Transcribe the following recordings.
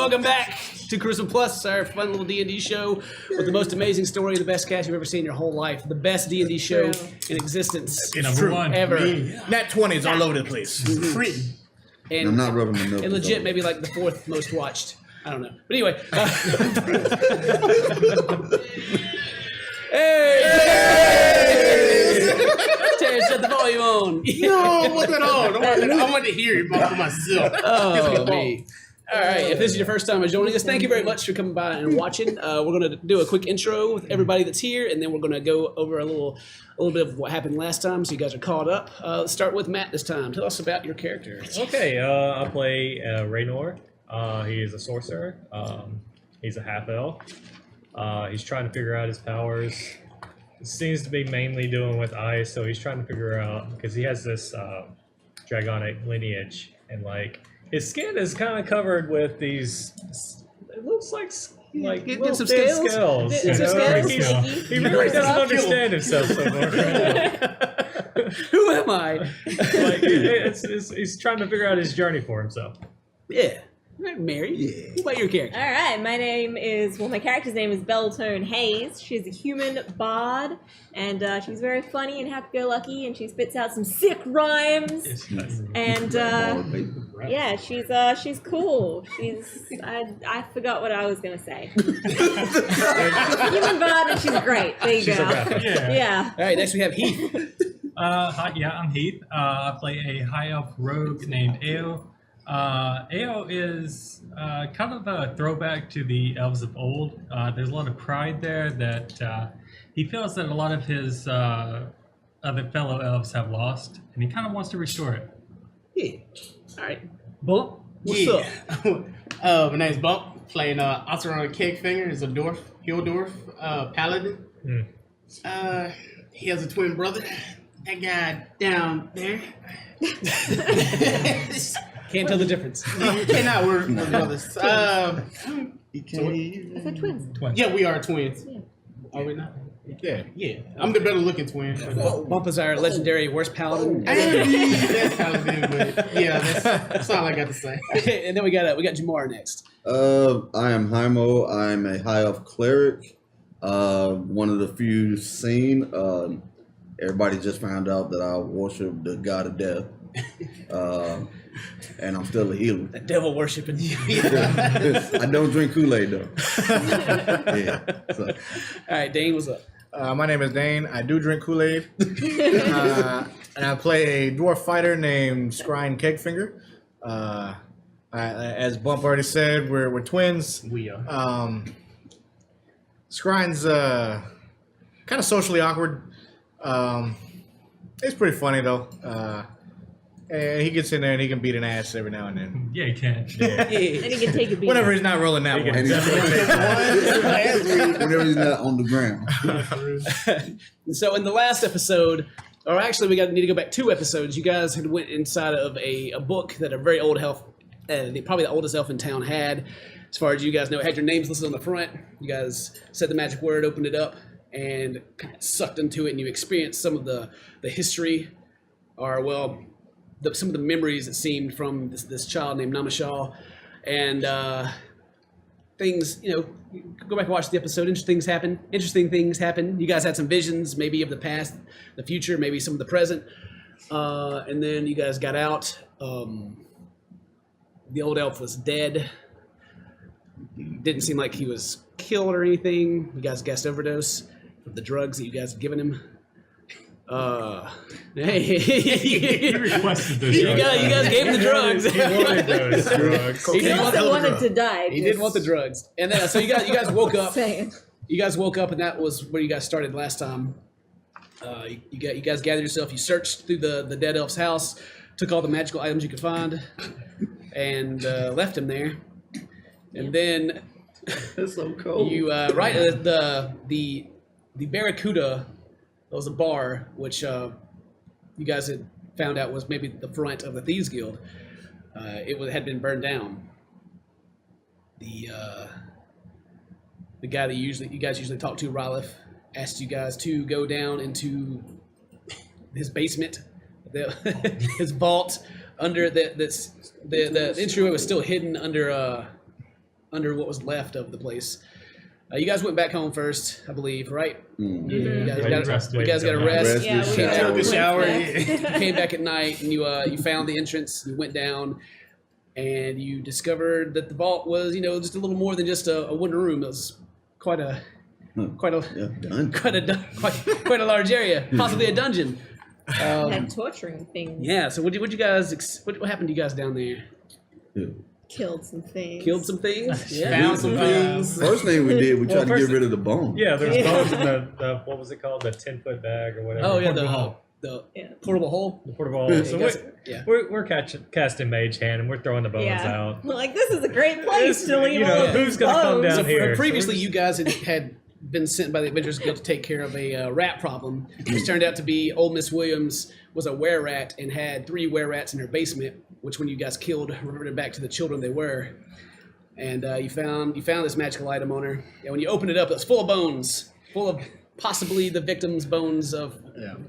welcome back to Charisma Plus, our fun little D&D show with the most amazing story, the best cast you've ever seen in your whole life, the best D&D show in existence ever. Nat 20s all over the place. And I'm not rubbing my nose. And legit, maybe like the fourth most watched. I don't know. But anyway. Terry, shut the volume on. No, what's that on? I want to hear it for myself. Oh, me. All right, if this is your first time joining us, thank you very much for coming by and watching. We're going to do a quick intro with everybody that's here, and then we're going to go over a little bit of what happened last time, so you guys are caught up. Let's start with Matt this time. Tell us about your character. Okay, I play Raynor. He is a sorcerer. He's a half-elf. He's trying to figure out his powers. It seems to be mainly dealing with ice, so he's trying to figure out, because he has this dragonic lineage, and like his skin is kind of covered with these. It looks like little some thin scales. He really doesn't understand himself so much. Who am I? He's trying to figure out his journey for himself. Yeah. Mary, what about your character? All right, my character's name is Beltone Hayes. She's a human bard, and she's very funny and happy-go-lucky, and she spits out some sick rhymes. And yeah, she's cool. I forgot what I was gonna say. She's a human bard, and she's great. There you go. Yeah. All right, next we have Heath. Hi, I'm Heath. I play a high elf rogue named Ao. Ao is kind of a throwback to the elves of old. There's a lot of pride there that he feels that a lot of his other fellow elves have lost, and he kind of wants to restore it. Yeah. All right. Bump, what's up? My name's Bump, playing Oceron Cakefinger. Is a hill dwarf paladin. He has a twin brother. That guy down there. Can't tell the difference. Cannot work with brothers. He can't hear. I said twins. Yeah, we are twins. Yeah. Are we not? Yeah. Yeah. I'm the better looking twin. Bump is our legendary worst paladin. That's paladin, but yeah, that's all I got to say. And then we got Jamar next. I am Haimo. I'm a high elf cleric. One of the few seen. Everybody just found out that I worship the god of death. And I'm still a healer. The devil worshiping. I don't drink Kool-Aid though. Yeah. So. All right, Dane, what's up? My name is Dane. I do drink Kool-Aid. And I play a dwarf fighter named Scrying Cakefinger. As Bump already said, we're twins. We are. Scrying's kind of socially awkward. It's pretty funny though. And he gets in there and he can beat an ass every now and then. Yeah, he can. Yeah. And he can take a beat. Whenever he's not rolling that one. Whenever he's not on the ground. So in the last episode, or actually we need to go back 2 episodes, you guys had went inside of a book that a very old elf, probably the oldest elf in town had. As far as you guys know, it had your names listed on the front. You guys said the magic word, opened it up, and kind of sucked into it, and you experienced some of the history, or well, some of the memories it seemed from this child named Namashal, and things, you go back and watch the episode. Interesting things happen. You guys had some visions, maybe of the past, the future, maybe some of the present, and then you guys got out. The old elf was dead. Didn't seem like he was killed or anything. You guys guessed overdose of the drugs that you guys had given him. Hey, He requested those you drugs. guys gave him the drugs. He wanted those drugs. He also wanted to die. He didn't want the drugs. And then, so you guys woke up. Saying. You guys woke up, and that was where you guys started last time. You guys gathered yourself. You searched through the dead elf's house, took all the magical items you could find, and left him there. And then It's so cold. you the Barracuda. That was a bar, which you guys had found out was maybe the front of the Thieves Guild. Had been burned down. The guy that you guys usually talk to, Rylith, asked you guys to go down into his basement, his vault under the entryway was still hidden under under what was left of the place. You guys went back home first, I believe, right? Mm. You guys Wait, got rest, you guys got to rest. Rest. Yeah, we Shower. Took a shower. You came back at night and you found the entrance. You went down, and you discovered that the vault was, just a little more than just a wooden room. It was quite a Done. quite a large area, possibly a dungeon. Had torturing things. Yeah. So what you guys? What happened to you guys down there? Killed some things. Killed some things. Yeah. Found some things. First thing we did, we tried to first- get rid of the bone. Yeah, there's bones in the what was it called? The 10-foot bag or whatever. Oh yeah, Portable the Yeah. portable hole. The portable. Yeah, So you guys- we're casting Mage Hand and we're throwing the bones Yeah. out. We're like, this is a great place to leave all of who's these gonna come bones. down So here? previously, So we're you guys had been sent by the Adventurers Guild to take care of a rat problem, which turned out to be old Miss Williams was a were rat and had 3 were rats in her basement, which when you guys killed, reverted back to the children they were. And you found this magical item on her. And when you opened it up, it was full of bones, full of possibly the victims' bones of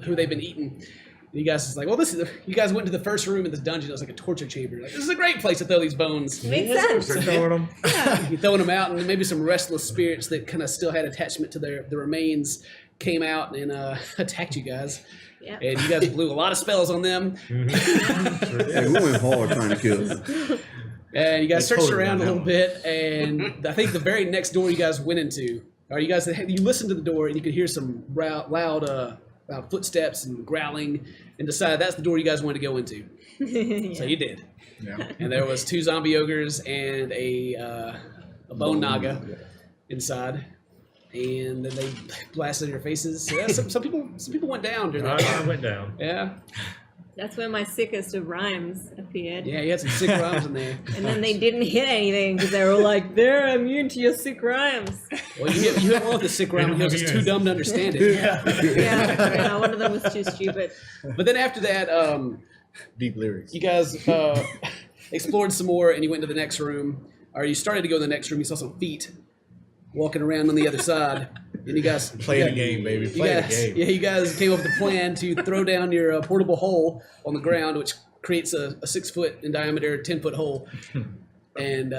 who they've been eating. And you guys was like, well, you guys went to the first room in this dungeon. It was like a torture chamber. Like, this is a great place to throw these bones. Makes sense. We're throwing them. You're throwing them out, and maybe some restless spirits that kind of still had attachment to the remains came out and attacked you guys. Yeah. And you guys blew a lot of spells on them. Yeah, we went hard trying to kill them. And you guys They searched totally around a went little that bit, and I think the very next door you guys went into, or you listened to the door, and you could hear some loud footsteps and growling, and decided that's the door you guys wanted to go into. So you did. Yeah. And there was 2 zombie ogres and a bone naga inside, and then they blasted in your faces. Yeah, some people went down during that. I went down. Yeah, That's where my sickest of rhymes appeared. yeah, you had some sick rhymes in there. And then they didn't hit anything because they were like, they're immune to your sick rhymes. Well, you hit one with the sick rhyme, and he was just too dumb to understand it. Yeah, one of them was too stupid. But then after that, Deep lyrics. you guys explored some more, and you went to the next room, or you started to go to the next room. You saw some feet walking around on the other side, and you guys Play the game, baby. You Play the guys, game. yeah, you guys came up with a plan to throw down your portable hole on the ground, which creates a 6-foot in diameter, 10-foot hole. And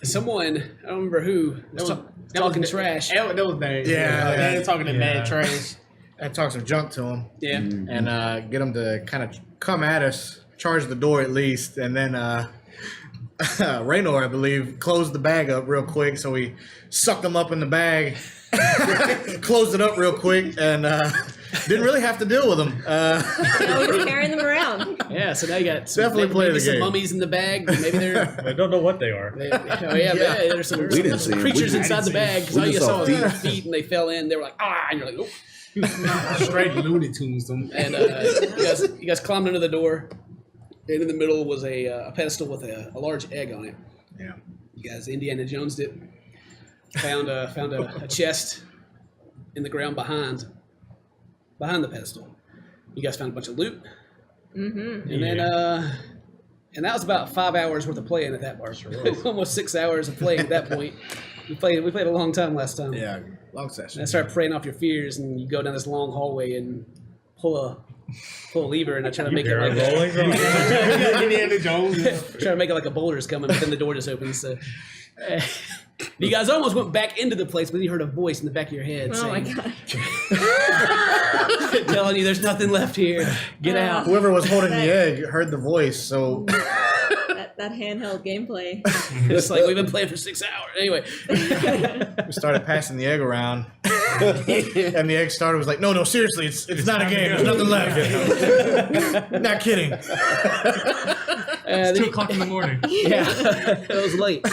someone, I don't remember who, was talking trash. That was bad. Yeah. They were talking to Yeah. mad trash. I talk some junk to him Yeah. and get him to kind of come at us, charge the door at least, and then Raynor, I believe, closed the bag up real quick, so we sucked him up in the bag, closed it up real quick, and didn't really have to deal with him. Now we're just carrying them around. Yeah, so now you got some, Definitely play maybe the some game. mummies in the bag. Maybe they're I don't know what they are. there's some, We didn't see 'em. creatures We inside the bag. Because We all you just saw saw was their feet, and they fell in. They were like, and you're like, oh. Straight Looney Tunes them. And you guys climbed under the door, and in the middle was a pedestal with a large egg on it. Yeah. You guys Indiana Jones'd it. Found a chest in the ground behind the pedestal. You guys found a bunch of loot. Mm-hmm. And then and that was about 5 hours worth of playing at that bar. Almost 6 hours of playing at that point. We played a long time last time. Yeah, long And session. I started praying off your fears, and you go down this long hallway and pull a lever, and I try to make it Barrel like rolling. Indiana Jones. try to make it like a boulder's coming, but then the door just opens. So. You guys almost went back into the place, but then you heard a voice in the back of your head Oh my saying, god. telling you there's nothing left here. Get out. Whoever was holding the egg heard the voice, so That handheld gameplay. It's like we've been playing for 6 hours. Anyway, we started passing the egg around. And the egg starter was like, no, seriously, it's not a game. There's nothing left. Not kidding. then 2 o'clock in the morning. yeah, it was late.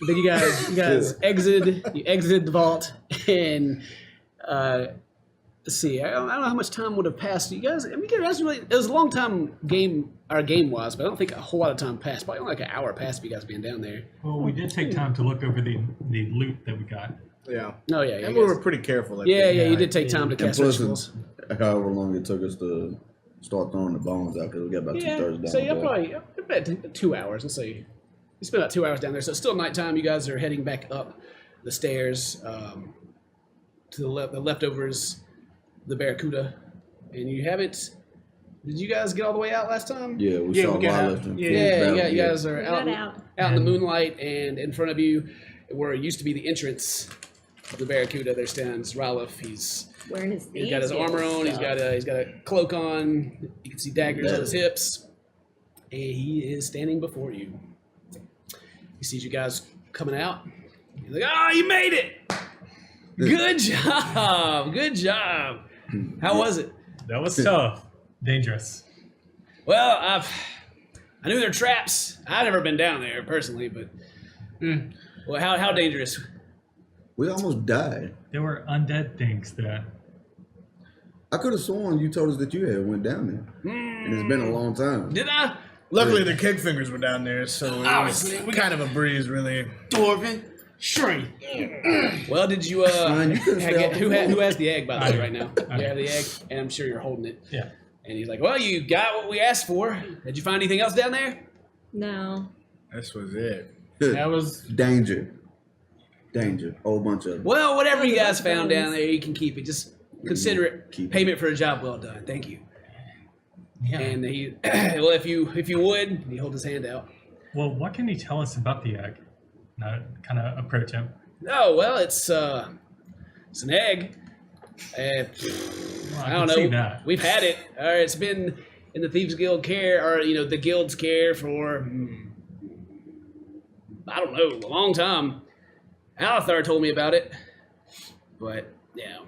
Then you guys exited the vault, and let's see. I don't know how much time would have passed. You guys, it was a long time game wise, but I don't think a whole lot of time passed. Probably only like an hour passed for you guys being down there. Well, we did take time to look over the loot that we got. Yeah. Oh yeah, And you we guys- were pretty careful. yeah. You did take time to And cast plus, rituals. however long it took us to start throwing the bones out, because we got about Yeah, 2/3 down. so yeah, the probably about 2 hours. Let's say you spent about 2 hours down there. So it's still nighttime. You guys are heading back up the stairs to the leftovers, the Barracuda, and you haven't Did you guys get all the way out last time? Yeah, we Yeah, saw we got Violet. out. and Yeah, Finn Yeah, battle, you guys are We out, got out. out in the moonlight, and in front of you, where it used to be the entrance of the Barracuda, there stands Ralph. He's got his armor on. He's got a cloak on. You can see daggers on his hips, and he is standing before you. He sees you guys coming out. He's like, "Ah, you made it! Good job! Good job! How was it?" That was tough. Dangerous. Well, I knew they're traps. I've never been down there personally, but well, how dangerous? We almost died. There were undead things there. I could have sworn you told us that you had went down there, and it's been a long time. Did I? Luckily, the keg fingers were down there, so it was Obviously, we kind of a breeze, really. Dwarven. Shrink. Well, did you? Fine, you could've stayed off Who the phone. has the egg by the I way do. right now? I You do. have the egg, and I'm sure you're holding it. Yeah. And he's like, "Well, you got what we asked for. Did you find anything else down there?" No. This was it. That was Danger. Whole bunch of. Well, whatever you guys found down there, you can keep it. Just consider it Keep it. payment for a job well done. Thank you. yeah. And he, well, if you would, he holds his hand out. Well, what can you tell us about the egg? Kind of approach him. Oh well, it's an egg. Well, I don't can see know. that. We've had it. It's been in the Thieves Guild care, or the guild's care for I don't know, a long time. Alethar told me about it, but yeah,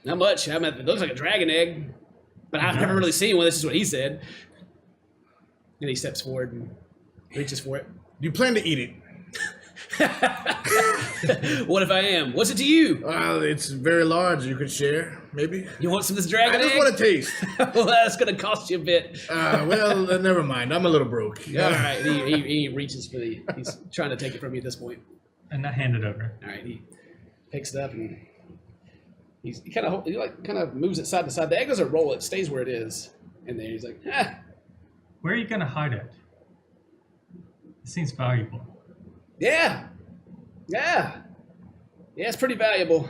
not much. I mean, it looks like a dragon egg, but I've never really seen one. This is what he said. And he steps forward and reaches for it. You plan to eat it? What if I am? What's it to you? Well, it's very large. You could share, maybe. You want some of this dragon I just egg? want to taste. Well, that's gonna cost you a bit. Never mind. I'm a little broke. All right, he reaches for he's trying to take it from you at this point. And I hand it over. All right, he picks it up and he kind of moves it side to side. The egg doesn't roll; it stays where it is. And then he's like, Where are you going to hide it? It seems valuable. yeah, it's pretty valuable.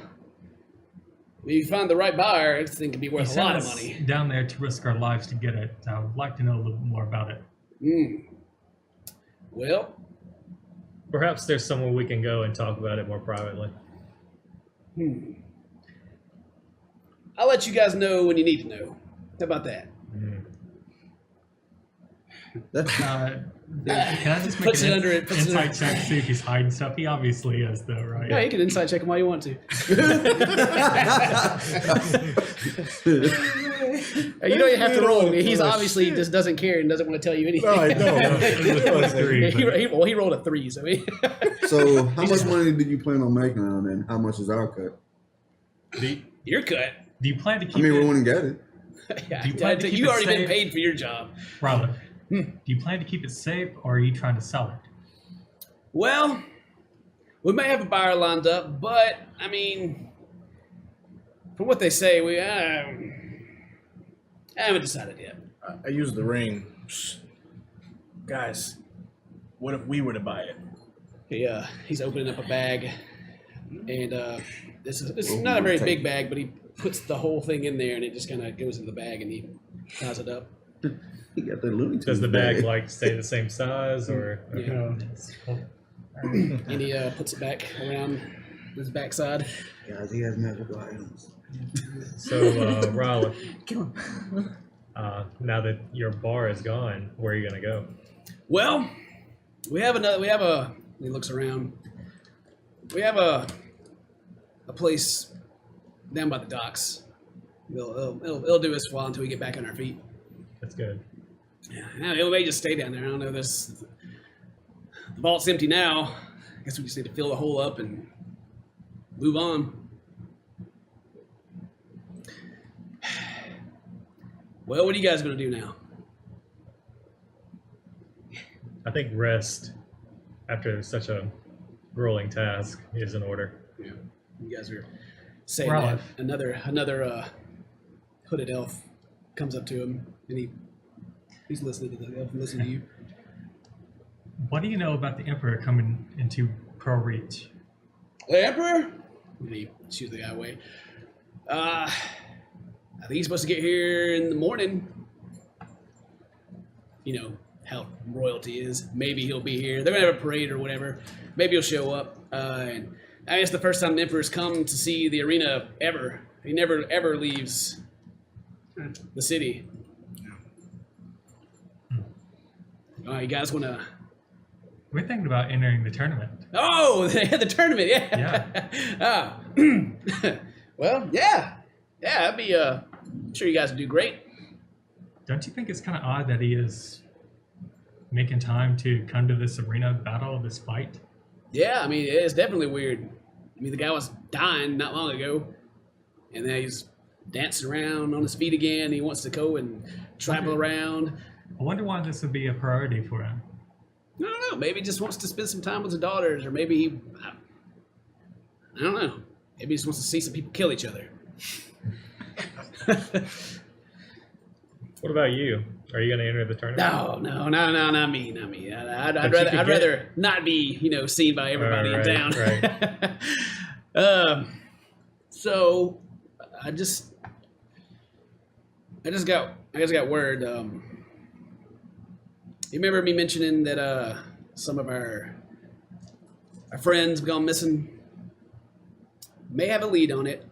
If you find the right buyer, this thing could be You worth a sent lot of us money. down there to risk our lives to get it. I would like to know a little more about it. Well, Perhaps there's somewhere we can go and talk about it more privately. I'll let you guys know when you need to know. How about that? Can I just make Puts an it under it, puts it insight under- check to see if he's hiding stuff? He obviously is, though, right? Yeah, you can inside check him all you want to. You don't even have to roll. He's obviously just doesn't care and doesn't want to tell you anything. No, I don't. It was plus 3, but- he rolled a 3, so So, how much money did you plan on making on it, and how much is our cut? you're cut. Do you plan to I keep mean, we it? want to get it. Yeah, You plan to keep you it already been safe? paid for your job. Robert, do you plan to keep it safe, or are you trying to sell it? Well, we may have a buyer lined up, but I mean, from what they say, I haven't decided yet. I used the ring. Guys, what if we were to buy it? He's opening up a bag, and it's not a very big bag, but he puts the whole thing in there, and it just kind of goes in the bag, and he ties it up. He got that Looney Tunes Does the bag like stay the same size, or Yeah. And he puts it back around his backside. Guys, he has magical items. so? Raleigh, now that your bar is gone, where are you gonna go? Well, we have a. He looks around. We have a place down by the docks. It'll do us while until we get back on our feet. That's good. Yeah, it may just stay down there. I don't know. The vault's empty now. I guess we just need to fill the hole up and move on. Well, what are you guys gonna do now? I think rest after such a grueling task is in order. Yeah, you guys are saying Ralph. that. Another hooded elf comes up to him, and he's listening to the elf and listening to you. What do you know about the Emperor coming into Pearl Reach? The Emperor? And he shoots the guy away. I I think he's supposed to get here in the morning. You know how royalty is. Maybe he'll be here. They're gonna have a parade or whatever. Maybe he'll show up. And I guess the first time the Emperor's come to see the arena ever. He never ever leaves the city. You guys wanna? We're thinking about entering the tournament. Oh, they had the tournament. Yeah. Well, yeah. That'd be. I'm sure you guys would do great. Don't you think it's kind of odd that he is making time to come to this arena battle, this fight? Yeah, I mean, it's definitely weird. I mean, the guy was dying not long ago, and then he's dancing around on his feet again. He wants to go and travel around. I wonder why this would be a priority for him. I don't know. Maybe he just wants to spend some time with his daughters, or maybe he. I don't know. Maybe he just wants to see some people kill each other. What about you? Are you going to enter the tournament? No, not me. I'd rather not be, seen by everybody in town. Right. So I just got word. You remember me mentioning that some of our friends have gone missing? May have a lead on it.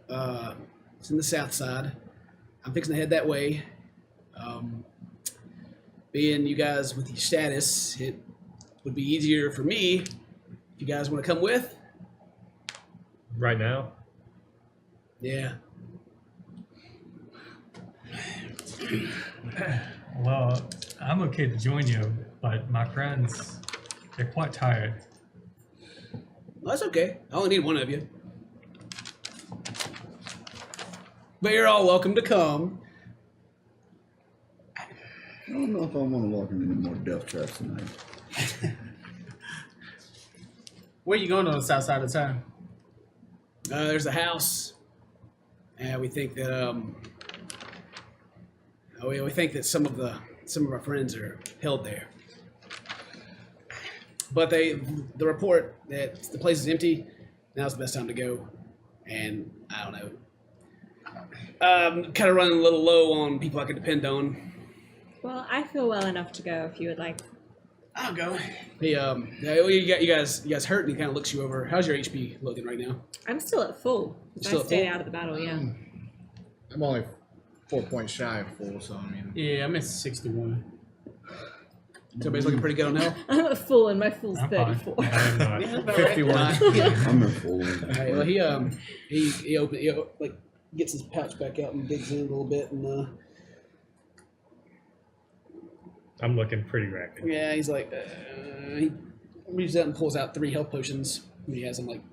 It's in the south side. I'm fixing to head that way. Being you guys with your status, it would be easier for me if you guys want to come with. Right now? Yeah. Well, I'm okay to join you, but my friends, they're quite tired. Well, that's okay. I only need one of you. But you're all welcome to come. I don't know if I want to walk in any more death traps tonight. Where you going on the south side of town? There's a house, and we think that we think that some of our friends are held there. But the report that the place is empty. Now's the best time to go, and I don't know. Kind of running a little low on people I can depend on. Well, I feel well enough to go if you would like. I'll go. Hey, you guys hurt, and he kind of looks you over. How's your HP looking right now? I'm still at full. Still I at stayed full? out of the battle, yeah. I'm only 4 points shy of full, so I mean. Yeah, I'm at 61. Everybody's looking pretty good on health. I'm at full, and my full's I'm fine. 34. I am not. Yeah, about 51. I'm in full. Alright, well, he gets his pouch back out and digs in a little bit, and I'm looking pretty ragged. yeah, he's like, he reaches out and pulls out 3 health potions. And he has them like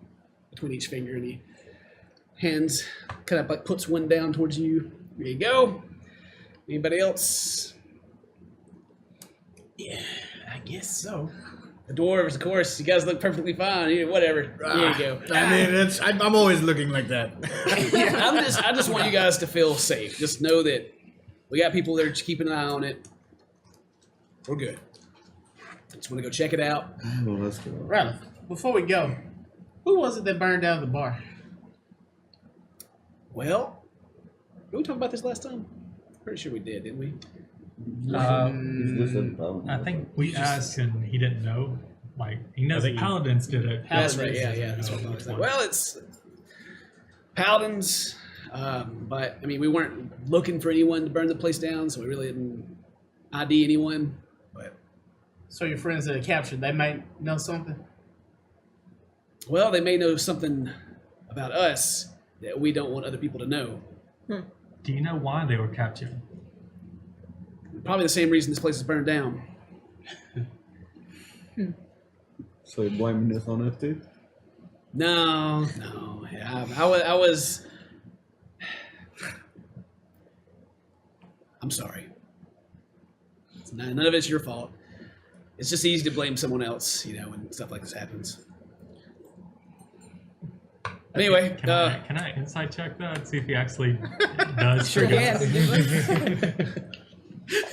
between each finger, and he hands kind of like puts one down towards you. There you go. Anybody else? Yeah, I guess so. The dwarves, of course. You guys look perfectly fine. Whatever. Here you go. I mean, I'm always looking like that. I just want you guys to feel safe. Just know that we got people that are just keeping an eye on it. We're good. Just want to go check it out. Well, let's go. Ralph, before we go, who was it that burned down the bar? Well, did we talk about this last time? Pretty sure we did, didn't we? I think we asked and he didn't know. Like, he knows the Paladins did it. That's right. Yeah. That's what I was like. Well, it's Paladins, but I mean, we weren't looking for anyone to burn the place down, so we really didn't ID anyone. But So your friends that are captured, they might know something? well, they may know something about us that we don't want other people to know. Do you know why they were captured? Probably the same reason this place is burned down. So you're blaming this on us too? No. Yeah, I was. I'm sorry. None of it's your fault. It's just easy to blame someone else, when stuff like this happens. Anyway, Can I insight check that? See if he actually does. Sure forget? can.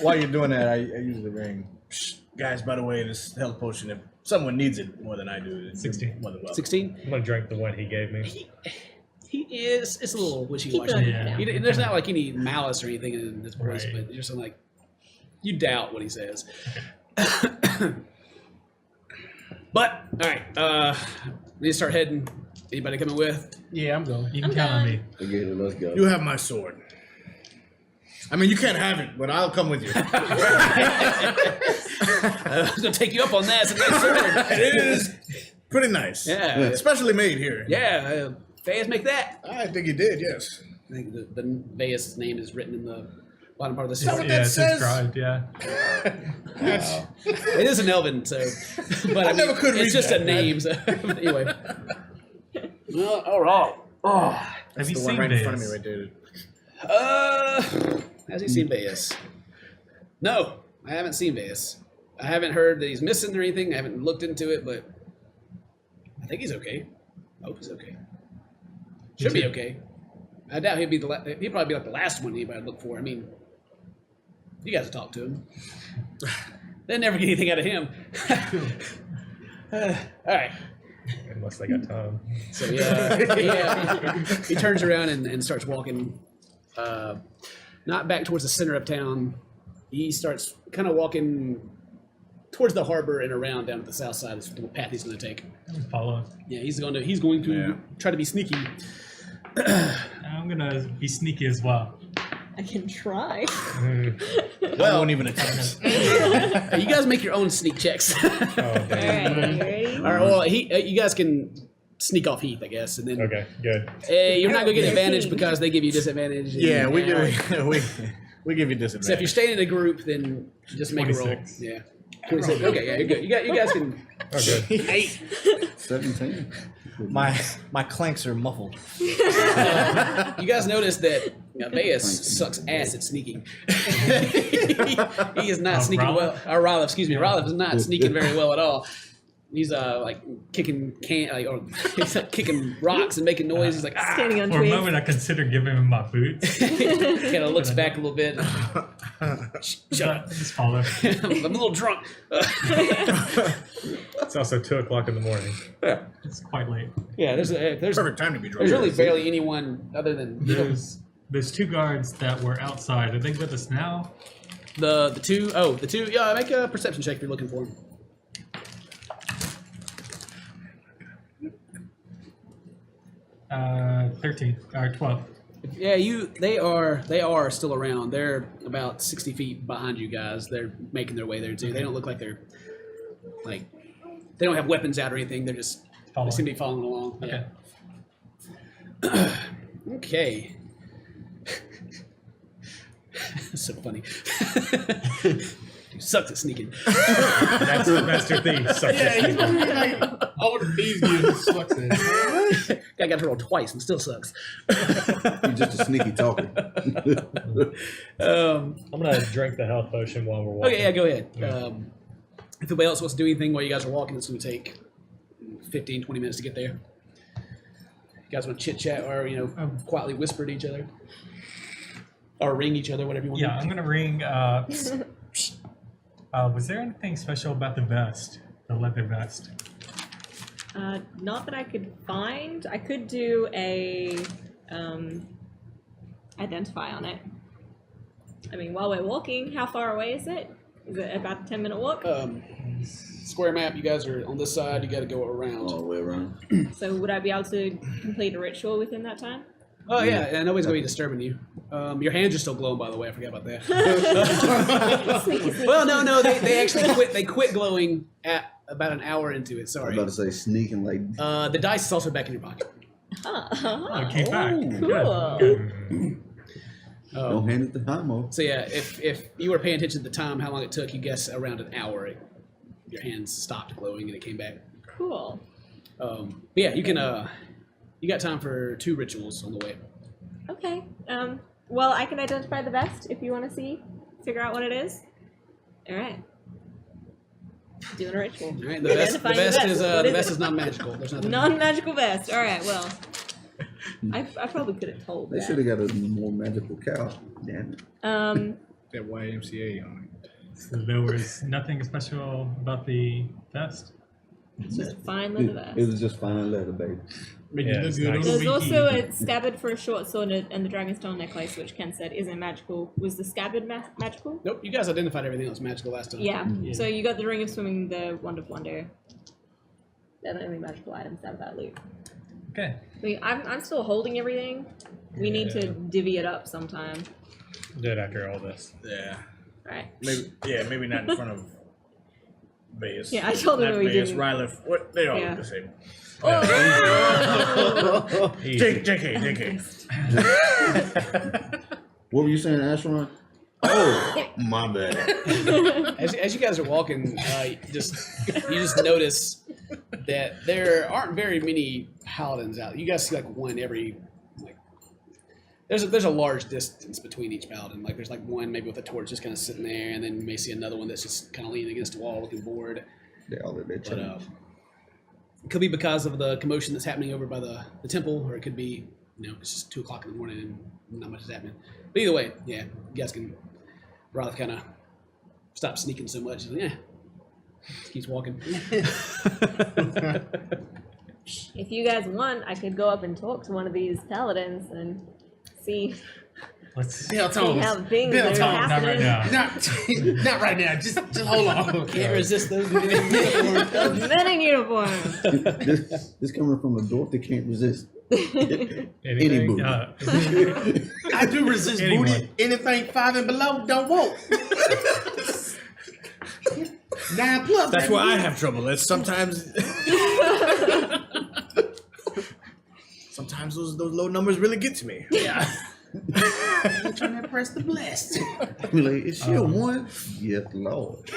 While you're doing that, I use the ring. Shh, guys, by the way, this health potion, if someone needs it more than I do, it's 16. more than welcome. 16. I'm going to drink the one he gave me. He is. It's a little Keep it wishy-washy. under Yeah. control. There's not like any malice or anything in this voice, Right. but you're just like you doubt what he says. But all right, we need to start heading. Anybody coming with? Yeah, I'm going. You can I'm count on done. me. Forget it. Let's go. You have my sword. I mean, you can't have it, but I'll come with you. I was gonna take you up on that. It's a nice sword. It is pretty nice. Yeah. Especially made here. Yeah, Vayas make that. I think you did, yes. I think the Vayas name is written in the bottom part of the that sword. what Yeah, that it's says? inscribed, yeah. It is an Elven, so. But I never could it's read just that, a man. name. So, anyway. Well, all right. Oh. Have you The seen one right in front of me Vegas? right there. Has he seen Vayas? No, I haven't seen Vayas. I haven't heard that he's missing or anything. I haven't looked into it, but I think he's okay. I hope he's okay. Should be too. okay. I doubt he'd be he'd probably be like the last one anybody would look for. I mean, you guys talk to him. They never get anything out of him. All right. Unless they got time. So he turns around and starts walking, not back towards the center of town. He starts kind of walking towards the harbor and around down to the south side. Is the path he's going to take. Follow. Yeah, he's going to try to be sneaky. I'm gonna be sneaky as well. I can try. I won't even attempt. You guys make your own sneak checks. Oh, All damn. right, you ready? All right, well, you guys can sneak off Heath, I guess, and then Okay, good. you're not going to get advantage 13. because they give you disadvantage. and- Yeah, we all right. give you disadvantage. So if you're staying in a group, then just make a roll. 26. Yeah. 26. Okay, yeah, you're good. You guys can. Oh, good. 17. my clanks are muffled. You guys notice that Vayas sucks ass at sneaking. he is not sneaking Ralph? well. Or Ralph, excuse me. Ralph is not sneaking very well at all. He's like kicking or he's like kicking rocks and making noise. He's like Standing on For a twigs. moment, I considered giving him my boots. kind of looks back a little bit. Shut up. Just follow. I'm a little drunk. It's also 2 o'clock in the morning. It's quite late. Yeah, there's Perfect time to be drunk. there's really barely anyone other than There's 2 guards that were outside. Are they with us now? the two. Oh, the two. Yeah, make a perception check if you're looking for them. 13 or 12. Yeah, they are still around. They're about 60 feet behind you guys. They're making their way there too. They don't look like they're like they don't have weapons out or anything. They're just Following. they seem to be following along. Okay. Yeah. Okay. That's so funny. You sucked at sneaking. That's Master Thief. Sucks Yeah, at he's gonna be like, all the thieves do is sucks at it. Guy got to roll twice and still sucks. You're just a sneaky talker. Um, I'm gonna drink the health potion while we're walking. okay, yeah, go ahead. Yeah. If anybody else wants to do anything while you guys are walking, it's going to take 15, 20 minutes to get there. You guys want to chit chat or quietly whisper to each other, or ring each other, whatever you want. Yeah, I'm gonna ring. Was there anything special about the vest, the leather vest? Not that I could find. I could do a identify on it. I mean, while we're walking, how far away is it? Is it about a 10-minute walk? Square map. You guys are on this side. You got to go around. All the way around. So would I be able to complete a ritual within that time? Oh yeah, and nobody's going to be disturbing you. Your hands are still glowing, by the way. I forgot about that. Sneaky, sneaky. Well, no, they actually quit. They quit glowing at about an hour into it. I'm Sorry. about to say sneaking like. The dice is also back in your pocket. Oh, came back. Cool. Good. Don't hand it to Hamo. So yeah, if you were paying attention to the time, how long it took, you guess around an hour, your hands stopped glowing and it came back. Cool. But yeah, you can. You got time for 2 rituals on the way. Okay. Well, I can identify the vest if you want to figure out what it is. All right. Doing a ritual. All right, the vest Identifying is What the is vest it? is non-magical. There's nothing. Non-magical vest. All right. Well, I probably could have told They that. should have got a more magical cow. Damn it. That YMCA on it. So there was nothing special about the vest. It's just a fine leather vest. It was just fine leather, baby. Make Yeah, you look it's good nice. on There's the also weekend. a scabbard for a short sword and the dragonstone necklace, which Ken said isn't magical. Was the scabbard magical? Nope, you guys identified everything else magical last time. Yeah. So you got the ring of swimming, the wand of wonder. They're the only magical items out of that loot. Okay. I'm still holding everything. We need to divvy it up sometime. Did after all this. Yeah. Right. Maybe not in front of Vegas. Yeah, I told him Not we Vegas, didn't. Rylith. What? They all Yeah. look the same. Oh! JK. What were you saying, Asheron? Oh, my bad. As you guys are walking, you just notice that there aren't very many paladins out. You guys see like one every like. There's a large distance between each paladin. Like there's like one maybe with a torch just kind of sitting there, and then you may see another one that's just kind of leaning against a wall looking bored. They all at their But church. it could be because of the commotion that's happening over by the temple, or it could be it's just 2 o'clock in the morning and not much is happening. But either way, yeah, you guys can rather kind of stop sneaking so much. Yeah, just keeps walking. If you guys want, I could go up and talk to one of these paladins and see Let's. Bell how tones. things Bell are tones. Not right happening. now. Not right now. Just hold on. Can't resist those men in uniform. Those men in uniform. This coming from a dwarf that can't resist. Any Anything? booty. I do resist Anyone. booty. Anything 5 and below, don't want. 9 plus. That's baby. where I have trouble. It's sometimes. Sometimes those low numbers really get to me. Yeah. I'm trying to press the blast. Be like, is she a one? Yes, Lord.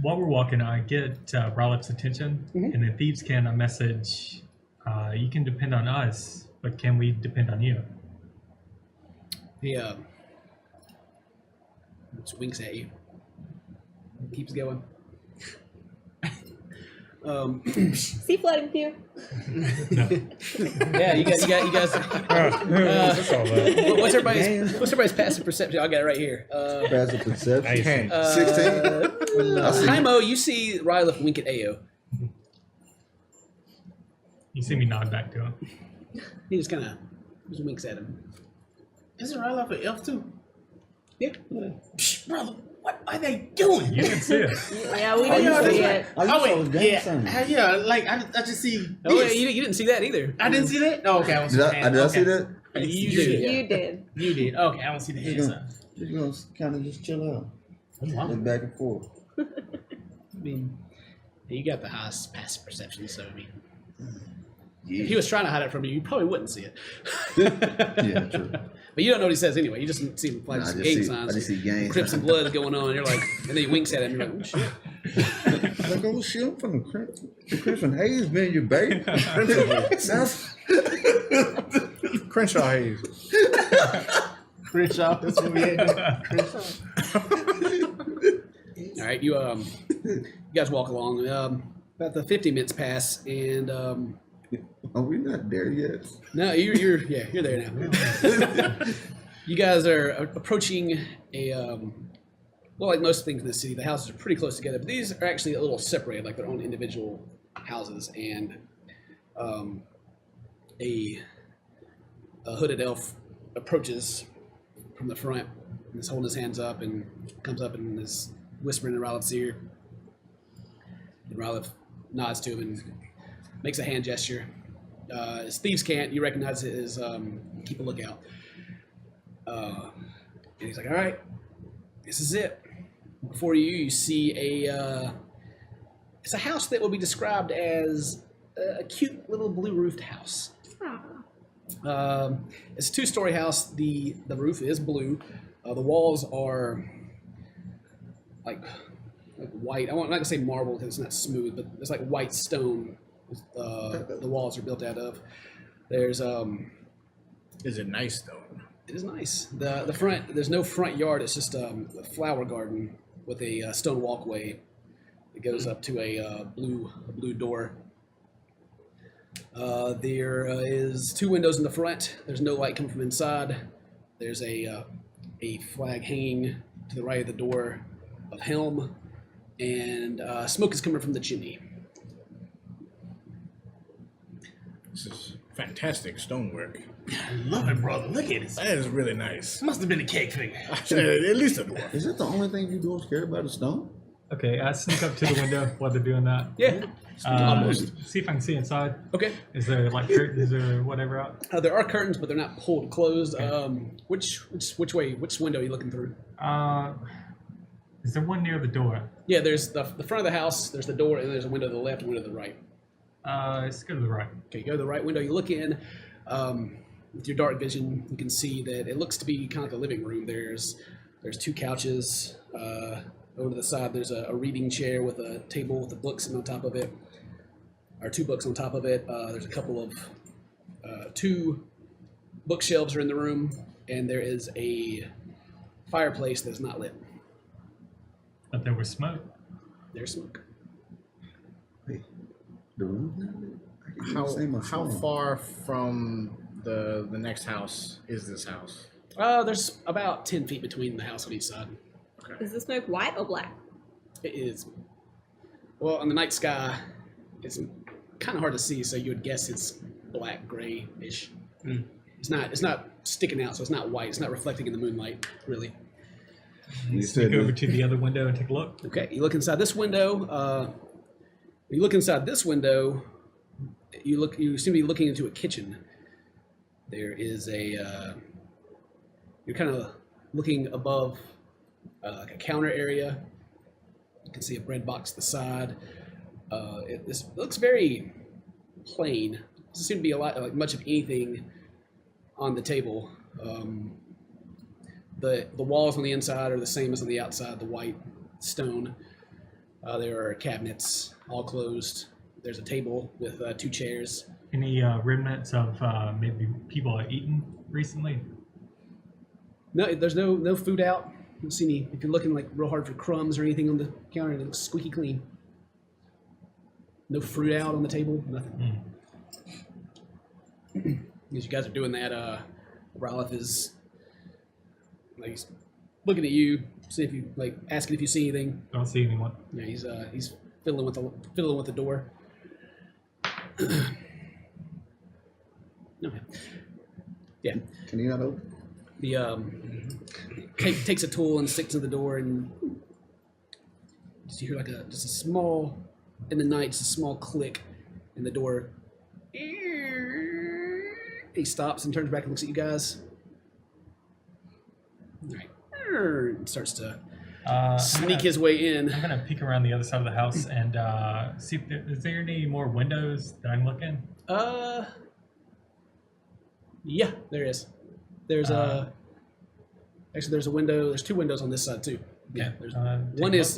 While we're walking, I get Rylith's attention, and the thieves can a message. You can depend on us, but can we depend on you? He just winks at you. Keeps going. Is he flirting with you? Yeah, you guys. That's all that. What's everybody's passive perception? I got it right here. Passive perception. Nice. 16. I see. Taimo, you see Rylith wink at Ao. You see me nod back to him. He just kind of winks at him. Is it right off an elf too? Yeah. Psh, brother, what are they doing? You can see it. Yeah, we Oh, didn't yeah, see that's it. Oh, you Oh saw wait, his grandson. yeah, like I just see. Oh, yeah, this. you didn't see that either. I didn't see that. Oh, okay, I don't see Did the I hand. see Okay. that? You did. You did. You did. Okay, I don't see the hand Just sign. gonna kind of just chill out. Look back and forth. I mean, you got the highest passive perception, so I mean, if he was trying to hide it from you, you probably wouldn't see it. Yeah, true. But you don't know what he says anyway. You just see him like Nah, I gang just signs. see gang Crips and signs. blood going on. You're like, and then he winks at him. You're like, oh shit. Like, oh shit, I'm from the Christian Hayes, man, you baby. Sounds Crenshaw Hayes. Crenshaw, that's what we had. Crenshaw. All right, you guys walk along. About the 50 minutes pass, and are we not there yet? no, you're there now. You guys are approaching a well, like most things in the city, the houses are pretty close together, but these are actually a little separated, like their own individual houses. And a hooded elf approaches from the front and is holding his hands up and comes up and is whispering in Rylith's ear. And Rylith nods to him and makes a hand gesture. As thieves can't, you recognize it as keep a lookout. And he's like, all right, this is it. Before you, you see it's a house that would be described as a cute little blue roofed house. It's a 2-story house. The roof is blue. The walls are like white. I'm not gonna say marble because it's not smooth, but it's like white stone. The walls are built out of. There's Is it nice though? It is nice. The front, there's no front yard. It's just a flower garden with a stone walkway that goes up to a blue door. There is 2 windows in the front. There's no light coming from inside. There's a flag hanging to the right of the door of Helm. and smoke is coming from the chimney. This is fantastic stonework. I love it, brother. Look at it. That is really nice. Must have been a cake figure. At least a dwarf. Is that the only thing you dwarves care about is stone? Okay, I sneak up to the window while they're doing that. Yeah. See if I can see inside. Okay. Is there like curtains or whatever out? There are curtains, but they're not pulled closed. Which way? Which window are you looking through? Is there one near the door? Yeah, there's the front of the house. There's the door, and there's a window to the left, and a window to the right. Let's go to the right. Okay, you go to the right window. You look in. With your dark vision, you can see that it looks to be kind of like a living room. There's 2 couches. Over to the side, there's a reading chair with a table with the books sitting on top of it, or 2 books on top of it. There's a couple of 2 bookshelves are in the room, and there is a fireplace that's not lit. But there was smoke. There's smoke. Wait, the room? How far from the next house is this house? There's about 10 feet between the house on each side. Is the smoke white or black? It is. Well, on the night sky, it's kind of hard to see, so you would guess it's black, gray-ish. It's not sticking out, so it's not white. It's not reflecting in the moonlight, really. You Sneak said over to the other window and take a look. Okay, you look inside this window. You look inside this window. You seem to be looking into a kitchen. There is a. You're kind of looking above like a counter area. You can see a bread box to the side. This looks very plain. Doesn't seem to be a lot like much of anything on the table. The walls on the inside are the same as on the outside. The white stone. There are cabinets, all closed. There's a table with 2 chairs. Any remnants of maybe people have eaten recently? No, there's no food out. You don't see any. If you're looking like real hard for crumbs or anything on the counter, it looks squeaky clean. No fruit out on the table. Nothing. As you guys are doing that, Ralph is like he's looking at you, see if you like asking if you see anything. Don't see anyone. Yeah, he's fiddling with the door. No. Yeah. Can you not open? The takes a tool and sticks to the door, and you hear like just a small in the night, just a small click, and the door. He stops and turns back and looks at you guys. All right. And starts to sneak his way in. I'm gonna peek around the other side of the house and see if is there any more windows that I'm looking. Yeah, there is. There's actually there's a window. There's 2 windows on this side too. Yeah, there's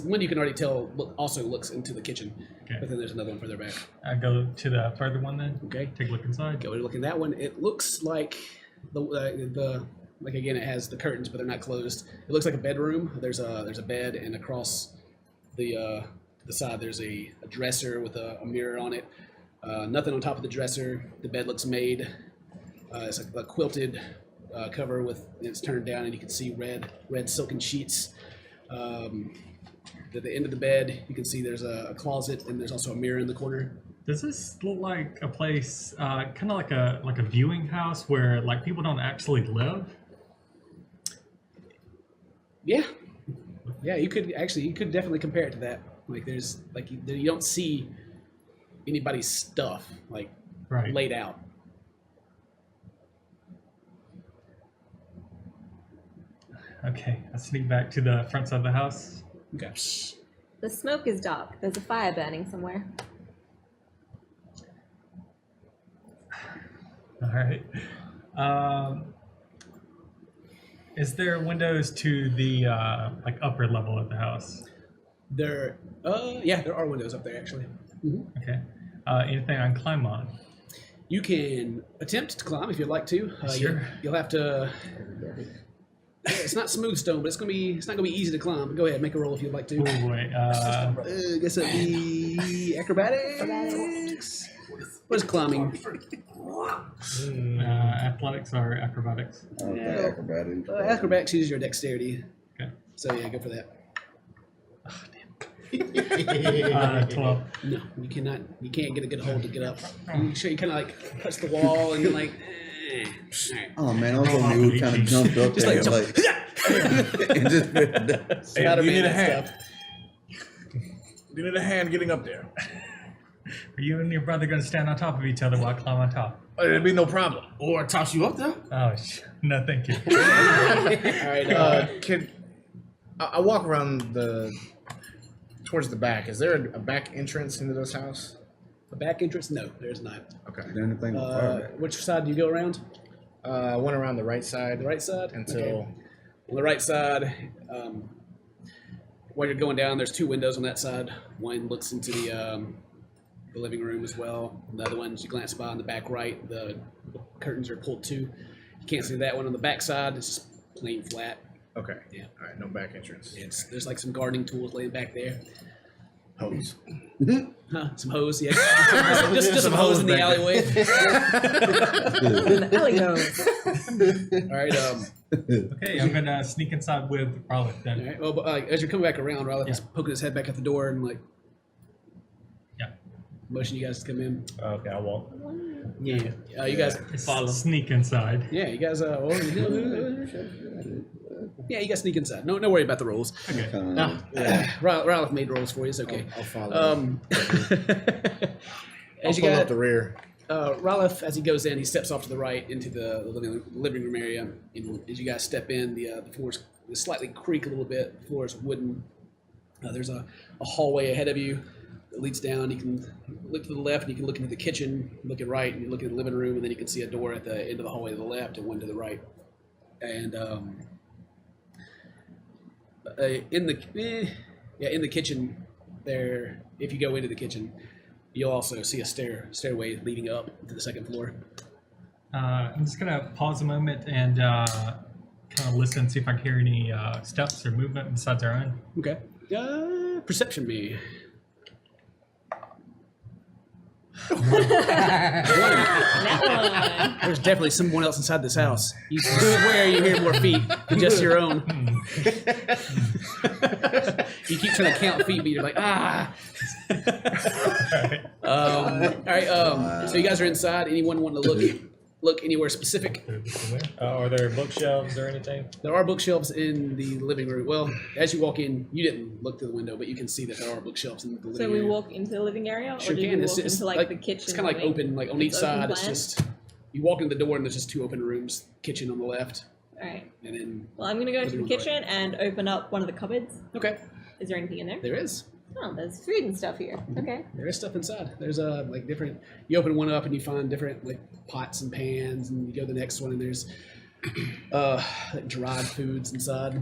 one you can already tell also looks into the kitchen, but then there's another one further back. I go to the further one then. Okay, take a look inside. Go and look at that one. It looks like the like again it has the curtains, but they're not closed. It looks like a bedroom. There's a bed, and across the side there's a dresser with a mirror on it. Nothing on top of the dresser. The bed looks made. It's a quilted cover with it's turned down, and you can see red silken sheets. At the end of the bed, you can see there's a closet, and there's also a mirror in the corner. Does this look like a place, kind of like a viewing house where like people don't actually live? Yeah, you could definitely compare it to that. Like there's like you don't see anybody's stuff like laid out. Okay, I sneak back to the front side of the house. Okay. The smoke is dark. There's a fire burning somewhere. All right. Is there windows to the like upper level of the house? There are windows up there actually. Mm-hmm. Okay. Anything I can climb on? You can attempt to climb if you'd like to. Sure. You'll have to. It's not smooth stone, but it's not gonna be easy to climb. Go ahead, make a roll if you'd like to. Oh boy. I guess it'd be acrobatics. What is climbing? Athletics or acrobatics? Acrobatics. Acrobatics uses your dexterity. Okay. So yeah, go for that. Oh, damn. 12. No, you cannot. You can't get a good hold to get up. You sure you kind of like touch the wall and you're like. All right. Oh man, I was hoping you kind of jumped up Just there like and just Spider-Man you need a and hand. stuff. You need a hand getting up there. Are you and your brother going to stand on top of each other while I climb on top? It'd be no problem. Or toss you up there. Oh, no, thank you. All right. Kid, I walk around towards the back. Is there a back entrance into this house? A back entrance? No, there's not. Okay. Is there anything on fire? Which side do you go around? I went around the right side. The right side? Until Okay. On the right side, while you're going down, there's 2 windows on that side. One looks into the living room as well. The other one, as you glance by on the back right, the curtains are pulled too. You can't see that one on the back side. It's just plain flat. okay. Yeah. All right. No back entrance. There's like some gardening tools laying back there. Hose. Huh? Some hose, yeah. just some hose in the back there. alleyway. The alley goes. All right. Okay, I'm going to sneak inside with Rollick then. All right. Well, but, as you're coming back around, Riley is poking his head back at the door and like Yeah. motion you guys to come in. Okay, I won't. Yeah. You guys follow. Sneak inside. Yeah, you guys. Yeah, you guys sneak inside. No worry about the rolls. Okay. Ralph made rolls for you. It's okay. I'll follow. I'll As you pull got up the rear. Ralph, as he goes in, he steps off to the right into the living room area. And as you guys step in, the floors slightly creak a little bit. The floor is wooden. There's a hallway ahead of you that leads down. You can look to the left, and you can look into the kitchen. Look at right, and you look at the living room, and then you can see a door at the end of the hallway to the left and one to the right. And in the kitchen there, if you go into the kitchen, you'll also see a stairway leading up to the second floor. I'm just going to pause a moment and kind of listen, see if I can hear any steps or movement besides our own. Okay. Perception me. That There's definitely someone else inside this house. You swear you hear more feet than just your own. You keep trying to count feet, but you're like, ah. All right. So you guys are inside. Anyone want to look anywhere specific? Are there bookshelves or anything? There are bookshelves in the living room. Well, as you walk in, you didn't look through the window, but you can see that there are bookshelves in the living So area. we walk into the living area, or Sure do we can. walk It's into like the kitchen? It's kind of like wing? open, like on each It's open side. It's plan? just you walk in the door and there's just 2 open rooms. Kitchen on the left, All right. and then Well, I'm gonna go to the Living room, kitchen and open up one of the cupboards. okay, Is there anything in there? there is. Oh, there's food and stuff here. Okay. There is stuff inside. There's like different. You open one up and you find different like pots and pans, and you go to the next one and there's like dried foods inside.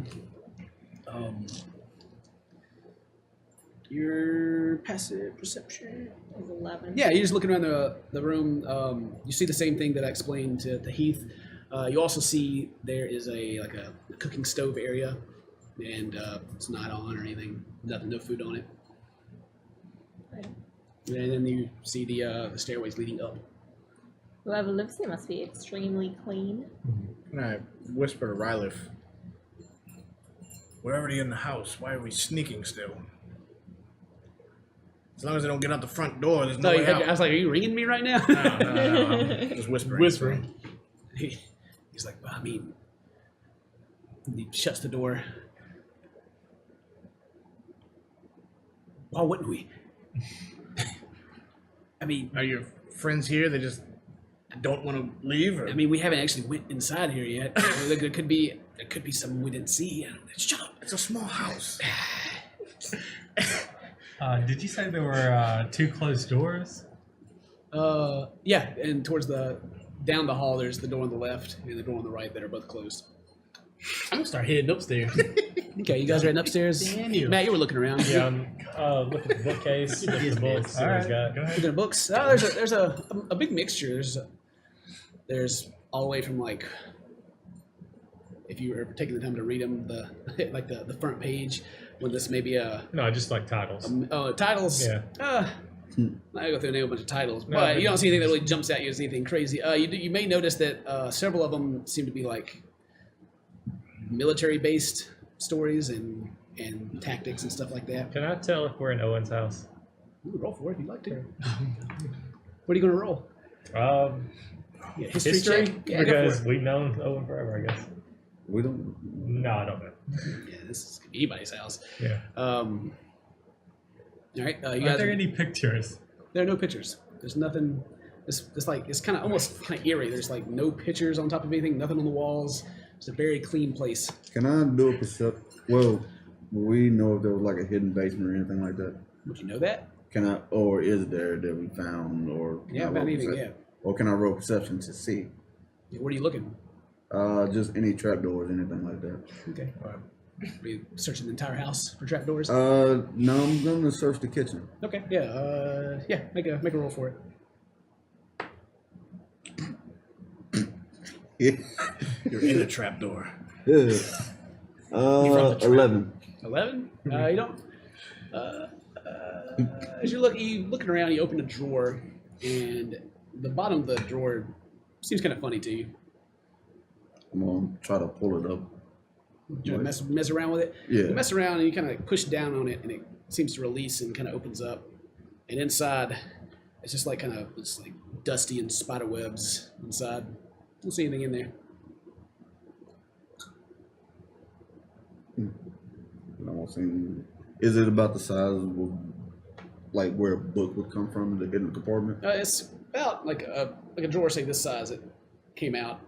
Your passive perception. There's 11. Yeah, you're just looking around the room. You see the same thing that I explained to Heath. You also see there is a cooking stove area, and it's not on or anything. Nothing, no food on it. Right. And then you see the stairways leading up. Whoever lives here must be extremely clean. And I whisper to Rylith, "We're already in the house. Why are we sneaking still? As long as they don't get out the front door, there's no way I out." was like, "Are you ringing me right now?" No, I'm just whispering. He's like, well, I mean, he shuts the door. Why wouldn't we? I mean, Are your friends here? They just don't want to leave? Or? I mean, we haven't actually went inside here yet. There could be someone we didn't see. Shut up. It's a small house. Did you say there were 2 closed doors? Yeah, and towards down the hall, there's the door on the left and the door on the right that are both closed. I'm gonna start heading upstairs. Okay, you guys are heading upstairs. Daniel. Matt, you were looking around. Yeah, I'm looking at the bookcase, looking at the books, see what he's got. Go ahead. Looking at books. Oh, there's a big mixture. There's all the way from like, if you were taking the time to read them, the front page, when this may be No, just like titles. titles. Yeah. I'm not gonna go through a whole bunch of titles, No, but you but- don't see anything that really jumps at you as anything crazy. You may notice that several of them seem to be like military based. stories and tactics and stuff like that. Can I tell if we're in Owen's house? Ooh, roll for it if you'd like to. What are you going to roll? Yeah, history check? Yeah, go for because it. we've known Owen forever, I guess. We don't. No, I don't know. Yeah, this is anybody's house. Yeah. All right, you Are guys. there any pictures? There are no pictures. There's nothing. It's like it's kind of almost kind of eerie. There's like no pictures on top of anything. Nothing on the walls. It's a very clean place. Can I do a perception? Well, we know if there was like a hidden basement or anything like that. Would you know that? Can I, or is there that we found, or can Yeah, I about roll anything. percep- Yeah. Or can I roll perception to see? Where are you looking? Just any trapdoors, anything like that. Okay. Are you searching the entire house for trapdoors? No, I'm gonna search the kitchen. Okay. Yeah. Yeah. Make a roll for it. Yeah. You're in a trapdoor. Yeah. the trap. 11. 11. You don't. As you looking around, you open a drawer, and the bottom of the drawer seems kind of funny to you. I'm gonna try to pull it up. You wanna mess around with it. Yeah. You mess around and you kind of like push down on it, and it seems to release and kind of opens up. And inside, it's just like it's like dusty and spider webs inside. Don't see anything in there. I don't see. Is it about the size of like where a book would come from in the compartment? It's about like a drawer, say this size. It came out,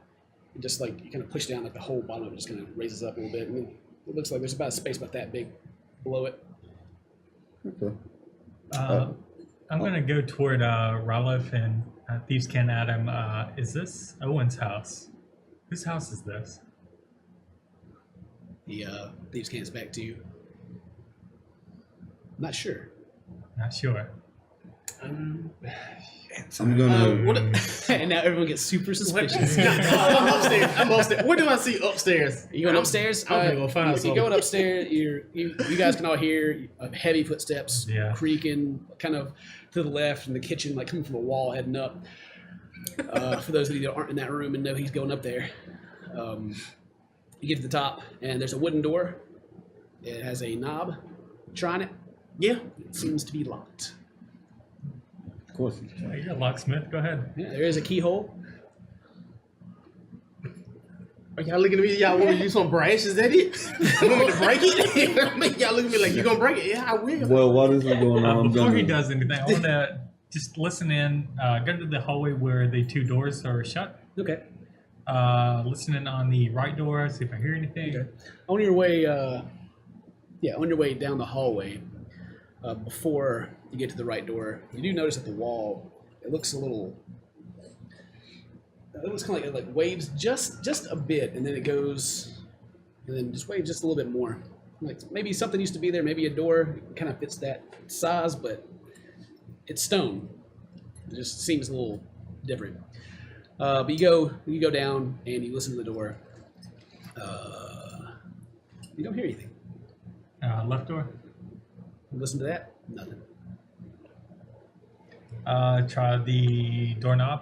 and just like you kind of push down, like the whole bottom of it just kind of raises up a little bit, and then it looks like there's about a space about that big below it. Okay. I'm gonna go toward Ralph and Thieves Can Adam. Is this Owen's house? Whose house is this? The thieves cans back to you. Not sure. Not sure. I'm gonna. What? And now everyone gets super suspicious. I'm upstairs. I'm upstairs. What do I see upstairs? You going upstairs? I'm gonna go find You're something. going upstairs. You guys can all hear heavy footsteps Yeah. creaking, kind of to the left in the kitchen, like coming from a wall heading up. For those of you that aren't in that room and know he's going up there, you get to the top, and there's a wooden door. It has a knob. Try on it. Yeah. It seems to be locked. Of course. Well, you're a locksmith. Go ahead. Yeah, there is a keyhole. Are y'all looking at me? Y'all want me to do something brash? Is that it? You want me to break it? I mean, y'all look at me like, you gonna break it? Yeah, I will. Well, while this is going on, I'm Before he gonna. does anything, I want to just listen in. Go to the hallway where the two doors are shut. Okay. Listen in on the right door. See if I hear anything. Okay. On your way, on your way down the hallway, before you get to the right door, you do notice that the wall, it looks a little. It looks kind of like waves just a bit, and then it goes, and then just waves just a little bit more. Like maybe something used to be there, maybe a door kind of fits that size, but it's stone. It just seems a little different. But you go down and you listen to the door. You don't hear anything. Left door. You listen to that? Nothing. Try the doorknob.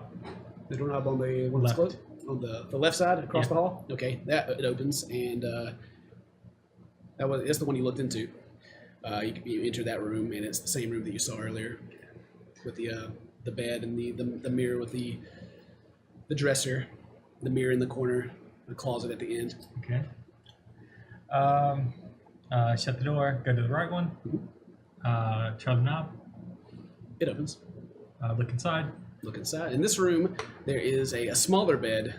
The doorknob on the one that's Left. closed? On the left side across Yeah. the hall? Okay, that it opens, and that's the one you looked into. You enter that room, and it's the same room that you saw earlier, with the bed and the mirror with the dresser, the mirror in the corner, the closet at the end. Okay. Shut the door. Go to the right one. Try the knob. It opens. Look inside. Look inside. In this room, there is a smaller bed,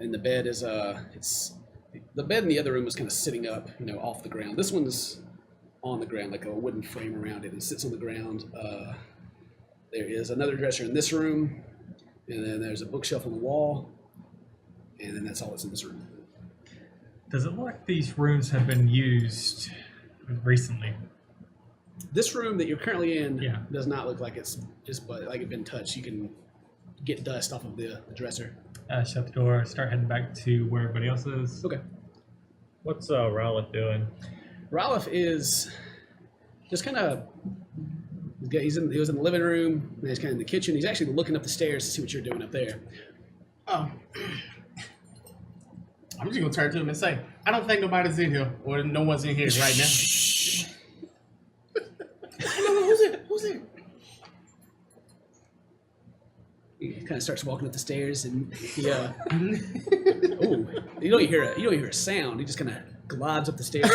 and the bed is the bed in the other room is kind of sitting up, off the ground. This one's on the ground, like a wooden frame around it. It sits on the ground. There is another dresser in this room, and then there's a bookshelf on the wall, and then that's all that's in this room. Does it look like these rooms have been used recently? This room that you're currently in Yeah. does not look like it's like it's been touched. You can get dust off of the dresser. Shut the door. Start heading back to where everybody else is. Okay. What's Rowlett doing? Ralph is just kind of. He was in the living room. And he's kind of in the kitchen. He's actually looking up the stairs to see what you're doing up there. Oh. I'm just gonna turn to him and say, I don't think nobody's in here, or no one's in here right now. Who's it? Who's it? He kind of starts walking up the stairs, and he oh, you don't hear a sound. He just kind of glides up the stairs.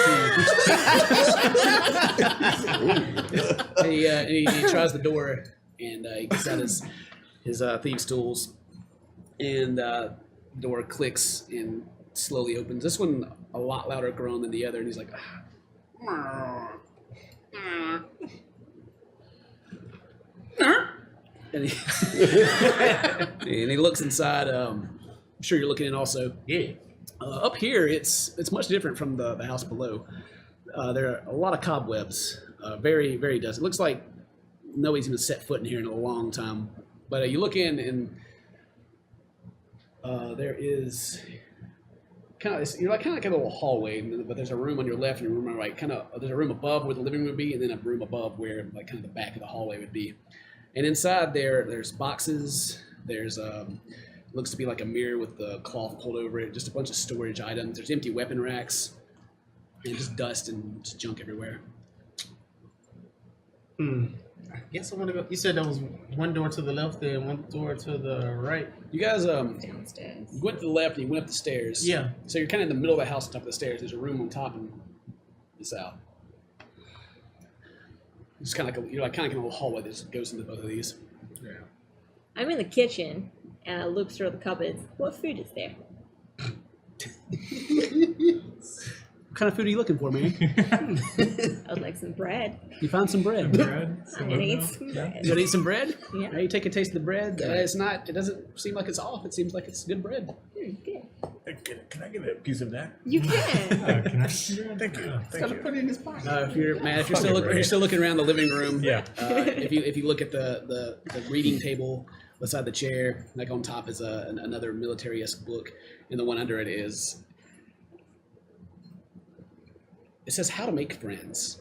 And he tries the door, and he gets out his thieves' tools, and the door clicks and slowly opens. This one a lot louder groan than the other, and he's like, and he looks inside. I'm sure you're looking in also. Yeah. Up here, it's much different from the house below. There are a lot of cobwebs. Very, very dusty. It looks like nobody's even set foot in here in a long time. But you look in, and there is you're like a little hallway, but there's a room on your left and a room on your right. There's a room above where the living room would be, and then a room above where like kind of the back of the hallway would be. And inside there's boxes. There's looks to be like a mirror with the cloth pulled over it. Just a bunch of storage items. There's empty weapon racks, and just dust and just junk everywhere. I guess I want to go. You said there was one door to the left there and one door to the right. You guys Downstairs. you went to the left and you went up the stairs. Yeah. So you're kind of in the middle of the house on top of the stairs. There's a room on top and it's out. It's kind of like you're like kind of in a little hallway that just goes into both of these. Yeah. I'm in the kitchen and I look through the cupboards. What food is there? What kind of food are you looking for, man? I'd like some bread. You found some bread. I'm gonna eat some bread. You gonna eat some bread? Yeah. You take a taste of the bread. It's not. It doesn't seem like it's off. It seems like it's good bread. Good. Can I get a piece of that? You can. Can I? Thank you. Gotta put it in his pocket. If you're still looking around the living room. Yeah. If you look at the reading table beside the chair, like on top is another military-esque book, and the one under it is. It says how to make friends.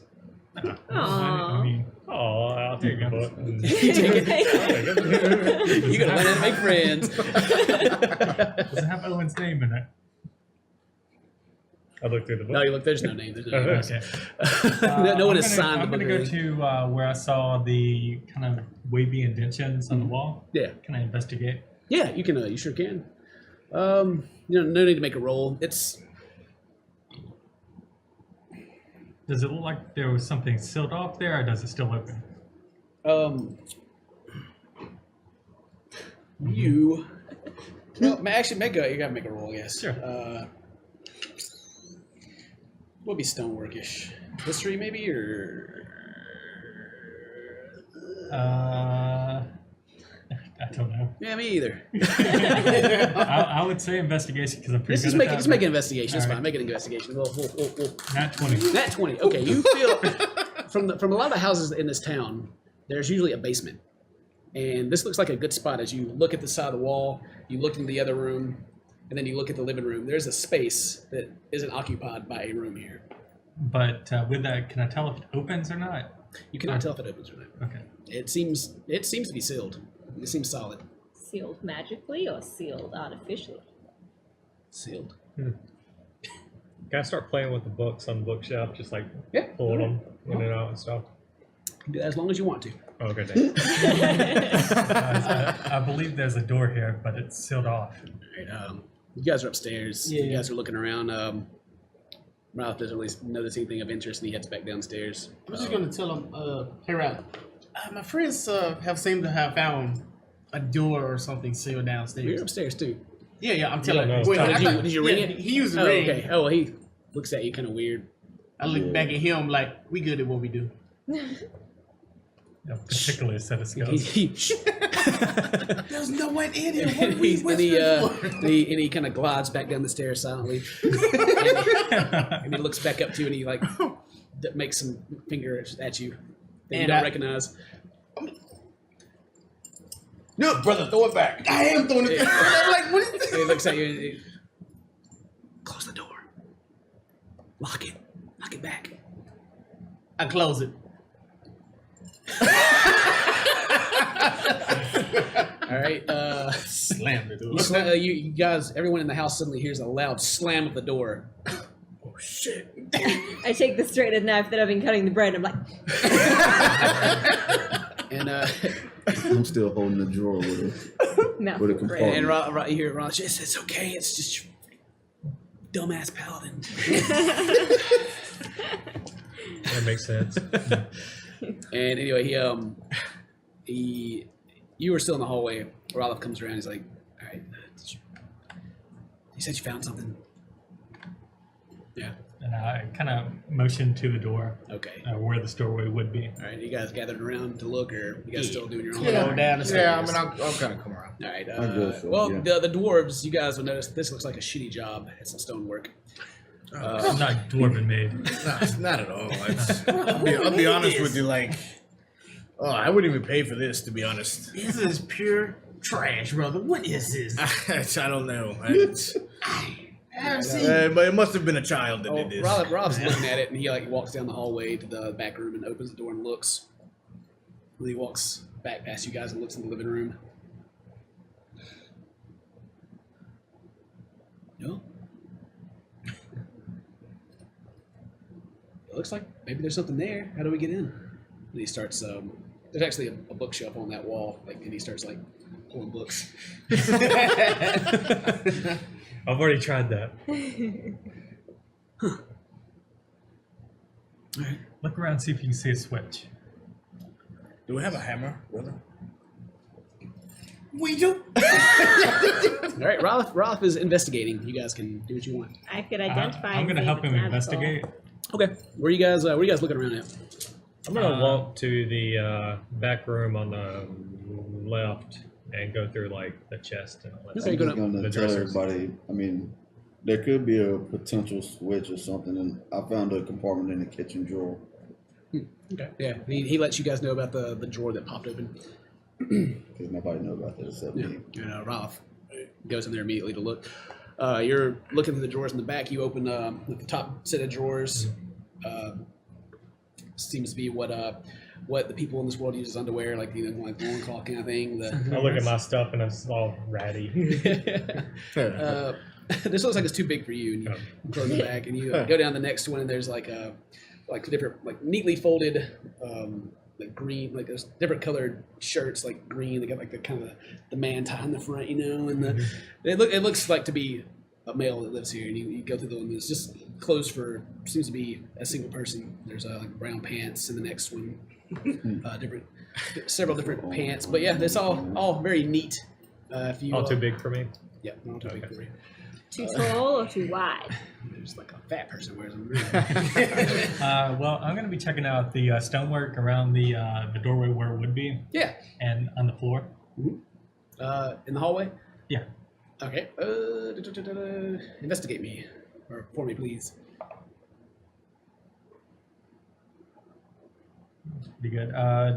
I mean, Oh, I'll take a book. You gotta learn how to make friends. does it have Owen's name in it? I looked through the book. No, you look. There's no name. There's no name. Okay. No one I'm has gonna- signed the I'm book. going or to anything. go to where I saw the kind of wavy indentions on the wall. Yeah, Can I investigate? yeah. You can. You sure can. No need to make a roll. It's. Does it look like there was something sealed off there, or does it still open? You. Well, actually, you gotta make a roll. I guess. Sure. Will be stoneworkish. History, maybe, or. I don't know. Yeah, me either. I would say investigation because I'm pretty Just good make at that. just make an investigation. It's All fine. right. Make an investigation. We'll Nat 20. Nat 20. Okay, you feel from a lot of the houses in this town, there's usually a basement, and this looks like a good spot as you look at the side of the wall. You look into the other room, and then you look at the living room. There's a space that isn't occupied by a room here. But with that, can I tell if it opens or not? You cannot tell if it opens or not. Okay. It seems to be sealed. It seems solid. Sealed magically or sealed artificially? Sealed. Can I start playing with the books on the bookshelf, just like Yeah. pulling them in and out and stuff? You can do that as long as you want to. Oh, okay. Thanks. I believe there's a door here, but it's sealed off. All right, you guys are upstairs. Yeah. You guys are looking around. Ralph doesn't really notice anything of interest, and he heads back downstairs. I'm just gonna tell him, hey Ralph, my friends have seemed to have found a door or something sealed You're downstairs. upstairs too. Yeah, I'm telling don't him. know. Wait, Oh, I did you- thought- did you ring yeah, it? He used the Oh, ring. okay. Oh, well, he looks at you kind of weird. I look back at him like, we good at what we do. A particular set of skills. There's no one in here. What and are we whispering for? he kind of glides back down the stairs silently, and he looks back up to you, and he like makes some fingers at you that you And don't I- recognize. No, brother, throw it back. I am throwing it. I'm like, what is this? And he looks at you. And he, close the door. Lock it. Lock it back. I close it. All right. Slam the door. You guys, everyone in the house suddenly hears a loud slam of the door. Oh shit! I take the straighted knife that I've been cutting the bread. And I'm like, And I'm still holding the drawer with a mouthful of bread. compartment. you hear Ron, it's okay. It's just your dumbass paladin. That makes sense. And anyway, you were still in the hallway. Roloff comes around. He's like, all right, you said you found something. Yeah. And I kind of motion to the door, Okay. where the doorway would be. All right. You guys gathered around to look, or you guys still doing your own? Go down the stairs. Yeah, I mean, I'll kind of come around. All right. I guess so, well, yeah. the dwarves, you guys will notice this looks like a shitty job. It's some stonework. It's not dwarven made. No, it's not at all. I'll be honest with you, like, I wouldn't even pay for this, to be honest. This is pure trash, brother. What is this? I don't know. See, But it must have been a child that did this. Rob's looking at it, and he walks down the hallway to the back room and opens the door and looks. And he walks back past you guys and looks in the living room. No. It looks like maybe there's something there. How do we get in? And he starts. There's actually a bookshelf on that wall, and he starts pulling books. I've already tried that. All right. Look around, see if you can see a switch. Do we have a hammer, brother? we do. All right, Rolf is investigating. You guys can do what you want. I could identify. I'm and going to see help if him it's investigate. Okay, where are you guys looking around at? I'm gonna walk to the back room on the left and go through the chest and all that. Okay, I'm go just to- gonna the tell dressers. everybody. I mean, there could be a potential switch or something, and I found a compartment in the kitchen drawer. Okay. Yeah, he lets you guys know about the drawer that popped open. Because nobody knows about this except Yeah, me. Ralph goes in there immediately to look. You're looking through the drawers in the back. You open the top set of drawers. Seems to be what the people in this world use as underwear, like loincloth kind of thing. I look at my stuff and it's all ratty. This looks like it's too big for you, and you close the back, and you go down the next one, and there's different neatly folded green, there's different colored shirts, green. They got the kind of the man tie in the front, and it looks like to be a male that lives here, and you go through the one that's just clothes for seems to be a single person. There's brown pants in the next one, several different pants, but yeah, it's all very neat. If you All too big for me. yeah, not too big for you. Too tall or too wide? There's a fat person wears them. Well, I'm going to be checking out the stonework around the doorway where it would be, Yeah, and on the floor. in the hallway. Yeah. Okay. Investigate me, or for me, please. Pretty good.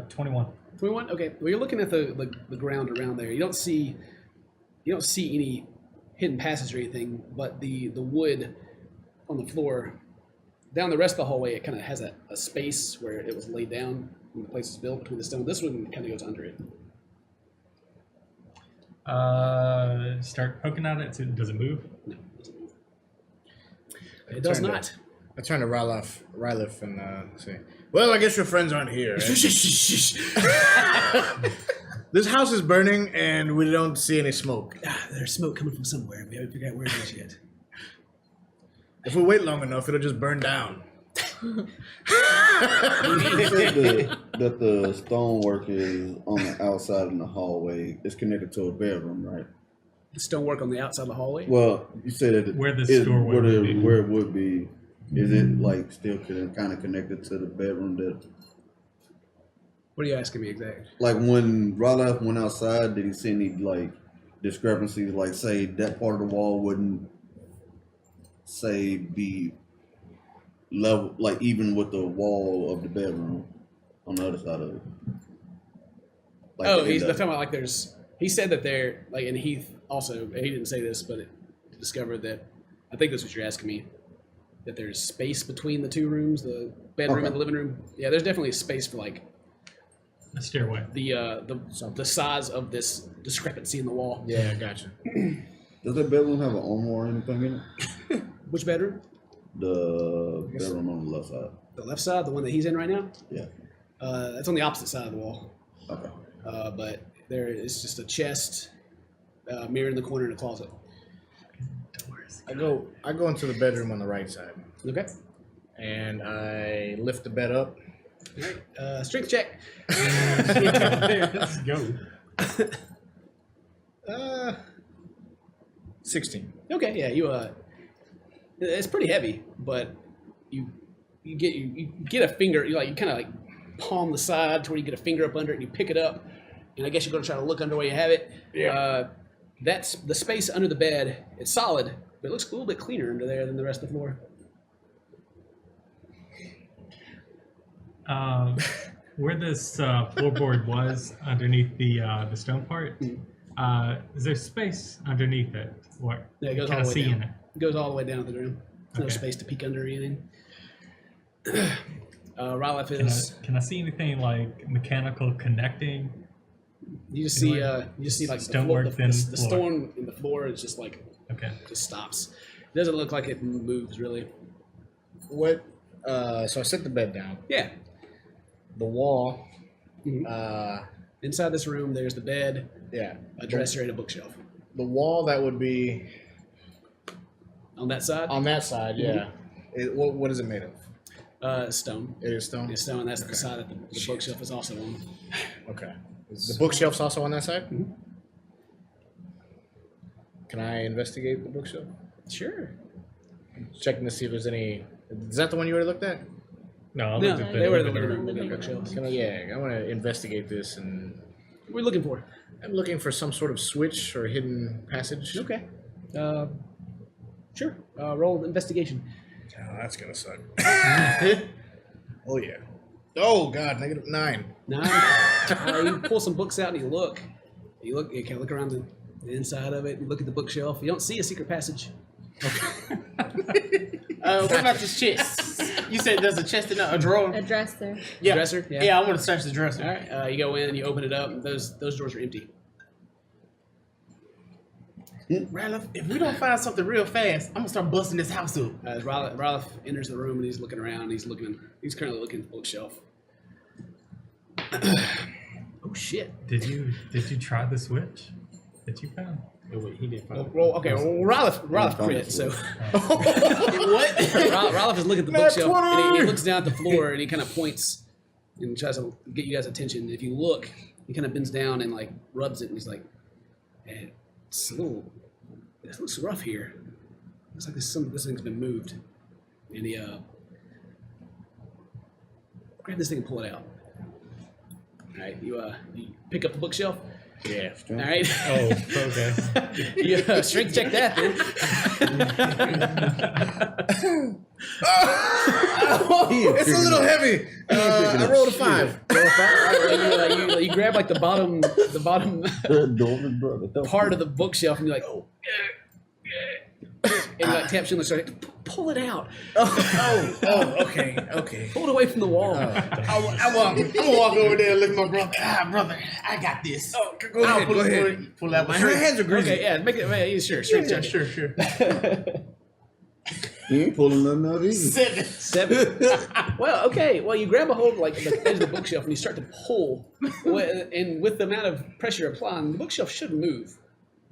21. 21. Okay. Well, you're looking at the ground around there. You don't see any hidden passage or anything, but the wood on the floor down the rest of the hallway, it kind of has a space where it was laid down when the place was built between the stone. This one kind of goes under it. Start poking at it. Does it move? No, it doesn't move. It does not. I turn to Rylif and say, well, I guess your friends aren't here. This house is burning and we don't see any smoke. There's smoke coming from somewhere. We haven't figured out where it is yet. If we wait long enough, it'll just burn down. You said that the stonework is on the outside in the hallway. It's connected to a bedroom, right? The stonework on the outside of the hallway. Well, you said that Where the doorway would be. where it would be. Is it still kind of connected to the bedroom that? What are you asking me exactly? Like when Rylaf went outside, did he see any discrepancies? Like say that part of the wall wouldn't be level, even with the wall of the bedroom on the other side of it. He's talking about there's. He said that there, and Heath also, he didn't say this, but discovered that, I think that's what you're asking me, that there's space between the two rooms, the bedroom and the living room. Yeah, there's definitely space for A stairway. the size of this discrepancy in the wall. Yeah, gotcha. Does that bedroom have an armoire or anything in it? Which bedroom? The bedroom on the left side. The left side, the one that he's in right now. Yeah. That's on the opposite side of the wall. Okay. But there is just a chest, mirror in the corner, and a closet. I go into the bedroom on the right side, Okay. and I lift the bed up. All right. Strength check. Let's go. 16. Okay. Yeah. It's pretty heavy, but you get a finger. You kind of like palm the side to where you get a finger up under it, and you pick it up. And I guess you're going to try to look under where you have it. Yeah. That's the space under the bed. It's solid, but it looks a little bit cleaner under there than the rest of the floor. Where this floorboard was underneath the stone part, is there space underneath it? What Yeah, it goes can all I the way see down. in it? It goes all the way down to the ground. There's no Okay. space to peek under or anything. Rylef is. Can I see anything like mechanical connecting? You just see like the floor, Stonework, the then the floor. stone in the floor is just like Okay. just stops. It doesn't look like it moves really. What? So I set the bed down. Yeah. The wall. Mhm. Inside this room, there's the bed, Yeah. a dresser, and a bookshelf. The wall that would be On that side, on that side. Yeah. What is it made of? stone. It is stone. It's stone. That's the side that the bookshelf is also on. Okay. Is the bookshelf's also on that side? Mhm. Can I investigate the bookshelf? Sure. Checking to see if there's any. Is that the one you already looked at? No, I No, looked at the they were the living room. living bookshelves. Can I, yeah, I want to investigate this, and What are you looking for? I'm looking for some sort of switch or hidden passage. Okay. Sure. Roll investigation. Oh, that's gonna suck. Oh yeah. Oh god, -9. 9. You pull some books out and you look. You kind of look around the inside of it. You look at the bookshelf. You don't see a secret passage. What about this chest? You said there's a chest in a drawer. A dresser. Yeah. Dresser? Yeah. Yeah, I want to search the dresser. All right. You go in. You open it up. And those doors are empty. Ralph, if we don't find something real fast, I'm gonna start busting this house up. As Rylef enters the room and he's looking around. He's currently looking at the bookshelf. Oh shit. Did you try the switch that you found? Oh, wait, he didn't find it. Well, okay. Well, Rylef crit. So What? Rylef is looking at the Nat bookshelf 20! and he looks down at the floor and he kind of points and tries to get you guys' attention. And if you look, he kind of bends down and like rubs it and he's like, "Man, it looks rough here. Looks like this thing's been moved." And he grab this thing and pull it out. All right, you pick up the bookshelf. Yeah. All right. Oh, okay. You strength check that then. It's a little heavy. I rolled a 5. You grab like the bottom Dorman brother. part of the bookshelf and you're like, oh, and you like taps you on the shoulder, pull it out, Okay. pull it away from the wall. I'm gonna walk over there and look at my brother. Brother, I got this. Oh, go ahead. Pull out my My hands are greasy. Okay, yeah, make it. Yeah, sure, strength check. Sure. He ain't pulling nothing out either. 7. 7. Well, okay. Well, you grab a hold of like the edge of the bookshelf and you start to pull, and with the amount of pressure applying, the bookshelf should move,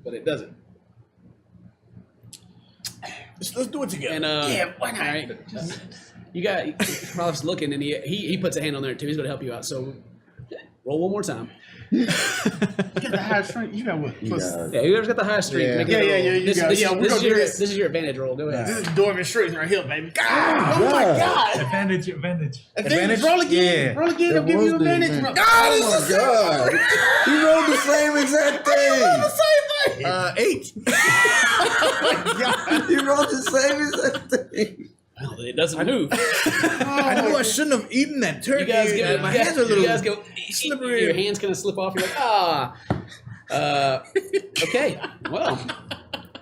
but it doesn't. Let's do it together. And Yeah, why not? All right, you got Ralph's looking, and he puts a hand on there too. He's going to help you out. So roll one more time. Get the high strength. You got what? You Plus- got Yeah, whoever's got the highest streak. Yeah. make Yeah, it a yeah, roll. yeah, you This, got it. this, Yeah, this, we're is gonna do your, this. this is your advantage roll. Go ahead. This is Dorman Street right here, baby. God. Oh my god. Advantage. Advantage. Roll again. Yeah. Roll again. That I'll give was you the advantage. advantage. Roll. Oh my god. He rolled the same exact thing. Same thing. 8. He rolled the same exact thing. Well, it doesn't move. I knew I shouldn't have eaten that turkey. You guys give it. My hands are a little. You guys go. slippery. Your hands kind of slip off. You're like, ah. Okay. Well,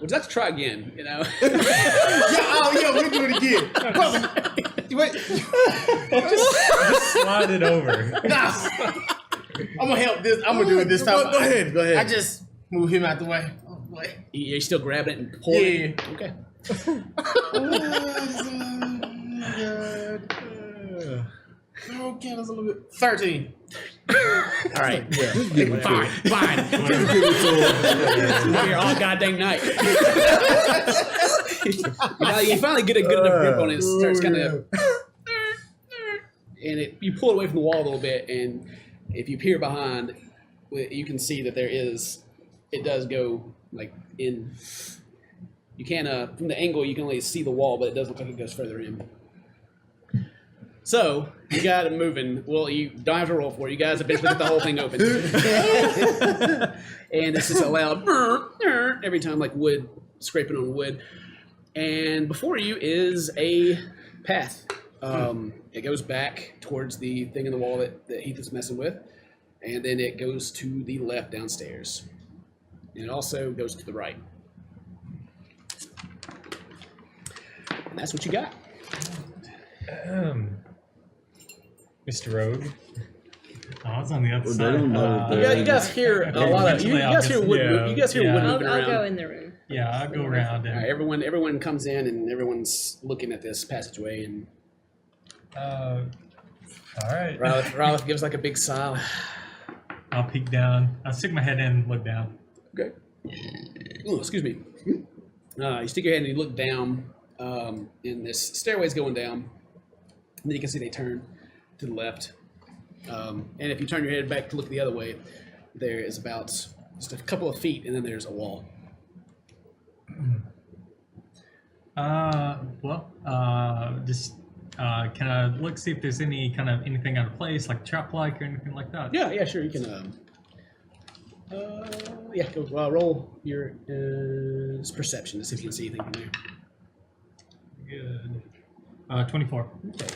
would you like to try again? You know. We'll do it again. Brother. Wait. Just slide it over. Nah. I'm gonna help this. I'm gonna do it this time. Go ahead. Go ahead. I just move him out the way. Oh boy. You're still grabbing it and pulling it? Yeah. Okay. Okay, that's a little bit. 13. All right. Yeah. Fine. We're here all goddamn night. You finally get a good enough grip on it. It starts kind of, and you pull it away from the wall a little bit, and if you peer behind, you can see that it does go like in. You can from the angle you can only see the wall, but it does look like it goes further in. So you got it moving. Well, you don't have to roll for it. You guys have basically got the whole thing open, and it's just a loud every time, like wood scraping on wood. And before you is a path. It goes back towards the thing in the wall that Heath is messing with, and then it goes to the left downstairs, and it also goes to the right. And that's what you got. Mr. Rogue. Oh, I was on the other Well, they side. don't know. You guys hear a lot of. You guys hear wood. Yeah. You guys hear wood moving I'll around. go in the room. Yeah, I'll go around All right, and everyone comes in and everyone's looking at this passageway, and all right. Ralph gives like a big sigh. I'll peek down. I'll stick my head in and look down. Okay. Ooh, excuse me. You stick your head and you look down, and this stairway's going down, and then you can see they turn to the left. And if you turn your head back to look the other way, there is about just a couple of feet, and then there's a wall. Can I look, see if there's anything out of place, like trap-like or anything like that? Yeah, sure. You can. Go. Roll your perception to see if you can see anything from there. Good. 24. Okay.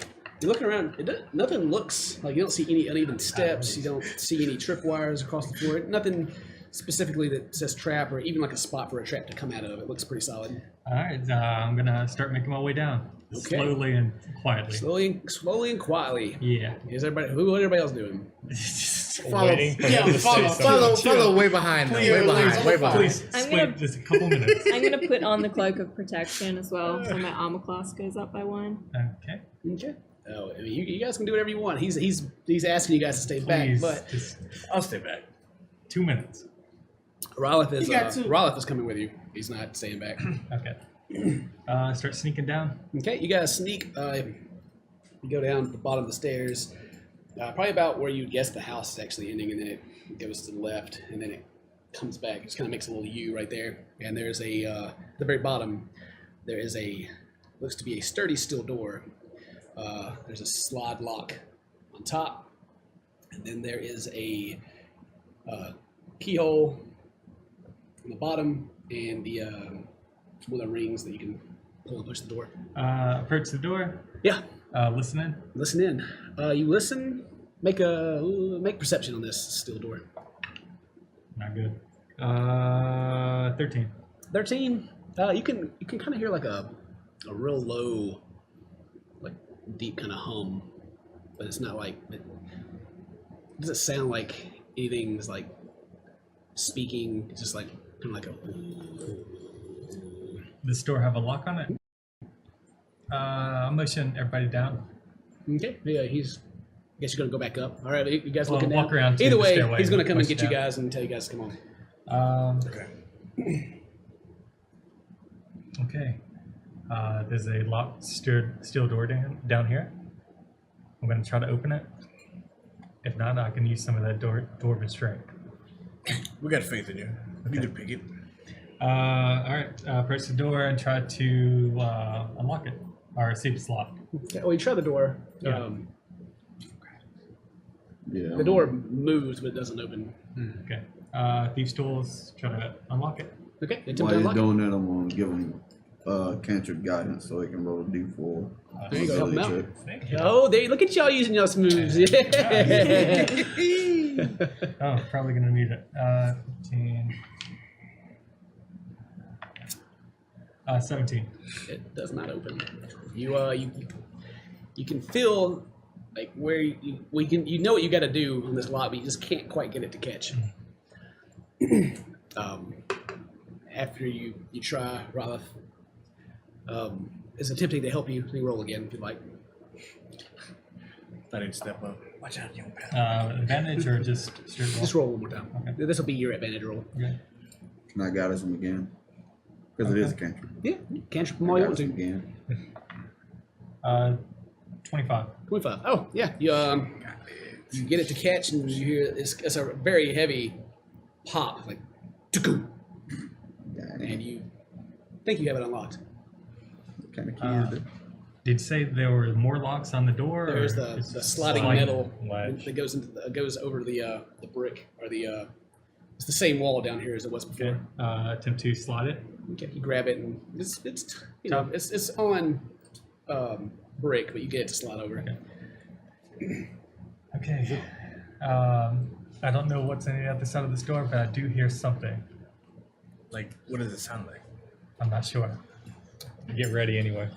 You're looking around. Nothing looks like you don't see any uneven steps. You don't see any tripwires across the floor. Nothing specifically that says trap or even like a spot for a trap to come out of. It looks pretty solid. All right, I'm gonna start making my way down, Okay. slowly and quietly. Slowly and quietly. Yeah. Is everybody? What everybody else doing? Follow. Waiting for Yeah, him to say follow. something. Follow way behind. Please, Way behind. Way behind. Please, I'm wait gonna- just a couple minutes. I'm gonna put on the cloak of protection as well, so my armor class goes up by 1. Okay. Okay. Oh, I mean, you guys can do whatever you want. He's asking you guys to stay back, Please, but just I'll stay back. 2 minutes. Rolith You got two. is coming with you. He's not staying back. Okay. Start sneaking down. Okay, you guys sneak. You go down to the bottom of the stairs, probably about where you'd guess the house is actually ending, and then it goes to the left, and then it comes back. It just kind of makes a little U right there, and there's at the very bottom, there is looks to be a sturdy steel door. There's a slide lock on top, and then there is a keyhole on the bottom, and one of the rings that you can pull and push the door. Approach the door. Yeah. Listen in. Listen in. You listen. Make perception on this steel door. Not good. 13. 13. You can kind of hear like a real low, like deep kind of hum, but it's not like it doesn't sound like anything's like speaking. It's just like kind of like a. Does the door have a lock on it? I'll motion everybody down. Okay. Yeah, I guess you're gonna go back up. All right, you guys Well, looking walk down. around to Either the way, stairway he's gonna and come and push get you down. guys and tell you guys to come on. Okay. Okay. There's a locked steel door down here. I'm going to try to open it. If not, I can use some of that dwarven strength. We got faith in you. You can pick it. All right. Approach the door and try to unlock it or see if it's locked. Okay, well, you try the door. Yeah. Yeah. The door moves, but it doesn't open. Okay. Thieves' tools. Try to unlock it. Okay, attempt While to he's unlock it. doing that, I'm gonna give him cantrip guidance so he can roll a d4. There you go, help him out. Check. Thank you. Oh, look at y'all using y'all's moves. Yeah. Oh, probably gonna need it. 15. 17. It does not open. You can feel like where you know what you got to do on this lock, but you just can't quite get it to catch. After you try, Roloff is attempting to help you. You can roll again if you'd like. I didn't step up. Watch out, young pal. Advantage or just straight roll? Just roll one more time. Okay. This will be your advantage roll. Okay. Can I guide us him again? Because it is a cantrip. Yeah, cantrip them all you want to. Again. 25. 25. Oh, yeah. You get it to catch, and you hear it's a very heavy pop, like, tuku, and you think you have it unlocked. What kind of key is it? Did you say there were more locks on the door? There's or the it's sliding sliding metal ledge. that goes over the brick, or it's the same wall down here as it was before. Okay. Attempt to slide it. Okay, you grab it, and it's you know it's on brick, but you get it to slide over. Okay. I don't know what's on the other side of this door, but I do hear something. Like, what does it sound like? I'm not sure. Get ready anyway.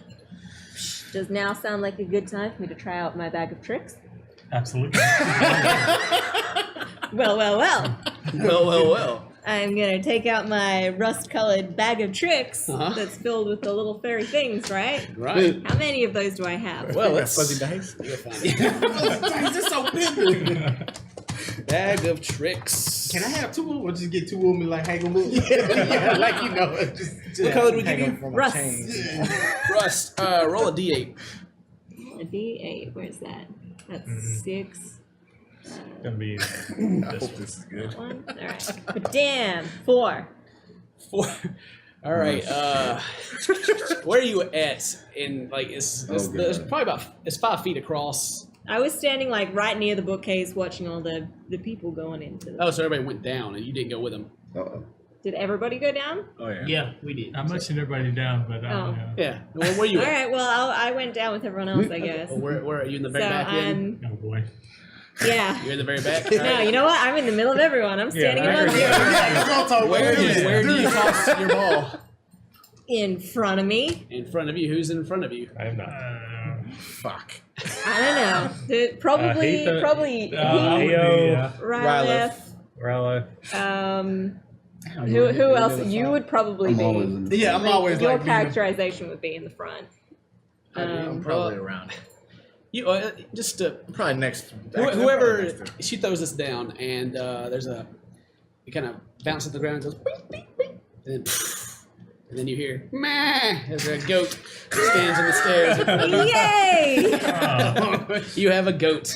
Does now sound like a good time for me to try out my bag of tricks? Absolutely. Well. Well. I'm gonna take out my rust-colored bag of tricks Uh-huh. that's filled with the little fairy things, right? Right. How many of those do I have? Well, Got let's fuzzy dice. You're fine. Dice, it's so big. Bag of tricks. Can I have two of them or just get two of them and like hang them up? Yeah, like you know. Just What color do we give Hang you? on from my Rust. chain. Rust. Roll a d8. A D8. Where's that? That's 6. Gonna be I hope this is good. 1. All right. But damn, 4. 4. All right. Where are you at? In like it's probably it's 5 feet across. I was standing like right near the bookcase, watching all the people going into. Oh, so everybody went down, and you didn't go with them. Uh-oh. Did everybody go down? Oh, yeah. Yeah, we did. I'm motioning everybody down, but I don't know. Yeah. Well, where are you All at? right. Well, I went down with everyone else, I guess. Well, where are you in the So very back end? I'm. Oh boy. Yeah. You're in the very back. No, you know what? I'm in the middle of everyone. I'm standing I above heard you. Where do you toss your ball? In front of me. In front of you. Who's in front of you? I am not. Fuck. I don't know. Probably Heath, he, Ayo, Rylith. Rella. Who else? You would probably I'm be. always in the Yeah, I'm always Your like being characterization would be in the front. I'm probably around. You just Probably next. whoever she throws this down, and there's it kind of bounces to the ground and goes, beep, beep, beep, and then you hear meh as a goat stands on the stairs. in front of you. Yay! You have a goat.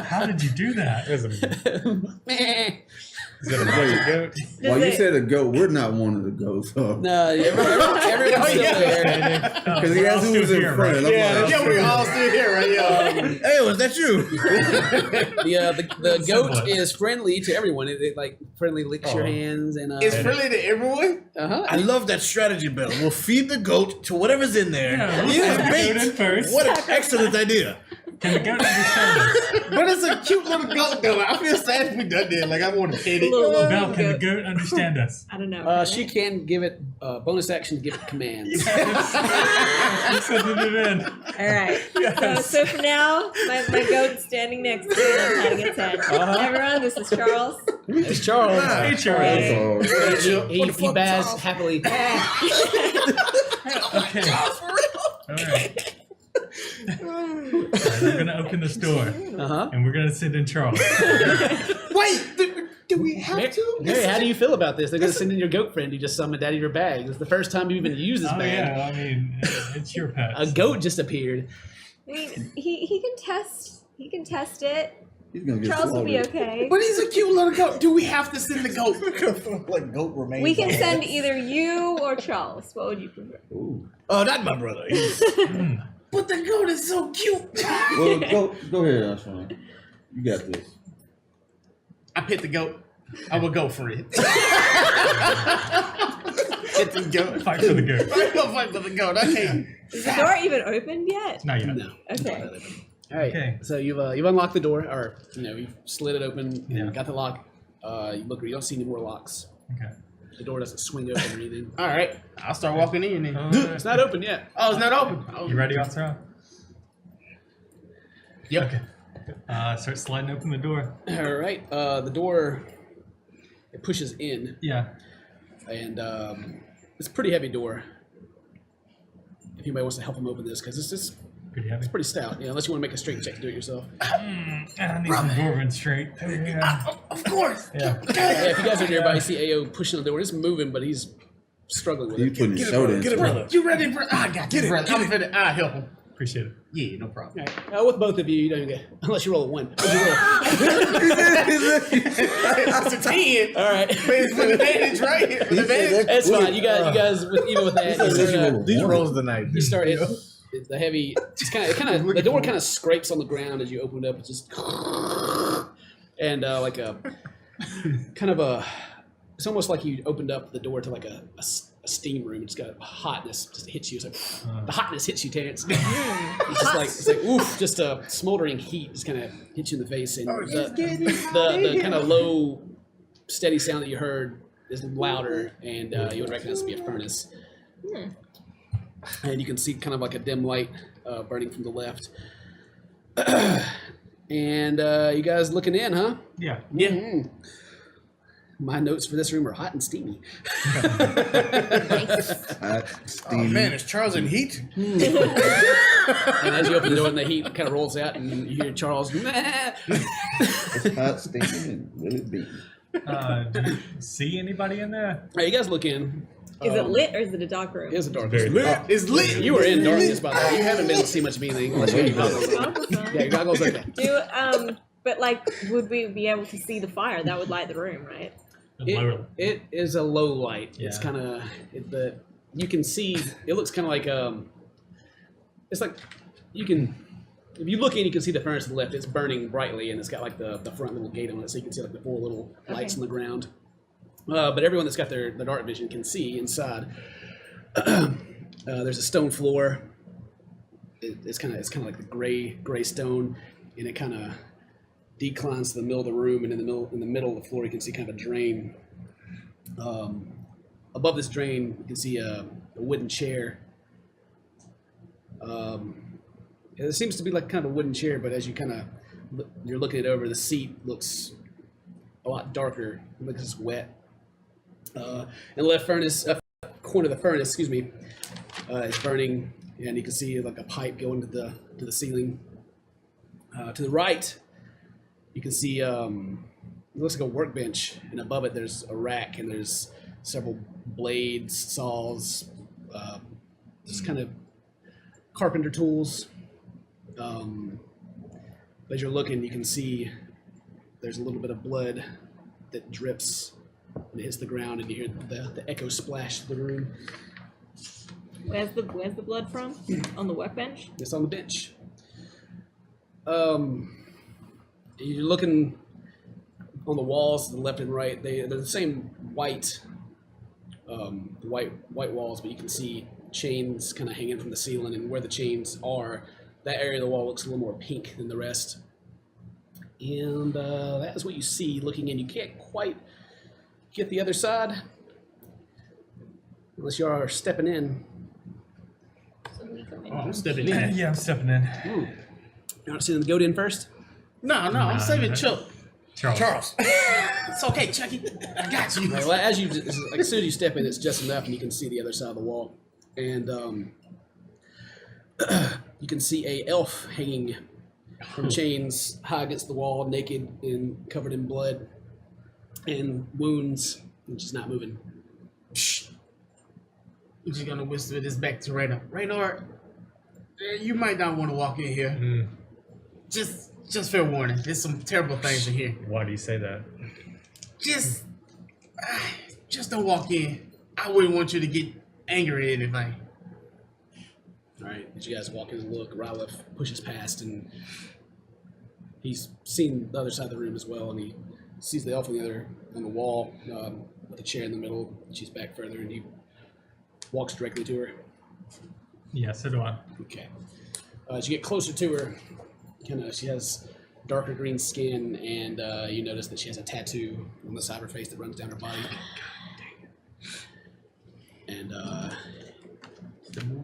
How did you do that? Is it Meh. a magic goat? Well, you it- said a goat. We're not one of the goats. So. No, everyone's still there. Because he asked who was in front. I'm like, Yeah, we all still here, right? Yeah. Hey, was that you? The goat Somewhat. is friendly to everyone. It like friendly licks your hands and It's friendly to everyone. I love that strategy, Bill. We'll feed the goat to whatever's in there. Yeah, Use we'll feed the bait. goat in first. What an excellent idea. Can the goat understand us? But it's a cute little goat, though. I feel sad if we done that. Like, I want to pet it. Little Belle, can the goat. goat understand us? I don't know. She can give it bonus action to give it commands. You sending it in. All right. So for now, my goat's standing next to me and I'm patting its head. Everyone, this is Charles. It's Charles. Hey, Charles. So, He bass happily. Okay. All right. I'm gonna open this door, Uh-huh. and we're gonna send in Charles. Wait, do we have to? Mary, how do you feel about this? They're going to send in your goat friend you just summoned out of your bag. It's the first time you even used this Oh bag. yeah, I mean, it's your pet. A goat just appeared. I mean, he can test. He can test it. he's going to get Charles will be slaughtered. okay. But he's a cute little goat. Do we have to send the goat? Like goat remains. We can send either you or Charles. What would you prefer? Ooh. Oh, not my brother. He's- But the goat is so cute. Well, go ahead, Ashwan. You got this. I pet the goat. I will go for it. Pet the goat. Fight for the goat. I'm gonna fight for the goat. Okay. Is the door even opened yet? Not yet. No. Okay. All right. Okay. So you've unlocked the door, or you've slid it open. Yeah. Got the lock. You look. You don't see any more locks. Okay. The door doesn't swing open or anything. All right. I'll start walking in then. It's not open yet. Oh, it's not open. Oh. You ready, Arthur? Yep. Okay. Start sliding open the door. All right. The door it pushes in, Yeah. and it's a pretty heavy door. If anybody wants to help him open this, because it's Pretty heavy. pretty stout. Yeah, unless you want to make a strength check to do it yourself. I need some dwarven strength. Yeah. Of course. Yeah. Yeah, if you guys are nearby, you see AO pushing the door. It's moving, but he's struggling with You it. putting your shoulder into it. You ready, bro? I got you, brother. I'm finna. I help him. Appreciate it. Yeah, no problem. All right. With both of you, you don't even get unless you roll a 1. What'd you roll? It's a 10. All right. With advantage, right? With advantage. That's fine. You guys, even with that, These rolls of the night. Mm-hmm. you start it. The heavy. It's kind of. The door kind of scrapes on the ground as you open it up. It's just, and like a kind of a. It's almost like you opened up the door to like a steam room. It's got hotness just hits you. It's like the hotness hits you, Terrence. It's like oof, just a smoldering heat just kind of hits you in the face, and the kind of low, steady sound that you heard is louder, and you would recognize it to be a furnace. And you can see kind of like a dim light burning from the left. And you guys looking in, huh? Yeah. Yeah. Mm. My notes for this room are hot and steamy. Hot, Oh steamy. man, is Charles in heat? And as you open the door, and the heat kind of rolls out, and you hear Charles. Meh. It's hot, steamy, and will it be? Do you see anybody in there? All right, you guys look in. Is it lit or is it a dark room? It is a dark Very room. It's lit. You were in darkness, by the way. You haven't been able to see much of anything unless you have your goggles. Goggles on. Yeah, your goggles are okay. But like, would we be able to see the fire? That would light the room, right? It is a low light. It's Yeah. kind of you can see. It looks kind of like it's like you can. If you look in, you can see the furnace to the left. It's burning brightly, and it's got like the front little gate on it, so you can see like the 4 little lights Okay. on the ground. But everyone that's got their dark vision can see inside. There's a stone floor. It's kind of like the gray stone, and it kind of declines to the middle of the room, and in the middle of the floor you can see kind of a drain. Above this drain you can see a wooden chair. It seems to be like kind of a wooden chair, but as you you're looking it over, the seat looks a lot darker. It looks just wet. And the left corner of the furnace, excuse me, is burning, and you can see like a pipe going to the ceiling. To the right, you can see it looks like a workbench, and above it there's a rack, and there's several blades, saws, just kind of carpenter tools. As you're looking, you can see there's a little bit of blood that drips and it hits the ground, and you hear the echo splash through the room. Where's the blood from? On the workbench? It's on the bench. You're looking on the walls to the left and right. They're the same white walls, but you can see chains kind of hanging from the ceiling, and where the chains are, that area of the wall looks a little more pink than the rest. And that is what you see looking in. You can't quite get the other side unless you are stepping in. So we come in. Oh, I'm stepping in. Yeah, I'm stepping in. You want to see them go in first? No, I'm saving Chuck. Charles. It's okay, Chucky. I got you. All right, well, as soon as you step in, it's just enough, and you can see the other side of the wall. And you can see a elf hanging from chains high against the wall, naked and covered in blood and wounds, and just not moving. Shh. I'm just gonna whisper this back to Raynor. Raynor, you might not want to walk in here. Just fair warning. There's some terrible things in here. Why do you say that? Just don't walk in. I wouldn't want you to get angry or anything. All right, as you guys walk in and look, Rylef pushes past, and he's seen the other side of the room as well, and he sees the elf on the wall with a chair in the middle. She's back further, and he walks directly to her. Yeah, so do I. Okay. As you get closer to her, she has darker green skin, and you notice that she has a tattoo on the side of her face that runs down her body. And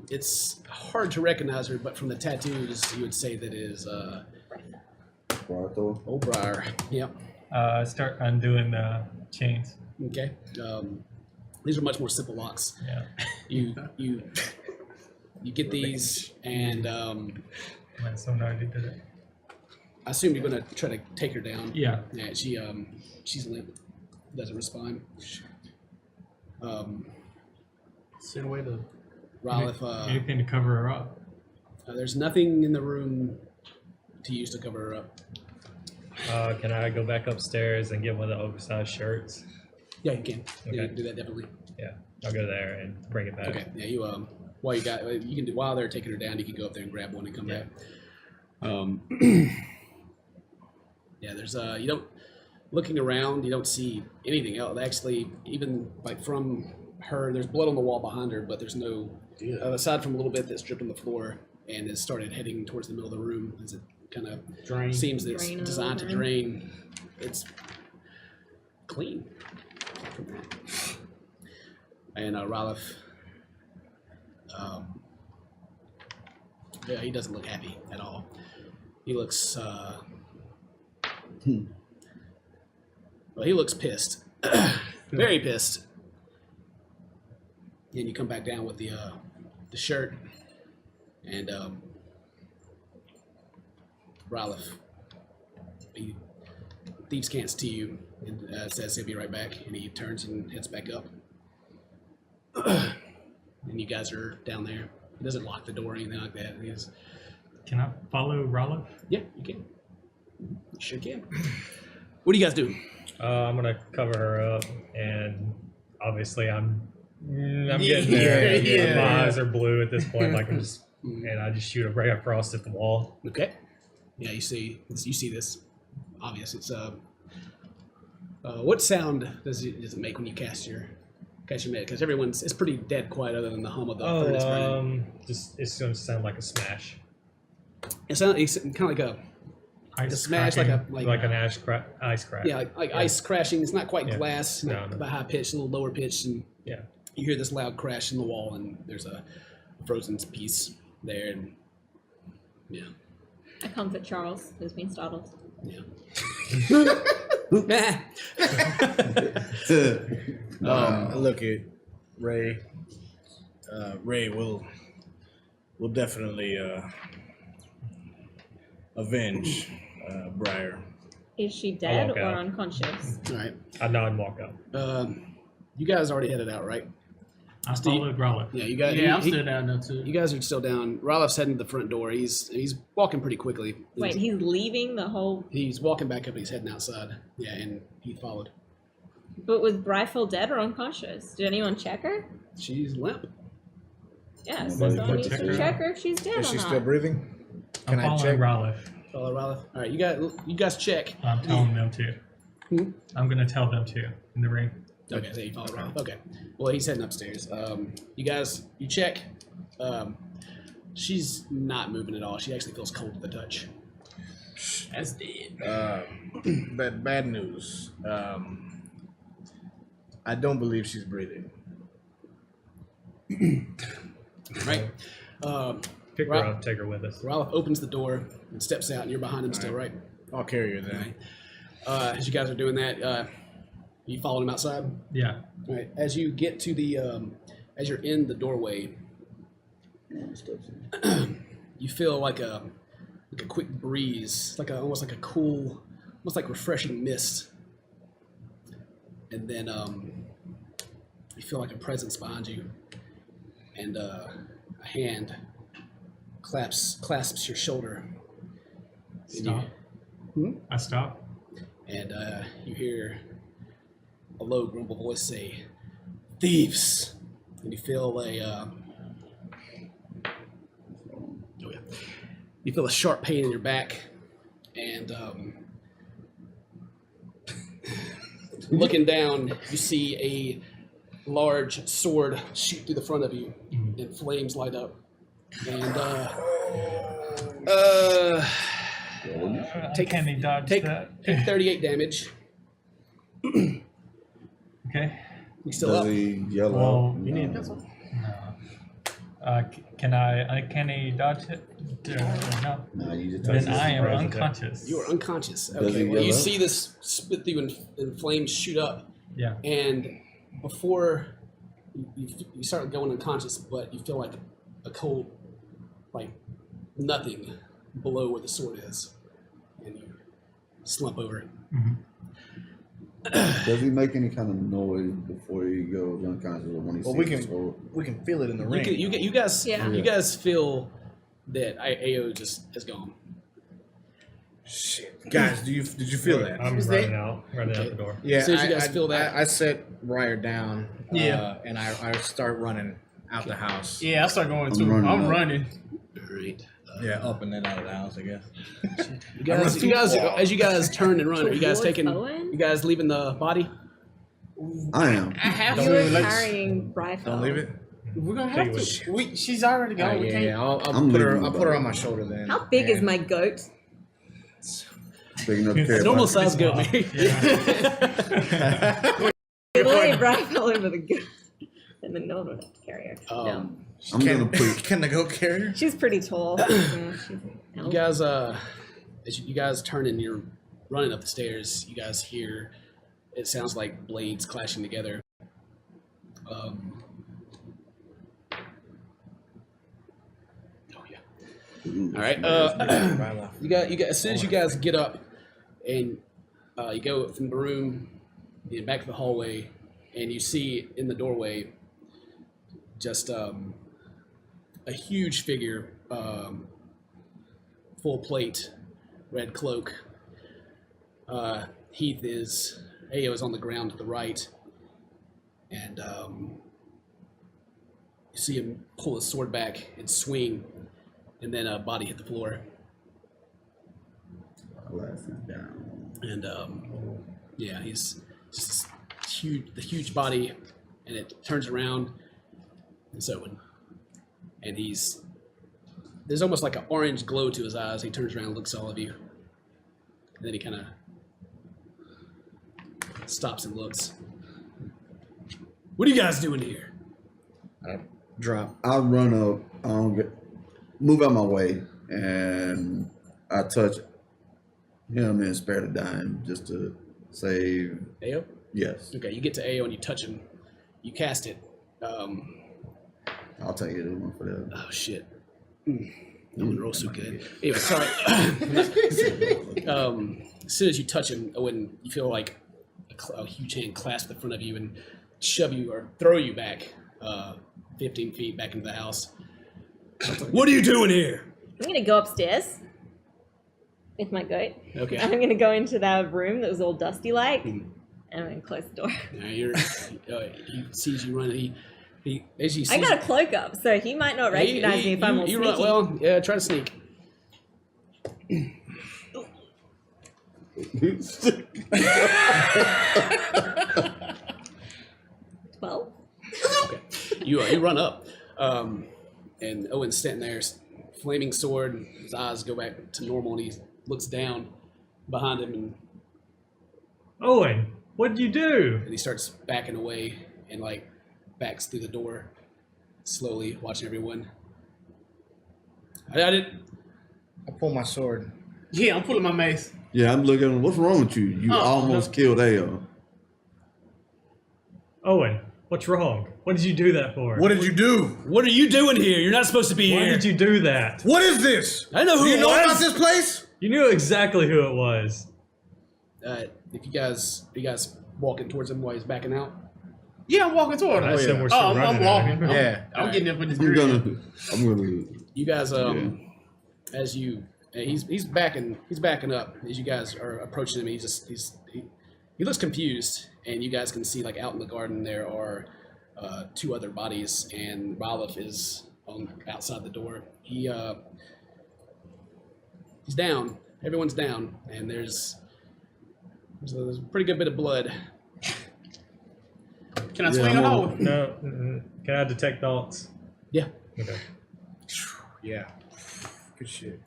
it's hard to recognize her, but from the tattoos, you would say that it is Barthol. Old Briar. Yep. Start undoing the chains. Okay. These are much more simple locks. Yeah. You get these, and Man, someone already did it. I assume you're gonna try to take her down. Yeah. Yeah. She's limp. Doesn't respond. Send away the. Ralph, Anything to cover her up. there's nothing in the room to use to cover her up. Can I go back upstairs and get one of the oversized shirts? Yeah, you can. Yeah, you Okay. can do that definitely. Yeah, I'll go there and bring it back. Okay. Yeah, you while you can do while they're taking her down, you can go up there and grab one and come back. Yeah, there's you don't looking around, you don't see anything else. Actually, even like from her, there's blood on the wall behind her, but there's no aside from a little bit that's dripped on the floor and has started heading towards the middle of the room as it kind of Drain. seems that it's Drain designed to over. drain. It's clean from that. And Ralph, yeah, he doesn't look happy at all. He looks, well, he looks pissed, very pissed. And you come back down with the shirt, and Ralph, he thieves can't see you, and says he'll be right back, and he turns and heads back up. And you guys are down there. He doesn't lock the door or anything like that. He's, Can I follow Rollo? yeah, you can. You sure can. What do you guys do? I'm gonna cover her up, and obviously I'm getting there. Yeah. My eyes are blue at this point, like I'm just, and I just shoot a ray across at the wall. Okay. Yeah, you see this. Obvious. It's what sound does it make when you cast your magic? Because it's pretty dead quiet other than the hum of the furnace burning. Just it's gonna sound like a smash, It's kind of like a Ice smash, cracking. like an ice crack. yeah, like ice crashing. It's not quite Yeah. glass, No, no. but high pitched, a little lower pitched, and Yeah. you hear this loud crash in the wall, and there's a frozen piece there, and yeah, I comfort Charles, who's been startled. yeah. I look at Ray. Ray will definitely avenge Briar. Is she dead walk or out. unconscious? All right. I nod and walk out. You guys already headed out, right? I followed Rollo. Yeah, you guys. Yeah, I'm still down there too. You guys are still down. Ralph's heading to the front door. He's walking pretty quickly. Wait, he's leaving the whole. He's walking back up. He's heading outside. Yeah, and he followed. But was Bryfel dead or unconscious? Did anyone check her? She's limp. Yeah, so Nobody someone needs check to her check her if she's dead Is or she not. still breathing? I'm Can I following check? Rollo. Follow Ralph. All right, you guys check. I'm telling them to. I'm gonna tell them to in the ring. Okay, so you follow Ralph. Okay. Well, he's heading upstairs. You check. She's not moving at all. She actually feels cold to the touch. That's dead. Bad news. I don't believe she's breathing. Right. Pick her up, take her with us. Ralph opens the door and steps out, and you're behind him still, right? I'll carry her then. As you guys are doing that, you following him outside. Yeah. All right. As you get to the, as you're in the doorway, you feel like a quick breeze, almost like a cool, almost like refreshing mist, and then you feel like a presence behind you, and a hand clasps your shoulder. Stop. I stop. And you hear a low grumble voice say, "Thieves!" And you feel a sharp pain in your back, and looking down, you see a large sword shoot through the front of you, and flames light up. And Can he dodge take that? 38 damage. Okay. You still Does up? he yell Well, out? You need a No. pencil? No. Can I uncanny dodge it? No. Nah, you just Then I am surprise attack. unconscious. You are unconscious. Does Okay. he Well, you yell out? see this split through and flames shoot up, Yeah. and before you start going unconscious, but you feel like a cold, like nothing below where the sword is, and you slump over it. Does he make any kind of noise before he goes unconscious or when he Well, sees we the can sword? feel it in the ring. You guys, Yeah. you guys feel that Ao just is gone. Shit, guys, did you feel that? I'm running out the door. Yeah, As soon as you guys feel that- I set Ryer down. Yeah. And I start running out the house. Yeah, I start going I'm too. running I'm up. running. All right. Yeah, up and then out of the house, I guess. You guys, as you guys turn and run, are you guys Towards taking? Owen? You guys leaving the body? I am. I have You to. were let's- carrying rifle. Don't leave it. We're gonna Take have it to. She's already gone. We yeah, can't. yeah. I'll I'm put her. leaving I'll the put her body. on my shoulder then. How big is And- my goat? Big enough to carry Normal a body. size goat. maybe. Literally right fell over the goat. And then no one would have to carry her. No. I'm gonna put. Can the goat carry her? She's pretty tall. Yeah, she's an You elf. guys, as you guys turn and you're running up the stairs, you guys hear it sounds like blades clashing together. Oh yeah. Ooh, All right. You got as soon as you guys get up and you go from the room and back to the hallway, and you see in the doorway just a huge figure, full plate, red cloak. Heath is Ao is on the ground to the right, and you see him pull his sword back and swing, and then a body hit the floor. Glasses down. And yeah, he's just huge, the huge body, and it turns around. It's Owen, and there's almost like an orange glow to his eyes. He turns around and looks at all of you, and then he kind of stops and looks. What are you guys doing here? Drop. I run up. I don't get. Move out my way, and I touch him and spare the dime just to save. Ao? Yes, Okay, you get to Ao and you touch him. You cast it. I'll take it one for that. Oh shit. That one rolls so good. Anyway, sorry. As soon as you touch him, Owen, you feel like a huge hand clasp the front of you and shove you or throw you back 15 feet back into the house. What are you doing here? I'm gonna go upstairs with my goat. Okay. I'm gonna go into that room that was all dusty like, and I'm gonna close the door. Now he sees you running. He as you see. I got a cloak up, so he might not recognize me if I'm all you sneaky. run, well, yeah, try to sneak. Well, Okay. You run up, and Owen's standing there, flaming sword. His eyes go back to normal, and he looks down behind him, and Owen, what'd you do? he starts backing away and like backs through the door, slowly watching everyone. I didn't. I pull my sword. Yeah, I'm pulling my mace. Yeah, I'm looking. What's wrong with you? You almost killed Ao. Owen, what's wrong? What did you do that for? What did you do? What are you doing here? You're not supposed to be Why here. did you do that? What is this? I know who Do you it know was. about this place? You knew exactly who it was. If you guys walking towards him while he's backing out. Yeah, I'm walking toward I her. assume we're Oh, still I'm running. walking. Yeah. I'm getting up in this I'm green. gonna. You guys, as you, he's backing up as you guys are approaching him. He looks confused, and you guys can see like out in the garden there are two other bodies, and Ralph is outside the door. He's down. Everyone's down, and there's a pretty good bit of blood. Can I Yeah, swing a I'm hole? on- No. Can I detect thoughts? Yeah. Okay. Yeah. Good shit.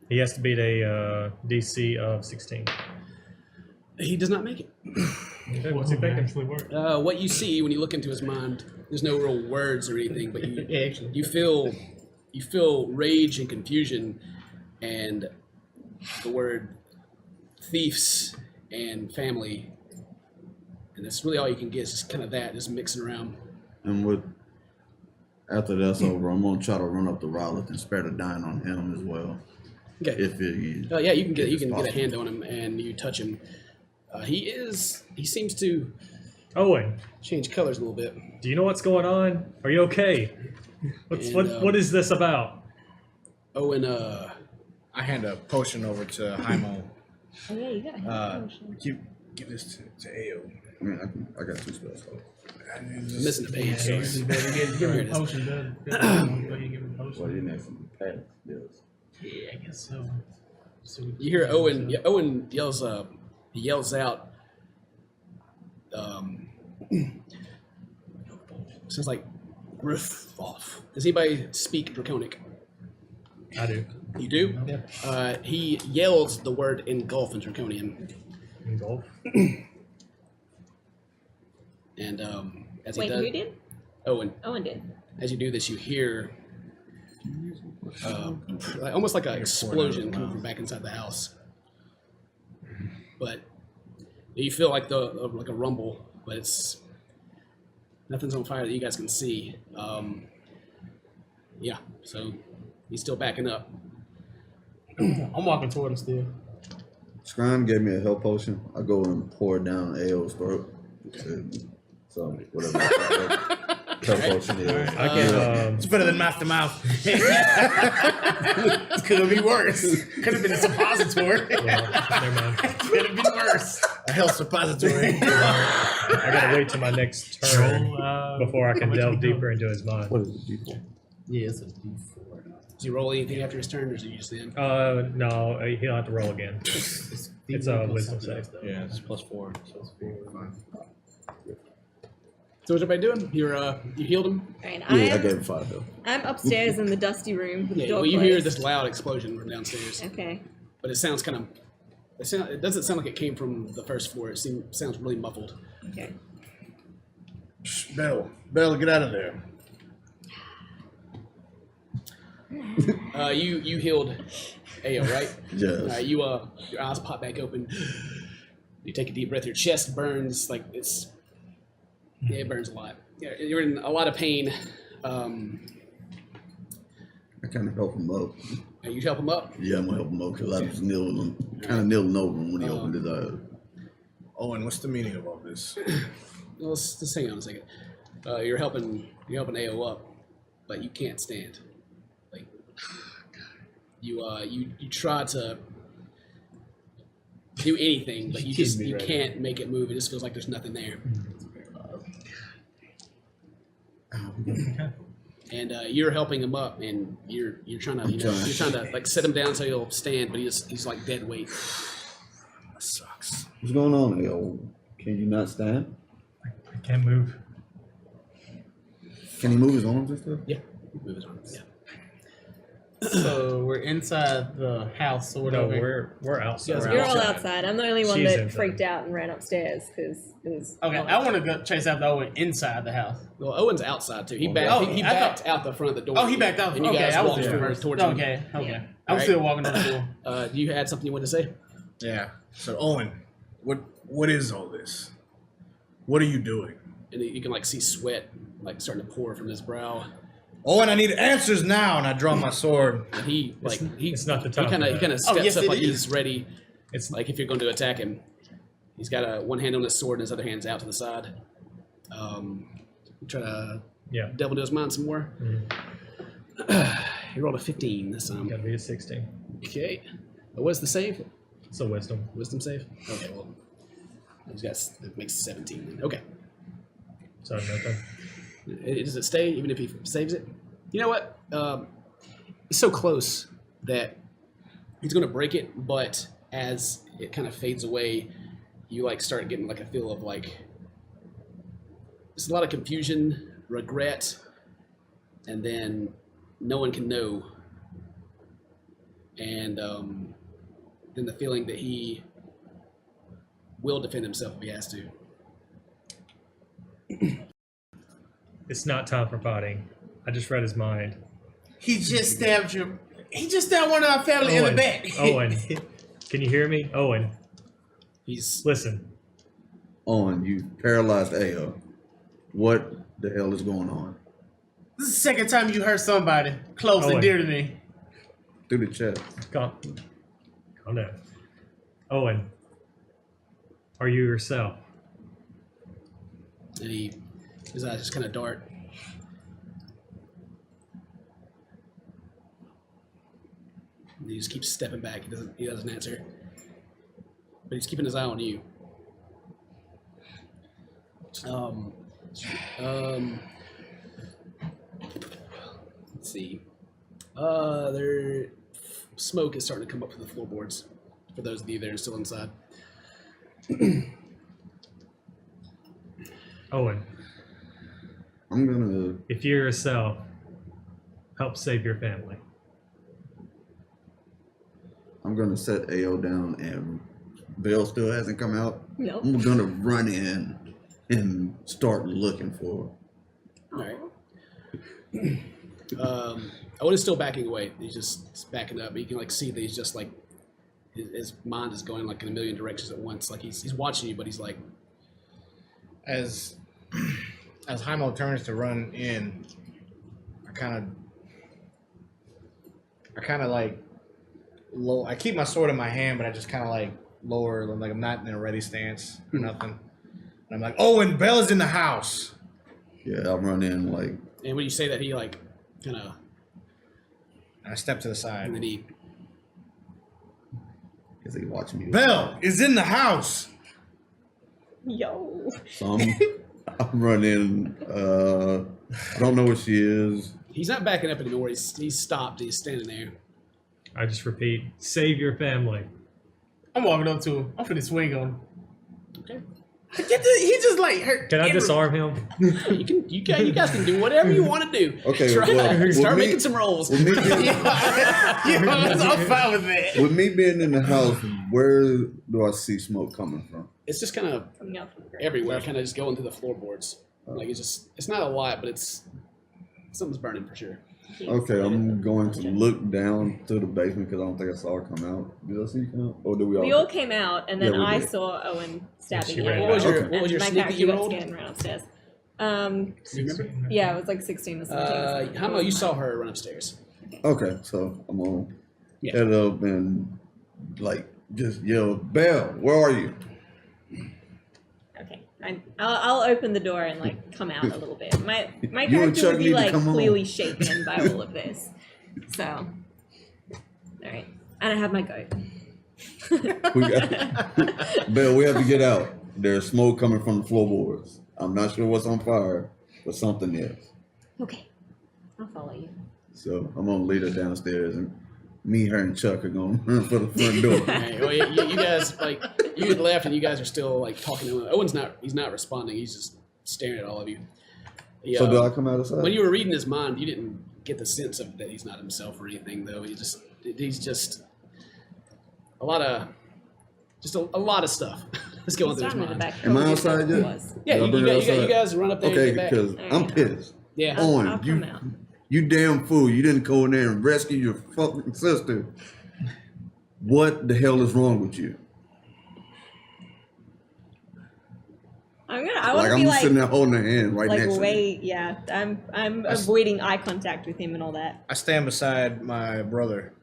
He has to beat a DC of 16. He does not make it. Okay, what's he thinking? Actually work. What you see when you look into his mind, there's no real words or anything, but Yeah, actually. you feel rage and confusion, and the word thieves and family, and that's really all you can get. Is just kind of that, just mixing around. And after that's over, I'm gonna try to run up the Rowlet and spare the dying on him as well. Okay. If it, Yeah, you can get if it's a possible. hand on him, and you touch him. He seems to Owen, change colors a little bit. do you know what's going on? Are you okay? What is this about? Owen, I hand a potion over to Jaimo. Oh yeah, you got a hand potion. Give this to Ao. I mean, I got 2 spells. So. I'm missing the page. Yeah, Sorry. you better give Here him it a is. potion, bud. Go you give him a Well, potion. you next pass. Yes. Yeah, I guess so. So You hear Owen. Yeah, Owen yells. He yells out. Sounds like roof off. Does anybody speak Draconic? I do. You do? Yeah. He yells the word engulf in Draconian, Engulf. and as he Wait, does, who did? Owen. Owen did. As you do this, you hear almost like an explosion coming from back inside the house. But you feel like like a rumble, but it's nothing's on fire that you guys can see. Yeah, so he's still backing up. I'm walking toward him still. Scram gave me a health potion. I go and pour it down Ao's throat. So whatever. Health potion is. I can. It's better than mouth to mouth. It could have been worse. Could have been a suppository. Well, never mind. Could have been worse. A health suppository. I gotta wait till my next turn Roll, before I how can much delve we go? deeper into his mind. What is it? D4? Yeah, it's a D4. Does he roll anything after his turn, or is he just in? No, he'll have to roll again. It's a wisdom save. Yeah, it's +4. So it's 4. So what's everybody doing? You healed him. Right, Yeah, I gave him 5 health. I'm upstairs in the dusty room with the Yeah. door Well, you hear closed. this loud explosion from downstairs, Okay. but it sounds kind of. It doesn't sound like it came from the first floor. It sounds really muffled. Okay. Shh, Bell, get out of there. You healed Ao, right? Yes. Your eyes pop back open. You take a deep breath. Your chest burns like it's. Yeah, it burns a lot. Yeah, you're in a lot of pain. I kind of help him up. You help him up. Yeah, I'm gonna help him up because I was kind of kneeling over him when he opened his eyes. Owen, what's the meaning of all this? Well, just hang on a second. You're helping Ao up, but you can't stand. Like you try to do anything, but you can't make it move. It just feels like there's nothing there. And you're helping him up, and you're trying to you're trying to like set him down so he'll stand, but he's like dead weight. That sucks. What's going on, Ao? Can you not stand? I can't move. Can he move his arms and stuff? Yeah, move his arms. Yeah. So we're inside the house or No, whatever. we're outside. Yes, We're You're all outside. outside. I'm the only one She's that inside. freaked out and ran upstairs because it was. Okay, I want to go chase after Owen inside the house. Well, Owen's outside too. He Oh, he I backed out the front of the door. Oh, he backed out. And you Okay, guys I was walked just towards reversed. him. Okay. I'm Alright. still walking to the door. You had something you wanted to say? Yeah. So Owen, what is all this? What are you doing? And you can like see sweat like starting to pour from his brow. Owen, I need answers now, and I draw my sword. And It's not the time He kind for of that. steps yes, up it like is. he's ready. It's Like if you're going to attack him, he's got one hand on his sword and his other hand's out to the side. Try to yeah. delve into his mind some more. Mhm. He rolled a 15 this time. Gotta be a 16. Okay. What's the save? It's a wisdom. Wisdom save? Okay, well, it makes 17 then. Okay. So nothing. Does it stay even if he saves it? You know what? It's so close that he's going to break it, but as it kind of fades away, you like start getting like a feel of like there's a lot of confusion, regret, and then no one can know, and then the feeling that he will defend himself if he has to. It's not time for fighting. I just read his mind. He just stabbed you. He just stabbed one of our family in the back. Owen, can you hear me? Owen, He's listen. Owen, you paralyzed AO. What the hell is going on? This is the second time you hurt somebody close and Owen. dear to me. Through the chest. Calm down. Owen, are you yourself? and his eyes just kind of dart. And he just keeps stepping back. He doesn't answer. But he's keeping his eye on you. Let's see. Smoke is starting to come up from the floorboards. For those of you that are still inside. Owen, I'm gonna. if you're yourself, help save your family. I'm gonna set AO down, and Bill still hasn't come out. Nope. I'm gonna run in and start looking for her. All right. Owen is still backing away. He's just backing up. But you can see that he's just his mind is going in a million directions at once. He's watching you, but he's like, As Heimo turns to run in, I keep my sword in my hand, but I just kind of lower, I'm not in a ready stance or nothing. And I'm like, Owen, Bella's in the house. Yeah, I'll run in and when you say that, he kind of, And I step to the and side. then he, is he watching me? Belle is in the house. Yo. So I'm running. I don't know where she is. he's not backing up anymore. He's stopped. He's standing there. I just repeat, save your family. I'm walking up to him. I'm finna swing on him. Okay. He just hurt. Can I disarm him? You guys can do whatever you want to do. Okay, Try well, start me- making some rolls. With me, being, I'm fine with that. with me being in the house, where do I see smoke coming from? It's just kind of Coming out from the ground. everywhere, kind of just going through the floorboards. It's not a lot, but something's burning for sure. Okay, I'm going to look down to the basement because I don't think I saw her come out. Did I see her come out? Or did we all? We all came out, and then Yeah, we I did. saw Owen stabbing She him. ran What was your Okay. what was your my sneak that character you got rolled? scared and ran upstairs. Do you remember? Yeah, it was 16 or something. How about you saw her run upstairs? Okay, so I'm gonna Yeah. head up and just yell, Belle, where are you? Okay, I'll open the door and come out a little bit. My You and character Chuck would need be to come home. clearly shaken by all of this. So, all right, and I have my goat. We got, Belle, we have to get out. There's smoke coming from the floorboards. I'm not sure what's on fire, but something is. Okay, I'll follow you. So I'm gonna lead her downstairs, and me, her, and Chuck are gonna run for the front door. Hey, well, you guys you had left, and you guys are still talking to him. Owen's not responding. He's just staring at all of you. He, So do I come out of sight? when you were reading his mind, you didn't get the sense of that he's not himself or anything, though. He's just a lot of stuff that's going through his Starting at the mind. back. Am I Told you outside what yet? it was. Yeah, Did I bring her you outside? guys run up there. Okay, and get back. because I'm pissed. Yeah. Owen, I'll come out. you damn fool! You didn't go in there and rescue your fucking sister. What the hell is wrong with you? I want to I'm be sitting there holding her hand right next to me. wait, yeah. I'm avoiding eye contact with him and all that. I stand beside my brother.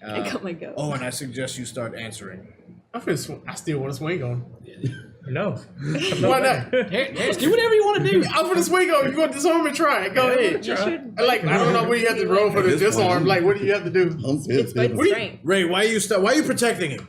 I got my goat. Owen, I suggest you start answering. I still want to swing on him. No. Why not? Harris, do whatever you want to do. I'm finna swing on him. You want to disarm and try it? Go ahead. You should. I don't know what you have to roll for the At this point, disarm. What do you have to do? I'm It's pissed. both What do you- strength. Ray, why are you protecting him?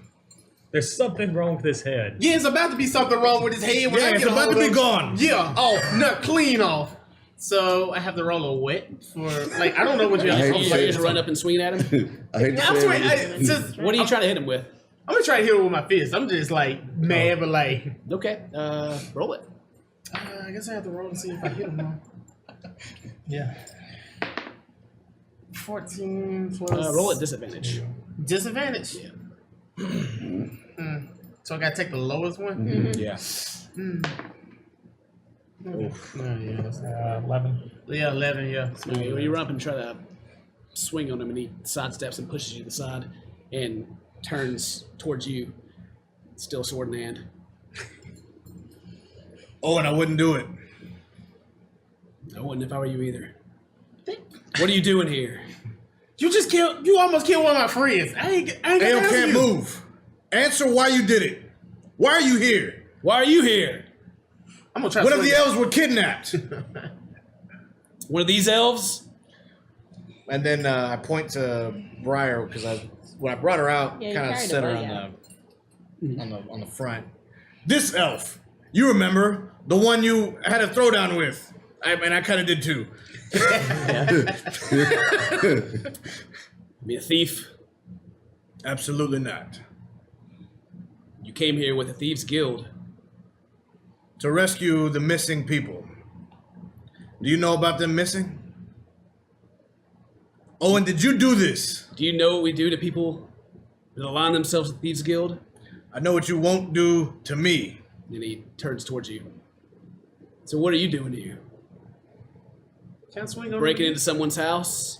There's something wrong with his head. Yeah, it's about to be something wrong with his head. When Yeah, I it's get about hold to be of him. gone. Yeah, off, not clean off. So I have to roll a wet for I don't know what you I have hate to You to say just run up and swing at him. I hate to I'm say sorry, it. What are you trying to hit him with? I'm gonna try to hit it with my fist. I'm just mad, but Okay, roll it. I guess I have to roll to see if I hit him. Huh? Yeah. 14 plus. Roll at disadvantage. Disadvantage. So I gotta take the lowest one. Yeah. Yeah, that's 11. yeah, 11. Yeah. So you run up and try to swing on him, and he sidesteps and pushes you to the side and turns towards you, still sword in hand. Oh, and I wouldn't do it. I wouldn't if I were you either. What are you doing here? You almost killed one of my friends. I ain't Ayo gonna can't you. move. Answer why you did it. Why are you here? Why are you here? I'm gonna try. What to if the elves were kidnapped? One of these elves? And then I point to Briar because when I brought her out, Yeah, you kind of carried set her her well, on the front. This elf, you remember the one you had a throwdown with? I kind of did too. Be a thief? Absolutely not. You came here with the Thieves Guild. To rescue the missing people. Do you know about them missing? Owen, did you do this? Do you know what we do to people that align themselves with Thieves Guild? I know what you won't do to me. And he turns towards you. So what are you doing here? Can I swing on Breaking him? into someone's house?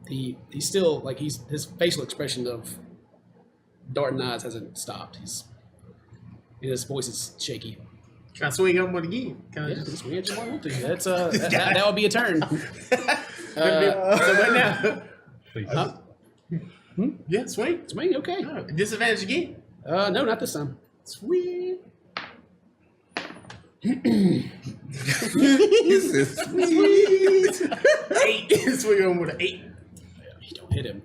He's still like his facial expression of darting eyes hasn't stopped. And his voice is shaky. Can I swing on him again? Can I Yeah, just... just weird you want to. That's that would be a turn. So what now? Please. Huh? Yeah, swing. Swing, okay. Disadvantage again. No, not this time. Sweet. He says, "Sweet." 8. Swing on with an 8. You don't hit him,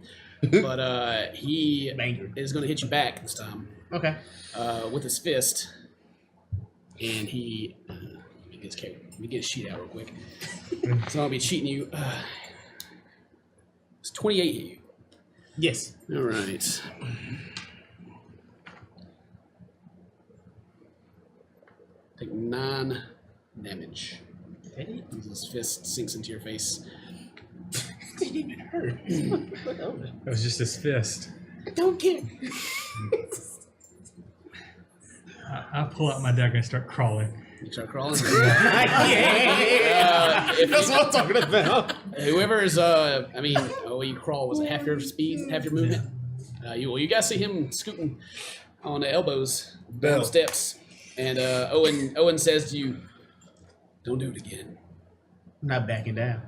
but he Banger. is going to hit you back this time Okay. with his fist, and he. Let me get his sheet out real quick. So I'll be cheating you. It's 28 hit you. Yes. All right. Take 9 damage. As his fist sinks into your face. Didn't even hurt. It was just his fist. I don't care. I pull out my dagger and start crawling. You start crawling. That's what I'm talking about. Whoever is, you crawl. Was it half your speed, half your movement? You guys see him scooting on the elbows down the steps, and Owen says to you, "Don't do it again." I'm not backing down.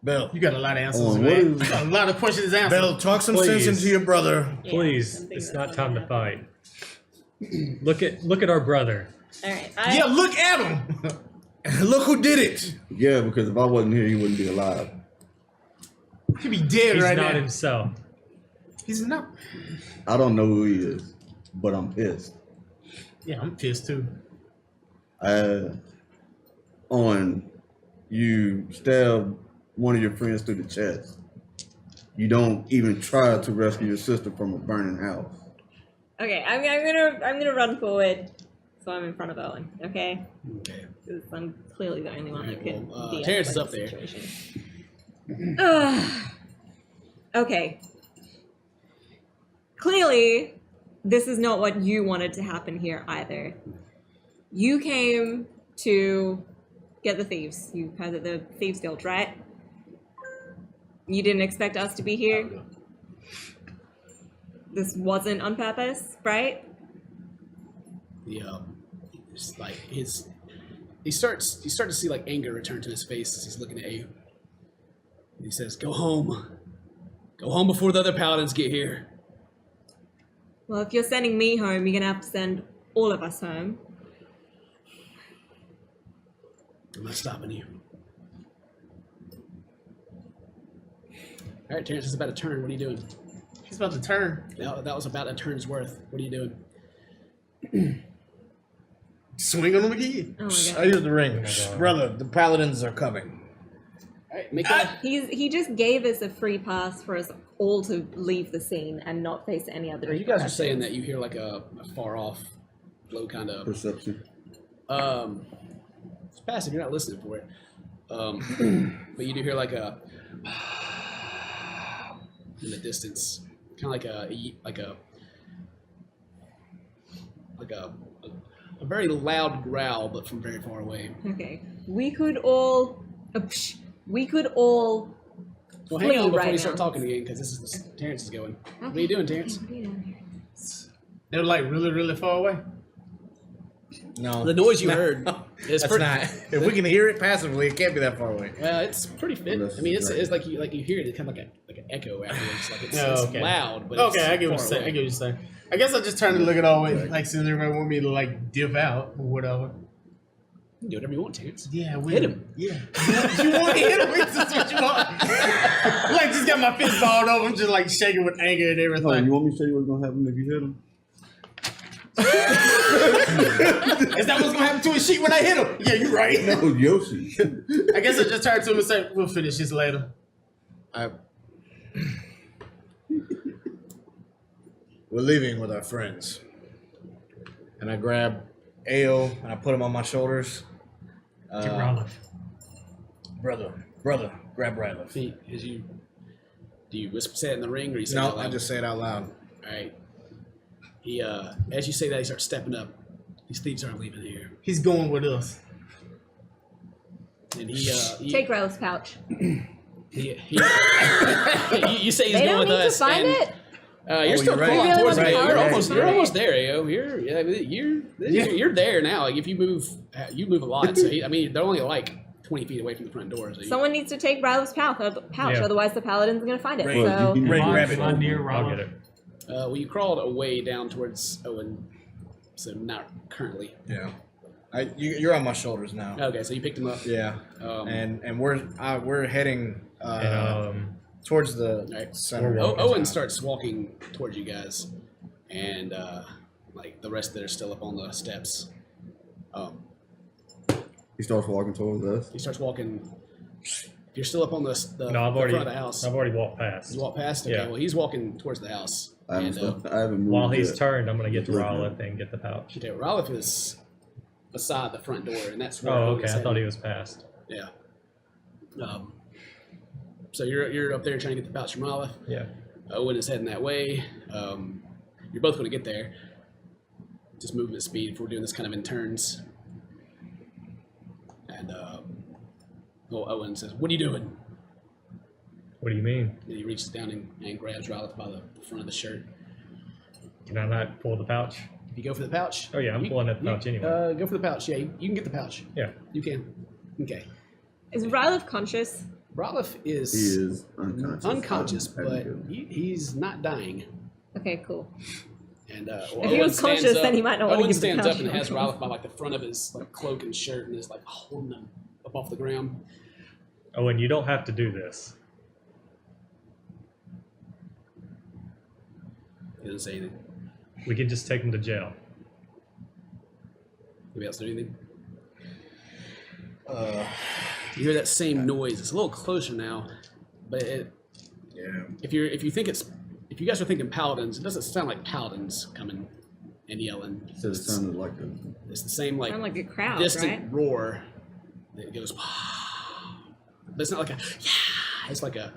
Bell, You got a lot of answers, Owen, man. what You got a lot of questions to answer. Bell, talk some sense Please. into your brother. Yeah, Please, something it's that's not time to fine. fight. Look at our brother. All right. Yeah, look at him. Look who did it. Yeah, because if I wasn't here, he wouldn't be alive. He'd be dead He's right not now. himself. He's not. I don't know who he is, but I'm pissed. Yeah, I'm pissed too. On you stab one of your friends through the chest. You don't even try to rescue your sister from a burning house. Okay, I'm gonna run forward, so I'm in front of Owen. Okay, Okay. 'Cause I'm clearly the only one who Alright, can. well, de-escalate Terrence is the up there. situation. Okay. Clearly, this is not what you wanted to happen here either. You came to get the thieves. You had the Thieves Guild, right? You didn't expect us to be here? This wasn't on purpose, right? It's like you start to see like anger return to his face as he's looking at you. And he says, "Go home before the other paladins get here." Well, if you're sending me home, you're gonna have to send all of us home. I'm not stopping you. All right, Terrence is about to turn. What are you doing? He's about to turn. That was about a turn's worth. What are you doing? Swing on him again. Oh my I god. use the ring. Brother, the paladins are coming. All right, make that. He just gave us a free pass for us all to leave the scene and not face any other. You guys are saying repercussions. that you hear like a far off, low kind of. Perception. It's passive. You're not listening for it. But you do hear like a in the distance, kind of like a very loud growl, but from very far away. Okay. We could all. We could all. Well, hang on before right you start now. talking again, because this is Terrence is going. What are you doing, Terrence? What are you doing here? They're like really, really far away. No. The noise you heard is That's pretty. not. If we can hear it passively, it can't be that far away. It's pretty fit. I mean, it's like you hear it. It's kind of like an echo afterwards. Like it's Okay. loud, but Okay, it's I get what far you're saying. away. I get what you're saying. I guess I just turned to look at all it like since everybody want me to like dip out or whatever. You can do whatever you want, Terrence. Yeah, we Hit him. Yeah, you want to hit him? It's just what you want. Like just got my fist balled over. I'm just like shaking with anger and Oh, everything. you want me to show you what's gonna happen if you hit him? Is that what's gonna happen to a sheep when I hit him? Yeah, you're right. No, Yoshi. I guess I just turned to him and said, "We'll finish this later." We're leaving with our friends. And I grab Ao and I put him on my shoulders. Take Roloff. Brother, grab Ryliff. Do you whisper, say it in the ring, or you say it No, out loud? I just say it out loud. All right. He as you say that, he starts stepping up. These thieves aren't leaving here, He's going with us. and he Take Rose pouch. you say he's They going don't with need to us. find and, it. You're still you're right. crawling You really towards want me. the You're power? almost, Right. you're almost there, Ao. You're there now. Like if you move a lot. So they're only like 20 feet away from the front door. So Someone needs to take Rylo's pouch, Yeah. otherwise the paladin's gonna find it. Right. So You can- Right, Am I- grab it. am I near I'll Roloff? get it. well, you crawled away down towards Owen, so not currently. Yeah. You're on my shoulders now. Okay, so you picked him up. Yeah. And we're heading And towards the Right. center. We're walking. Owen starts walking towards you guys, and like the rest that are still up on the steps. He starts walking towards us. He starts walking. You're still up on the No, I've already front of the house. I've already walked past. You walk past. Okay, Yeah. well he's walking towards the house. I haven't, And I haven't moved While he's yet. turned, I'm gonna get to Yeah. Roloff and get the pouch. okay, Roloff is beside the front door, and that's where Oh, Owen okay. is I thought heading. he was past. Yeah. So you're up there trying to get the pouch from Roloff. Yeah. Owen is heading that way. You're both going to get there. Just moving at speed if we're doing this kind of in turns. And Owen says, "What are you doing?" What do you mean? And he reaches down and grabs Roloff by the front of the shirt. Can I not pull the pouch? If you go for the pouch. Oh, yeah, I'm pulling at the pouch anyway. Go for the pouch. Yeah, you can get the pouch. Yeah. You can. Okay. is Rylof conscious? Roloff He is unconscious. unconscious, I but hadn't killed him. he's not dying. Okay, cool. And If he Owen was stands conscious, up- then he might not want to Owen give the stands pouch. up and has Roloff by like the front of his like cloak and shirt and is like holding him up off the ground. Oh, and you don't have to do this. He doesn't say anything. We can just take him to jail. Anybody else do anything? You hear that same noise. It's a little closer now, but Yeah. if you guys are thinking paladins, it doesn't sound like paladins coming and yelling. He said it sounded like a. It's the same like Sound like a crowd, distant right? roar that goes. But it's not like a yeah. It's like a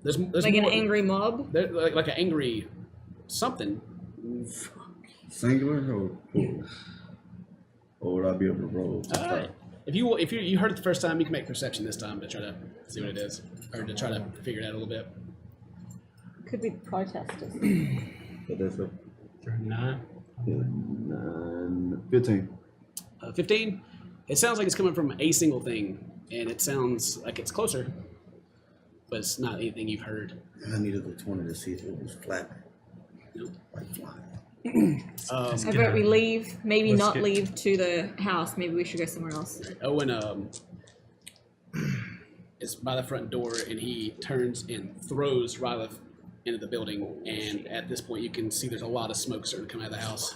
there's Like an more, angry mob. like an angry something. Singular or plural? Or would I be able to roll? If you heard it the first time, you can make perception this time to try to see what it is, or to try to figure it out a little bit. Could be the protesters. But that's a 9. 15. 15. It sounds like it's coming from a single thing, and it sounds like it's closer, but it's not anything you've heard. I needed the 20 to see if it was flapping. Nope. Like flying. I vote we leave. Maybe Let's not get- leave to the house. Maybe we should go somewhere else. Owen is by the front door, and he turns and throws Ryliff into the building. And at this point, you can see there's a lot of smoke starting to come out of the house.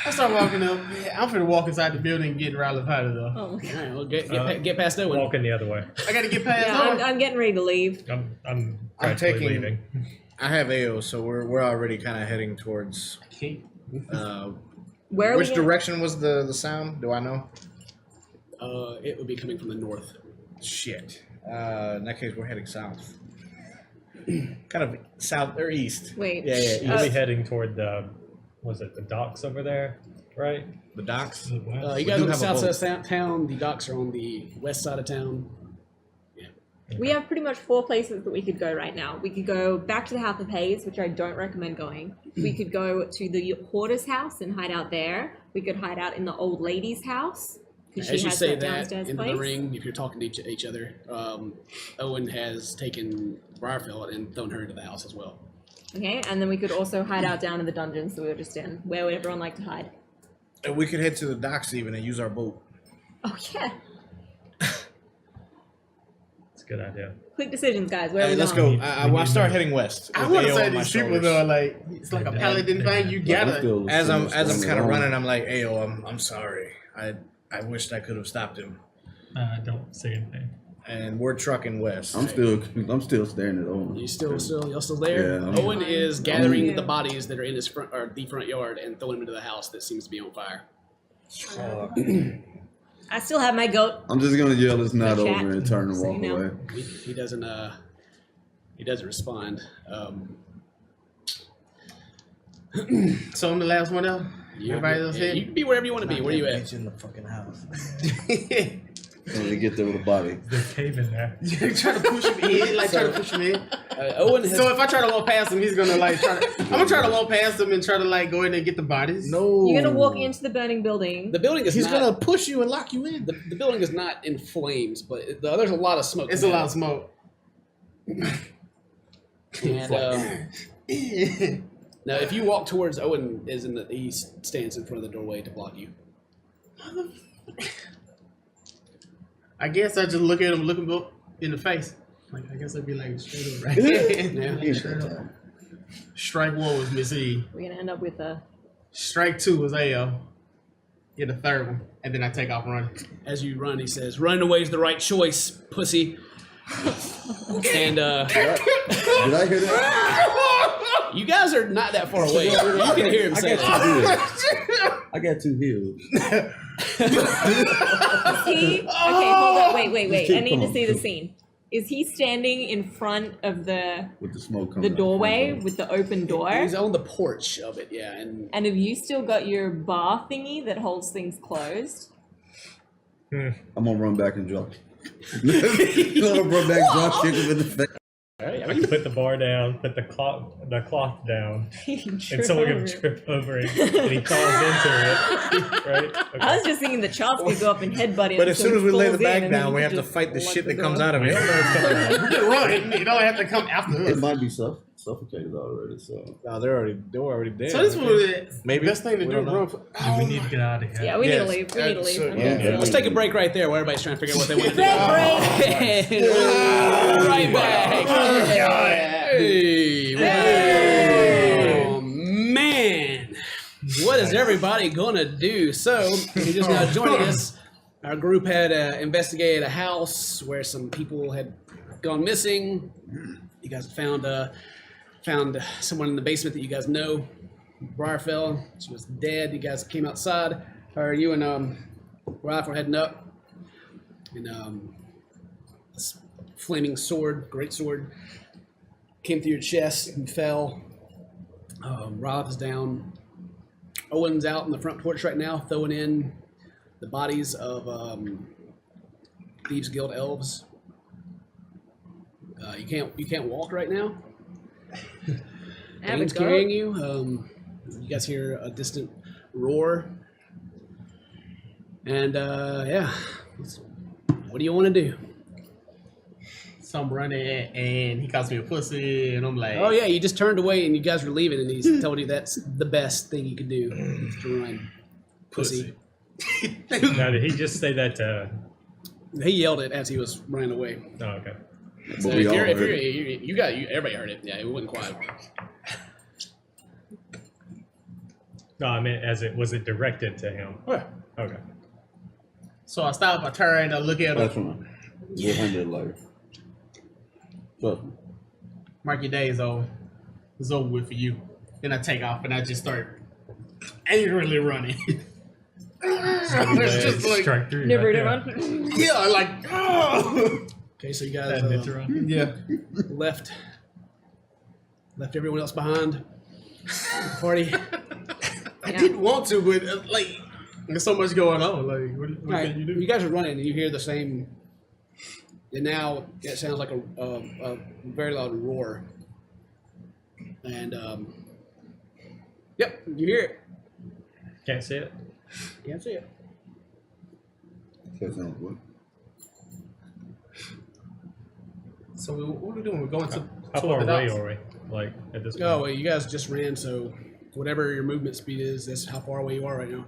I start walking up. Yeah, I'm finna walk inside the building and get Ryliff out of there. Oh, All right, well, get past Owen. Walking the other way. I gotta get past yeah, Owen. I'm getting ready to leave. I'm practically taking- leaving. I have AO, so we're already kind of heading towards. Where are Which we? Gonna, direction was the sound? Do I know? It would be coming from the north. Shit. In that case, we're heading south. Kind of south or east. Wait. Yeah, yeah. We'll East. be heading toward the was it the docks over there, right? The docks. You guys do are on the have a south boat. side of town. The docks are on the west side of town. We have pretty much 4 places that we could go right now. We could go back to the House of Haze, which I don't recommend going. We could go to the Hoarder's house and hide out there. We could hide out in the old lady's house. Because As she you has say that that downstairs into place. the ring, if you're talking to each other, Owen has taken Briarfield and thrown her into the house as well. Okay, and then we could also hide out down in the dungeons that we were just in. Where would everyone like to hide? And we could head to the docks even and use our boat. Oh, yeah. It's a good idea. Quick decisions, guys. Where are Hey, we let's going? go. I start heading west. I with want to AO say on my these people shoulders. though, like it's like a paladin thing. You I'm gotta. still As I'm standing kind of alone. running, I'm like, Ayo, I'm sorry. I wished I could have stopped him. Don't say anything. And we're trucking west. I'm still staring at Owen. Y'all still there? Yeah. Owen is gathering Yeah. the bodies that are in his front or the front yard and throwing them into the house that seems to be on fire. I still have my goat. I'm just gonna yell it's not Chat. over and turn and So walk you know. away. He doesn't respond. So I'm the last one out. Everybody else You hit. can be wherever you want to be. Where you at? in the fucking house. When they get there with a body. There's a cave in there. You try to push him in, like try to push him in. Owen has So if I try to walk past him, he's gonna like try to. I'm gonna try to walk past him and try to like go in and get the bodies. No. You're gonna walk into the burning building. the building is He's not, gonna push you and lock you in. the building is not in flames, but there's a lot of smoke. It's a lot of smoke. And, now, if you walk towards Owen, he stands in front of the doorway to block you. I guess I just look at him, look him in the face. Like I guess I'd be like straight up, right? Yeah. Straight up. Strike 1 was Miss E. We're gonna end up with a. Strike 2 was AO. Get the third one, and then I take off running. As you run, he says, "Running away is the right choice, pussy." And Did I hear that? you guys are not that far away. You can hear him say that. I got 2 heels. Is he? Okay, hold up. Wait. I need Come to on. see the scene. Is he standing in front of the With the smoke coming out. doorway with the open door? He's on the porch of it, yeah. And And have you still got your bar thingy that holds things closed? I'm gonna run back and drop. I'm gonna run back, drop, kick him in the face. I I can put the bar down, put the cloth down, and Trip someone over can it. trip over it, and he falls into it. Right? Okay. I was just thinking the Charles could go up and headbutt him. But as so soon he as we lay the falls in bag and then down, you we can have to just fight the lock shit the that comes door. out of it. Run! You don't have to come after It us. might be suffocated already, so. No, they were already dead. So this was the Maybe. best thing to We do. don't know. Run for. We need to get out of here. Yeah, we need to Yes. leave. We need to leave. So, I'm yeah. getting let's silly. take a break right there while everybody's trying to figure out what they want to do. Break, break. And right back. Hey. Oh, man. What is everybody going to do? So, if you're just now joining us, our group had investigated a house where some people had gone missing. You guys found someone in the basement that you guys know. Briarfell. She was dead. You guys came outside. You and Ralph were heading up. And this flaming sword, great sword, came through your chest and fell. Ralph is down. Owen's out on the front porch right now, throwing in the bodies of Thieves Guild elves. You can't walk right now. I have a Dane's goat. carrying you. You guys hear a distant roar. And yeah, what do you want to do? So I'm running, and he calls me a pussy, and I'm like, Oh yeah, you just turned away and you guys were leaving, and he's told you that's the best thing you could do is to run, pussy. Now, did he just say that to... He yelled it as he was running away. Oh, okay. So But we all heard it. everybody heard it. Yeah, it wasn't quiet. No, I meant was it directed to him? Yeah. Okay. So I stop, I turn, I look at That's him. fine. We'll handle it later. Trust me. Mark your day is over. It's over with for you. Then I take off and I just start angrily running. It's just like, Strike through. Never right did there. one. yeah, like, oh. Okay, so you guys That ninja run. Yeah. left everyone else behind. The party. I didn't want to, but like, there's so much going on. Like, what Right. can you do? You guys are running, and you hear the same. And now it sounds like a very loud roar. And yep, you hear it. Can't see it. Can't see it. That sounds good. So what are we doing? We're going to How toward far the away docks? are we? Like at this point? Oh, well, you guys just ran, so whatever your movement speed is, that's how far away you are right now.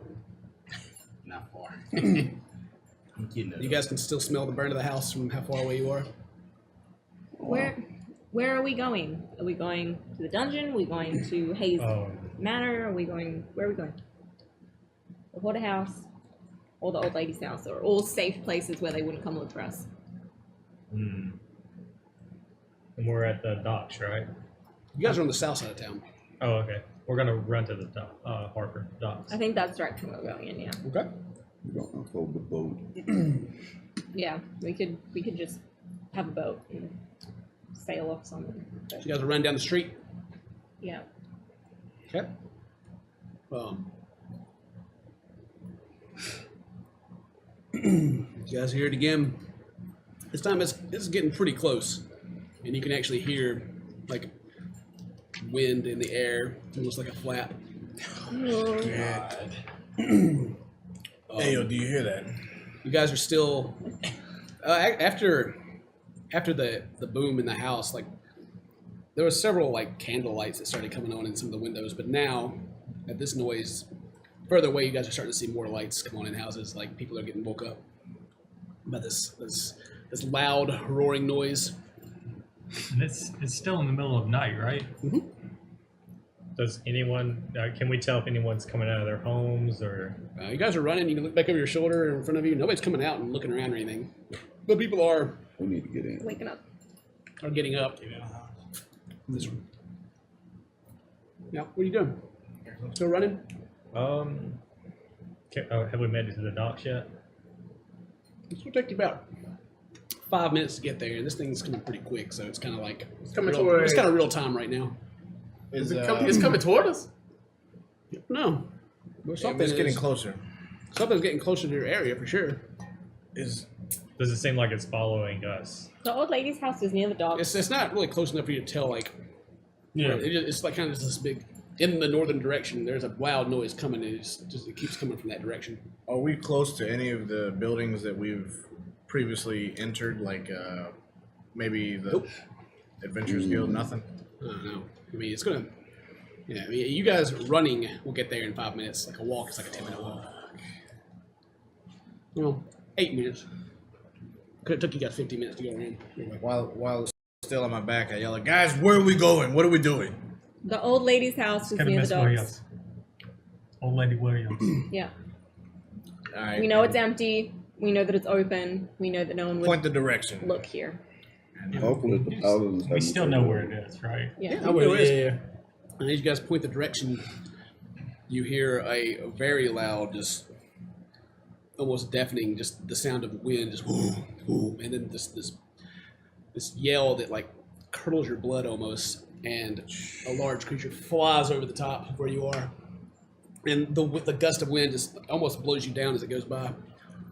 Not far. I'm kidding. You guys can still smell the burn of the house from how far away you are. Where are we going? Are we going to the dungeon? Are we going to Hayes Manor? Are we going? Where are we going? The Hoarder House, or the old lady's house, or all safe places where they wouldn't come look for us. And we're at the docks, right? You guys are on the south side of town. Oh, okay. We're gonna run to the Harper docks. I think that's the direction we're going in. Yeah. Okay. You don't unfold the boat. Yeah. We could just have a boat and sail off somewhere. So you guys are running down the street. Yeah. Okay. You guys hear it again. This time it's getting pretty close, and you can actually hear like wind in the air, almost like a flap. Hey, yo, do you hear that? You guys are still after the boom in the house. Like there were several like candle lights that started coming on in some of the windows, but now at this noise further away, you guys are starting to see more lights come on in houses. Like people are getting woke up by this loud roaring noise. And it's still in the middle of night, right? Does anyone? Can we tell if anyone's coming out of their homes or? You guys are running. You can look back over your shoulder in front of you. Nobody's coming out and looking around or anything. But people are We need to get in. Waking up. getting up. This one. Yeah. What are you doing? Still running? Have we made it to the docks yet? This will take you about 5 minutes to get there. This thing's coming pretty quick, so it's kind of like coming real, toward- it's kind of real time right now. It's coming toward us. No, well, It's getting closer. Something's getting closer to your area for sure. Is Does it seem like it's following us? The old lady's house is near the docks. It's not really close enough for you to tell. Like, Yeah. it's like kind of just this big. In the northern direction, there's a loud noise coming, and it keeps coming from that direction. are we close to any of the buildings that we've previously entered? Like maybe the Nope. Adventurers Guild? Nothing. I don't know. I mean, it's gonna. Yeah, I mean, you guys running will get there in 5 minutes. Like a walk is like a 10-minute walk. Well, 8 minutes. Could have took you guys 15 minutes to go around. While it's still on my back, I yell, like, "Guys, where are we going? What are we doing?" The old lady's house is Kind of near Miss the docks. Williams. Old Lady Williams. Yeah. All right. We know it's empty. We know that it's open. We know that no one would Point the direction. look here. Hopefully the paladins We haven't still know where it is, right? Yeah. I will, yeah. And as you guys point the direction, you hear a very loud, just almost deafening, just the sound of wind, just whoo, whoo, and then this yell that like curdles your blood almost, and a large creature flies over the top of where you are, and the gust of wind just almost blows you down as it goes by.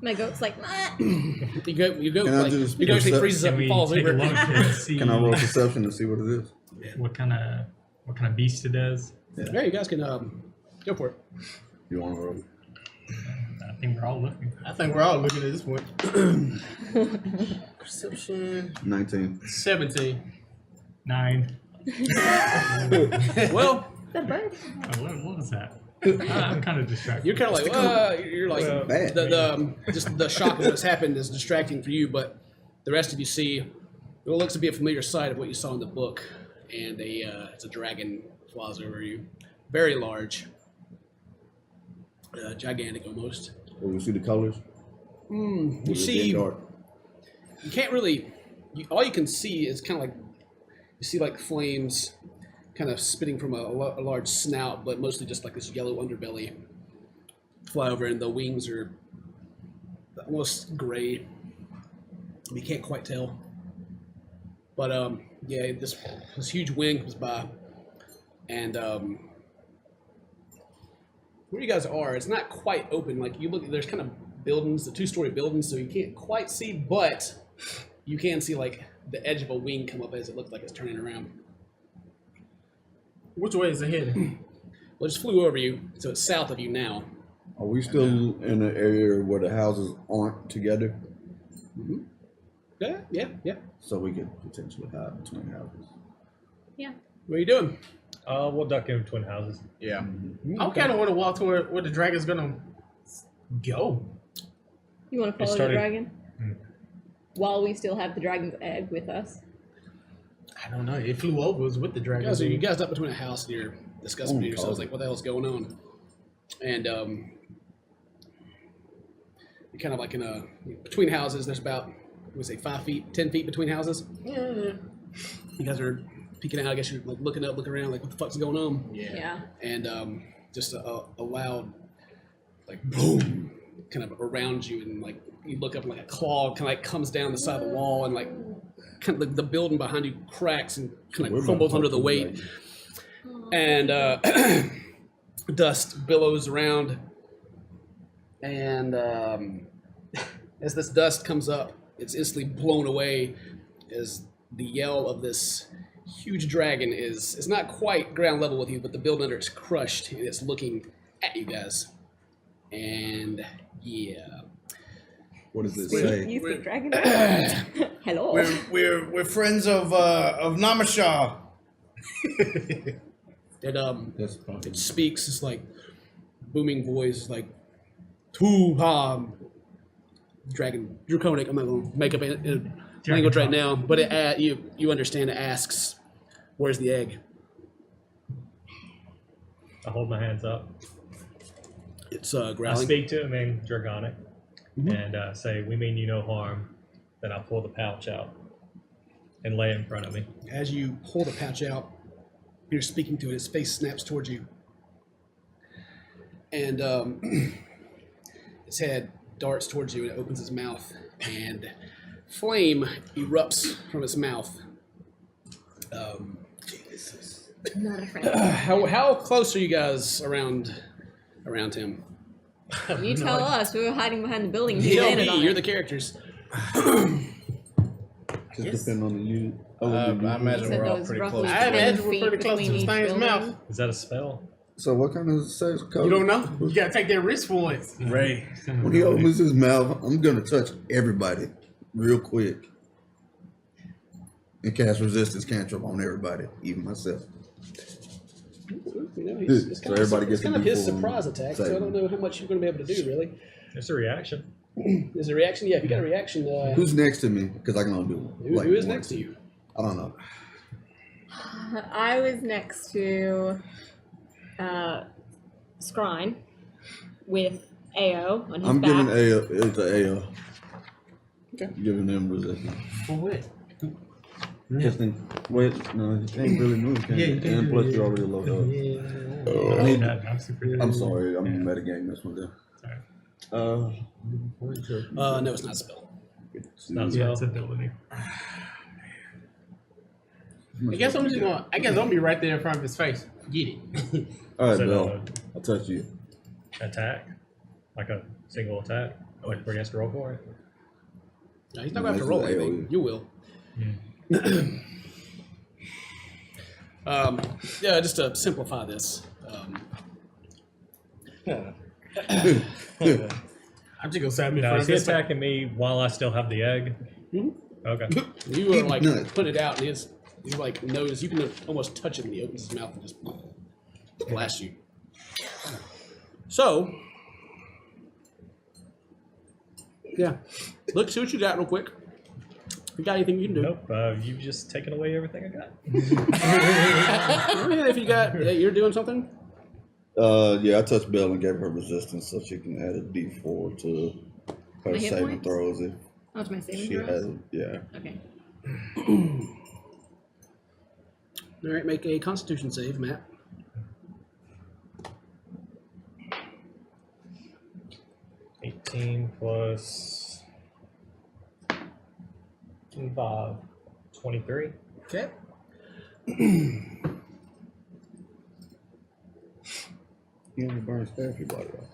My goat's like, "Ah." You go, Can I like, just you go, actually percep- freezes up Can and we falls take a over. look and see Can I roll perception to see what it is? what kind of beast it is? Yeah, you guys can go for it. You want to roll? I think we're all looking. I think we're all looking at this point. Perception 19. 17. 9. Well, The bird. Oh, what was that? I'm kind of distracted. you're kind of like, you're like Bad. just the shock of what's happened is distracting for you, but the rest of you see what looks to be a familiar sight of what you saw in the book, and it's a dragon flies over you, very large, gigantic almost. Will we see the colors? You Or is it see, dark? you can't really. All you can see is kind of like you see like flames, kind of spitting from a large snout, but mostly just like this yellow underbelly fly over, and the wings are almost gray. You can't quite tell. But yeah, this huge wing comes by, and where you guys are, it's not quite open. Like you look, there's kind of buildings, the 2-story buildings, so you can't quite see, but you can see like the edge of a wing come up as it looks like it's turning around. Which way is it headed? Well, it just flew over you, so it's south of you now. Are we still in an area where the houses aren't together? Yeah. So we could potentially hide between houses. Yeah. What are you doing? We'll duck in between houses. Yeah. I kind of want to walk to where the dragon's gonna go. You want to follow the started- dragon? While we still have the dragon's egg with us. I don't know. It flew over. It was with the dragon. You guys up between a house and you're discussing between yourselves, like, what the hell's going on? And you're kind of like in a between houses. There's about, we say 5 feet, 10 feet between houses. Yeah. You guys are peeking out. I guess you're like looking up, looking around, like, what the fuck's going on? Yeah. And just a loud, like, boom, kind of around you, and like you look up and like a claw kind of like comes down the side of the wall, and like kind of the building behind you cracks and kind of crumbles under the weight, and dust billows around, and as this dust comes up, it's instantly blown away as the yell of this huge dragon is not quite ground level with you, but the building under it's crushed and it's looking at you guys. And yeah, What does it You say? speak dragon? Hello. We're friends of Namasha. it speaks this like booming voice, like Tu dragon draconic. I'm not gonna make up a language right now, but it you understand. It asks, "Where's the egg?" I hold my hands up. It's I growling. speak to him in Draconic and say, "We mean you no harm." Then I pull the pouch out and lay it in front of me. As you pull the pouch out, you're speaking to it. Its face snaps towards you, and its head darts towards you, and it opens its mouth, and flame erupts from its mouth. Not a friend. How close are you guys around him? You tell us. We were hiding behind the building. You tell landed me. on You're it. the characters. Just depend on you. I imagine Said we're all those pretty roughly close. I 10 imagine we're feet pretty close to between this each thing's building. mouth. Is that a spell? So what kind of sex code? You don't know. You gotta take that risk for it. Ray. When he opens his mouth, I'm gonna touch everybody real quick and cast resistance cantrip on everybody, even myself. You know, it's So everybody gets it's kind to of do his full surprise attack, so I saving. don't know how much you're going to be able to do, really. It's a reaction. Is there a reaction? Yeah, if you got a reaction, Who's next to me? Because I can only do who is next to you? I don't know. I was next to Scrine with Ao on his I'm back. giving it to AO. Okay. Giving them resistance. For what? Just wait, no, you can't really move, can you? you And do, plus yeah. you're already loaded up. Oh, I need- I'm super. I'm sorry, I'm metagaming this one there. No, it's not a spell. Not a Yeah, spell. it's ability. I guess I'm just gonna. I guess I'm gonna be right there in front of his face. Get it. All right, So, Bill. I'll touch you. Attack, like a single attack. Like we're against roll for it. No, he's not going to have to roll This is anything. AoE. You will. Yeah, just to simplify this. I'm just gonna say I'm in Now front is of he his face. attacking me while I still have the egg? Okay. You are like Nuts. put it out, and you like notice you can almost touch him when he opens his mouth and just blast you. So, yeah, look, see what you got real quick. You got anything you can do? Nope. You've just taken away everything I got. If you got, you're doing something. Yeah, I touched Belle and gave her resistance so she can add a D4 to her My hit saving points? throws if Oh, it's my saving she throws? has it. Yeah. Okay. All right, make a Constitution save, Matt. $18 plus 5, 23. Okay. He only burns half your body off.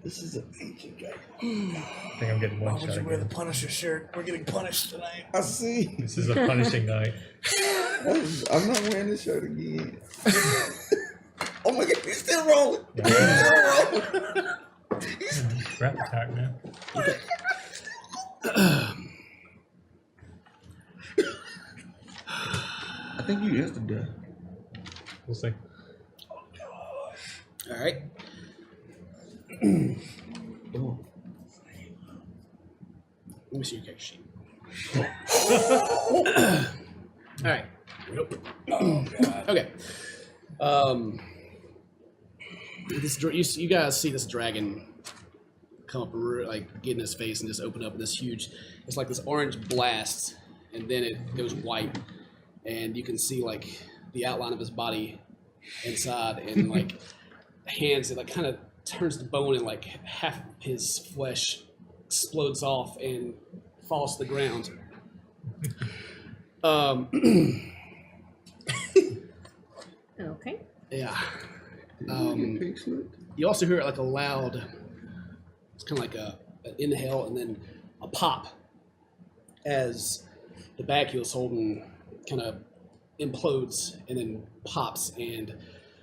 This is an ancient guy. I think I'm getting one shot again. Punisher shirt? We're getting punished tonight. I see. This is a punishing night. I'm not wearing this shirt again. Oh my god, he's still rolling. He's still rolling. Rap attack, man. I think you is the death. We'll see. All right. Oh. Let me see your character sheet. All right. Okay. You guys see this dragon come up and like get in his face and just open up in this huge. It's like this orange blast, and then it goes white, and you can see like the outline of his body inside, and like hands. It like kind of turns to bone, and like half of his flesh explodes off and falls to the ground. Okay. Yeah. You also hear like a loud, it's kind of like an inhale and then a pop as the bag he was holding kind of implodes and then pops, and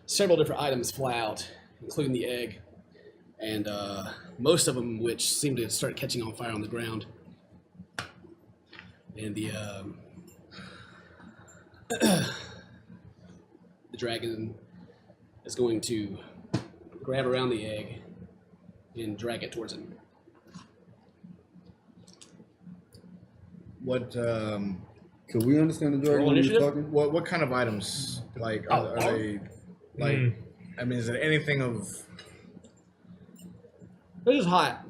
several different items fly out, including the egg, and most of them which seem to start catching on fire on the ground. And the dragon is going to grab around the egg and drag it towards him. What Could we understand the dragon Roll when you're initiative? talking? what kind of items? Like are they like? I mean, is it anything of? It is hot.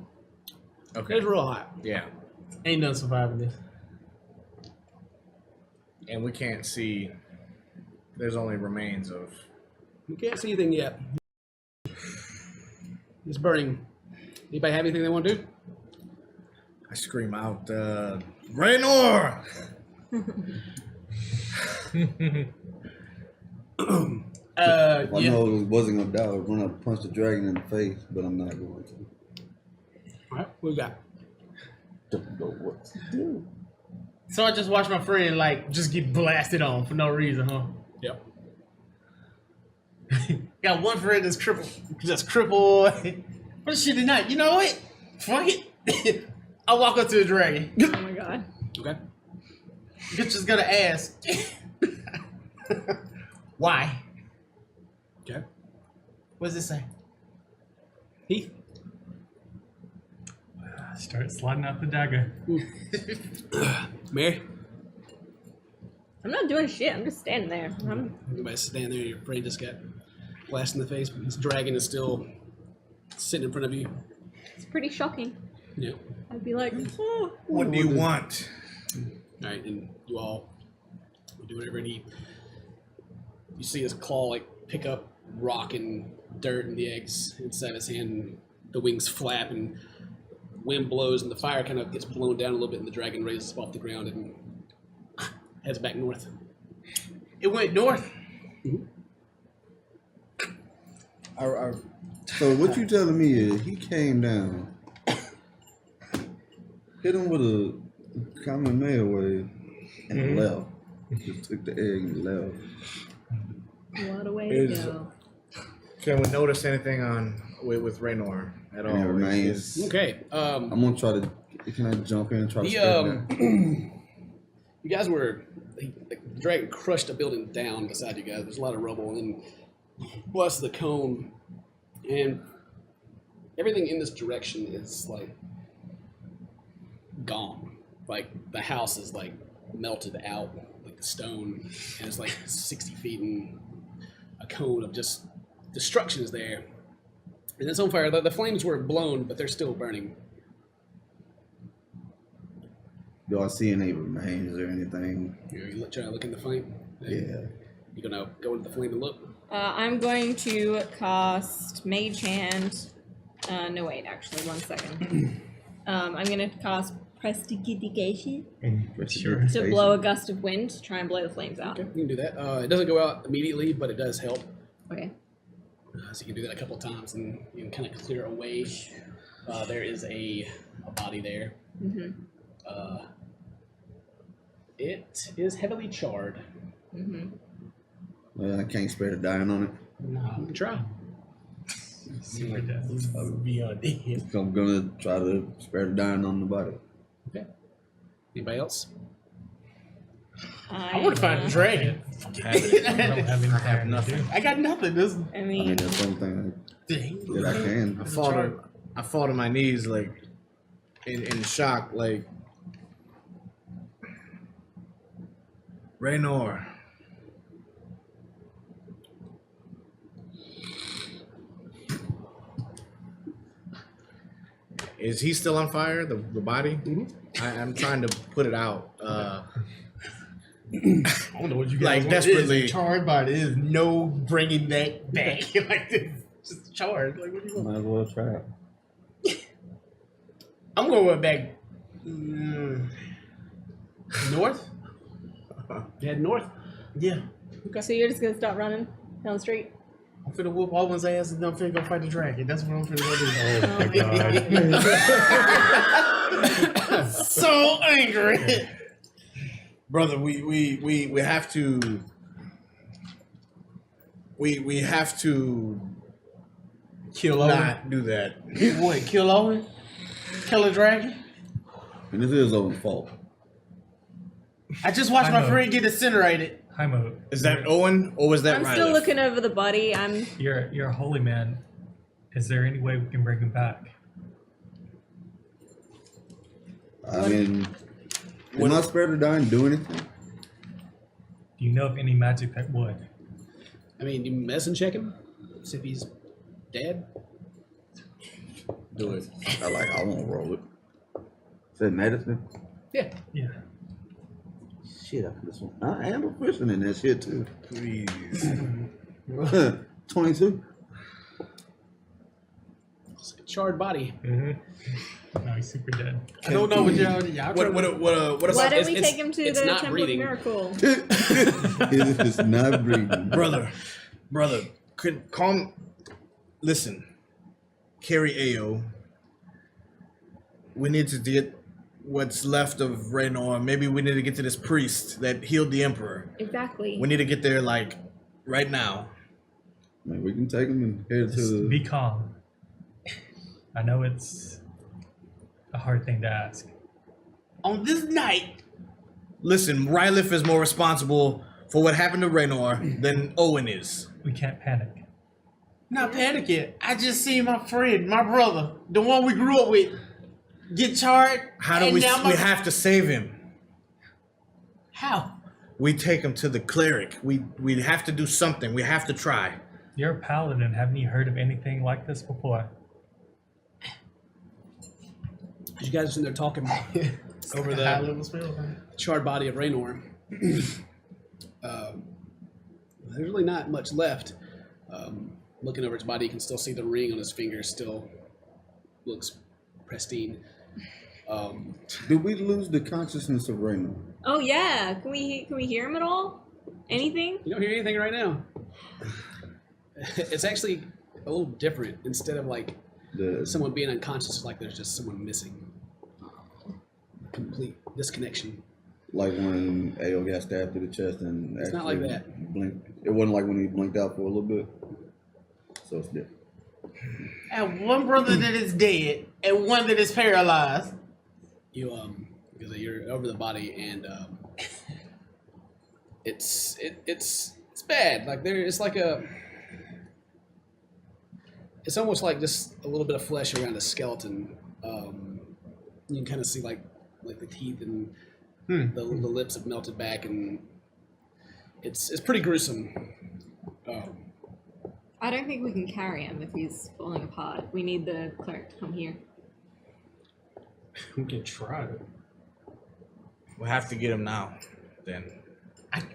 Okay. It's real hot. Yeah, Ain't none surviving this. and we can't see. There's only remains of. You can't see anything yet. It's burning. Anybody have anything they want to do? I scream out, Raynor! If I Yeah. know it wasn't gonna die, I was gonna punch the dragon in the face, but I'm not going to. All right, what we got? Don't know what to do. So I just watched my friend like just get blasted on for no reason, huh? Yep. Got one friend that's crippled. What shit tonight? You know what? Fuck it. I walk up to the dragon. Oh my god. Okay. Bitch is gonna ask. Why? Okay. What does it say? Heath. Start sliding out the dagger. Mary. I'm not doing shit. I'm just standing there. Anybody stand there, your brain just got blasted in the face, but this dragon is still sitting in front of you. It's pretty shocking. Yeah. I'd be like, oh. What do you want? All right, and you all do whatever, and you see his claw like pick up rock and dirt and the eggs inside his hand, and the wings flap and wind blows and the fire kind of gets blown down a little bit, and the dragon raises up off the ground and heads back north. It went north. So what you telling me is he came down, hit him with a common mail wave, and left. Just took the egg and left. What a way to Is- go. Can we notice anything with Raynor at all? Any remains? Okay. I'm gonna try to. Can I jump in and try to The, spread that? you guys were, the dragon crushed a building down beside you guys. There's a lot of rubble, and then plus the cone, and everything in this direction is like gone. Like the house is like melted out, like the stone, and it's like 60 feet, and a cone of just destruction is there. And it's on fire. The flames were blown, but they're still burning. Do I see any remains or anything? You trying to look in the flame? Yeah. You gonna go into the flame and look? I'm going to cast Mage Hand. No, wait, actually, 1 second. I'm going to cast prestidigitation Sure. to blow a gust of wind to try and blow the flames out. Okay, you can do that. It doesn't go out immediately, but it does help. Okay. So you can do that a couple of times, and you can kind of clear away. There is a body there. Mm-hmm. It is heavily charred. Mm-hmm. I can't spare the dying on it. You can try. Super dead. Beyond it. So I'm gonna try to spare the dying on the body. Okay. Anybody else? I want to find a dragon. I don't have anything I have to nothing. do. I got nothing. This I I mean, mean, that's one thing dang. that I can. I fall to my knees like in shock, like Raynor. Is he still on fire? The body? I'm trying to put it out. I don't know what you guys Like, want. desperately- It is charred, but there's no bringing that back. Like this, just charred. Like what do you want? Might as well try it. I'm going back north. Head north. Yeah, so you're just gonna start running down the street? I'm finna whoop all one's ass and I'm finna go fight the dragon. That's what I'm finna go do. Oh my god. So angry. Brother, we have to we have to Kill Owen. not do that. What? Kill Owen? Kill a dragon? And this is Owen's fault. I just watched I my know. friend get incinerated. Haimo, Is that Owen or was that I'm Rylith? still looking over the body. I'm you're a holy man. Is there any way we can bring him back? I mean, will not spare the dying do anything? Do you know of any magic that would? I mean, you medicine check him, see if he's dead. Do it. I won't roll it. Said medicine? Yeah. Yeah. Shit, I could have I am proficient in that shit too. Please. 22. It's a charred body. Mm-hmm. No, he's super dead. I don't know what y'all What Why about don't we it's- take him to it's the not Temple breathing. of Miracle? It is not breathing. brother, could calm. Listen, carry Ao. We need to get what's left of Raynor. Maybe we need to get to this priest that healed the emperor. Exactly. We need to get there like right now. Man, we can take him and head to Be the. calm. I know it's a hard thing to ask. on this night. Listen, Rylith is more responsible for what happened to Raynor than Owen is. We can't panic. Not panicking. I just seen my friend, my brother, the one we grew up with, get charred. How do and we? now We have to save him. How? We take him to the cleric. We have to do something. We have to try. You're a paladin. Haven't you heard of anything like this before? As you guys are in there talking over the high level spell. charred body of Raynor, there's really not much left. Looking over his body, you can still see the ring on his finger still looks pristine. Did we lose the consciousness of Raymond? Oh yeah. Can we hear him at all? Anything? You don't hear anything right now. It's actually a little different. Instead of like someone being unconscious, it's like there's just someone missing. Complete disconnection. Like when Ao got stabbed through the chest and It's not like that. Blinked. It wasn't like when he blinked out for a little bit. So it's different. I have one brother that is dead and one that is paralyzed. You because you're over the body and it's bad. Like it's like it's almost like just a little bit of flesh around a skeleton. You can kind of see like the teeth and the lips have melted back, and it's pretty gruesome. I don't think we can carry him if he's falling apart. We need the cleric to come here. We can try. We'll have to get him now. Then.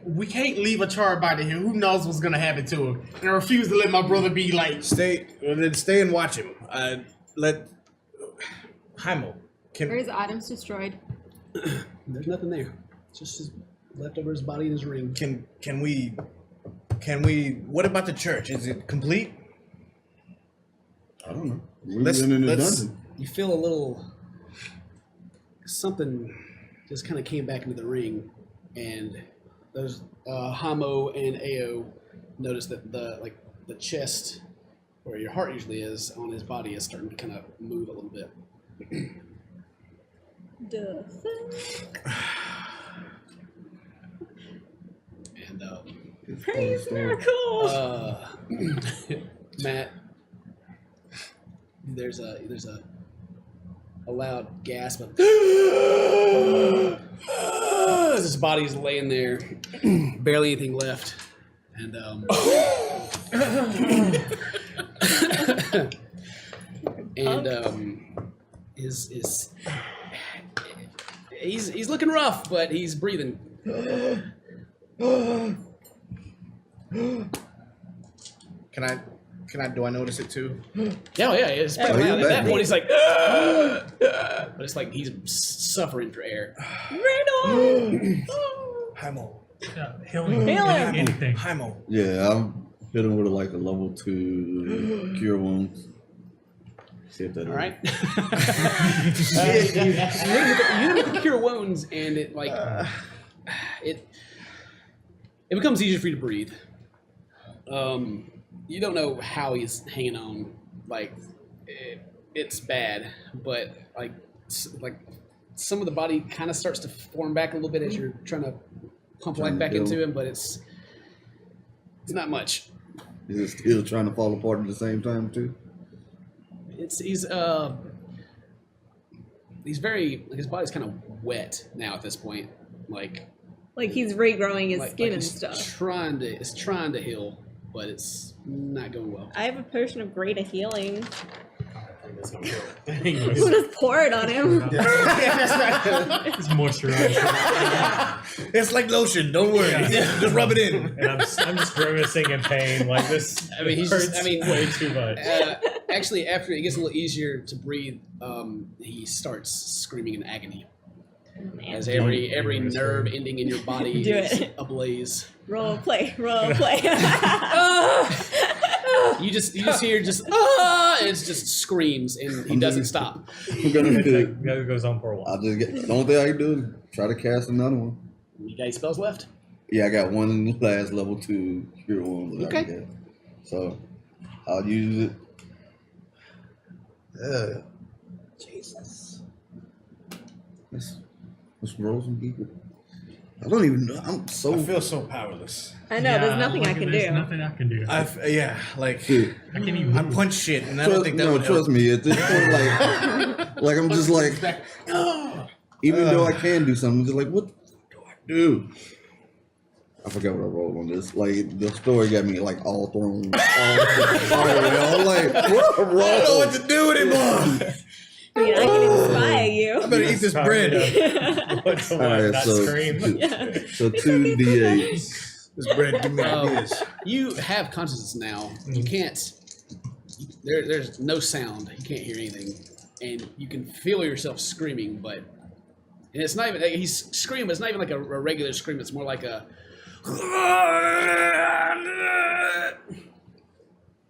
We can't leave a charred body here. Who knows what's gonna happen to him? And I refuse to let my brother be like. Stay and watch him. Let Haimo. Or his items destroyed. There's nothing there. It's just his leftovers body in his ring. Can we? What about the church? Is it complete? I don't know. Let's- We've been in the let's- dungeon. You feel a little something just kind of came back into the ring, and those Hamo and Ao notice that the chest where your heart usually is on his body is starting to kind of move a little bit. And Praise miracle! Matt, there's a loud gasp of as his body's laying there, barely anything left, and he's looking rough, but he's breathing. Do I notice it too? Yeah, it's pretty loud. At that point, he's like, but it's like he's suffering for air. Hymo. Healing. Heal him. Anything. Hymo. Yeah, I'm hitting with like a level 2 cure wounds. See if that All right. You hit him with the cure wounds, and it it becomes easier for you to breathe. You don't know how he's hanging on. Like, it's bad, but like some of the body kind of starts to form back a little bit as you're trying to pump life back into him, but it's not much. Is it still trying to fall apart at the same time too? He's very, his body's kind of wet now at this point. Like he's regrowing his like skin and he's stuff. trying to heal, but it's not going well. I have a potion of greater healing. That's gonna kill it. We'll just pour it on him. It's moisturized. It's like lotion. Don't worry. Just rub it in. And I'm just grimacing in pain. Like this. I mean, hurts way too much. Actually, after it gets a little easier to breathe, he starts screaming in agony as every nerve ending in your body Do is it. ablaze. Role play. You just hear and it's just screams, and he doesn't stop. I'm gonna do. That goes on for a while. I'll just get. The only thing I can do is try to cast another one. You got any spells left? Yeah, I got one last level 2 cure wounds that I Okay. can get. So I'll use it. Jesus. Let's roll some people. I don't even know. I'm so. I feel so powerless. I know, there's nothing I can There's do. nothing I can do. Like Dude, I can't even. I punch shit, and I don't think that would trust help. me. At this point, like I'm just like, even though I can do something, I'm just like, what do I do? I forgot what I rolled on this. Like the story got me like all thrown. I'm like, what? I don't know what to do anymore. I mean, I can inspire you. I better eat this bread. What's the All right, not so scream? so 2d8s. This bread, give me ideas. You have consciousness now. You can't. There's no sound. You can't hear anything, and you can feel yourself screaming. But and it's not even. He's screaming, but it's not even like a regular scream. It's more like a.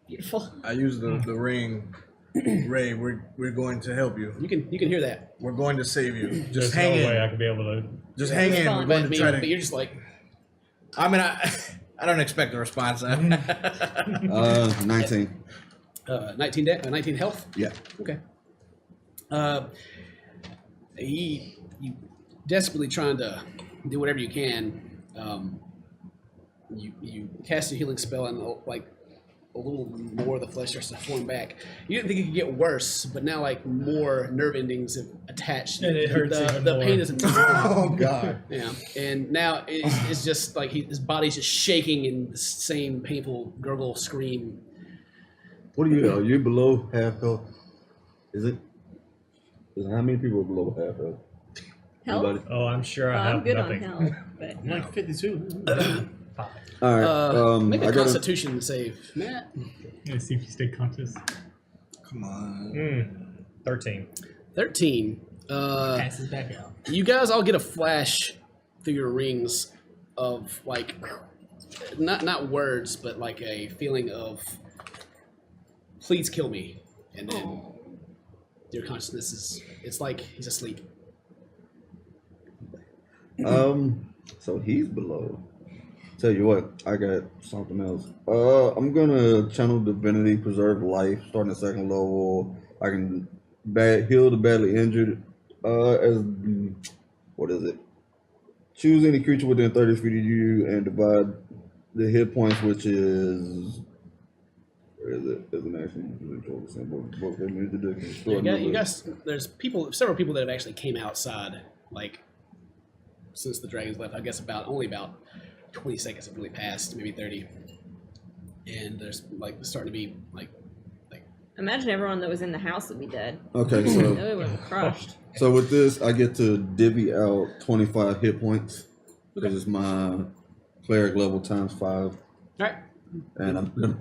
Beautiful. I use the ring. Ray, we're going to help you. You can hear that. We're going to save you. Just There's hang no way in. I could be able to. Just hang in. We're going to try But to. you're just like. I mean, I don't expect a response. 19. 19 health. Yeah. Okay. You desperately trying to do whatever you can. You cast a healing spell, and like a little more of the flesh starts to form back. You didn't think it could get worse, but now like more nerve endings have attached. And it hurts even the more. pain isn't. Oh God. Yeah, and now it's just like his body's just shaking in the same painful gurgle scream. What are you? Are you below half health? Is it? How many people are below half health? Health? Anybody? Oh, I'm sure I I'm have good nothing. on health, but I'm like 52. All right. Make a I got Constitution save, Matt. Let's see if you stay conscious. Come on. 13. 13. Passes back out. You guys all get a flash through your rings of like not words, but like a feeling of please kill me, and then your consciousness it's like he's asleep. So he's below. Tell you what, I got something else. I'm gonna channel divinity, preserve life, starting at second level. I can heal the badly injured. What is it? Choose any creature within 30 feet of you and divide the hit points, which is where is it? As an action, You guys, there's several people that have actually came outside, like since the dragons left. I guess only about 20 seconds have really passed, maybe 30, and there's like starting to be like. Imagine everyone that was in the house would be dead. Okay, so They would have crushed. So with this, I get to divvy out 25 hit points because it's my cleric level times 5, All right, and I'm gonna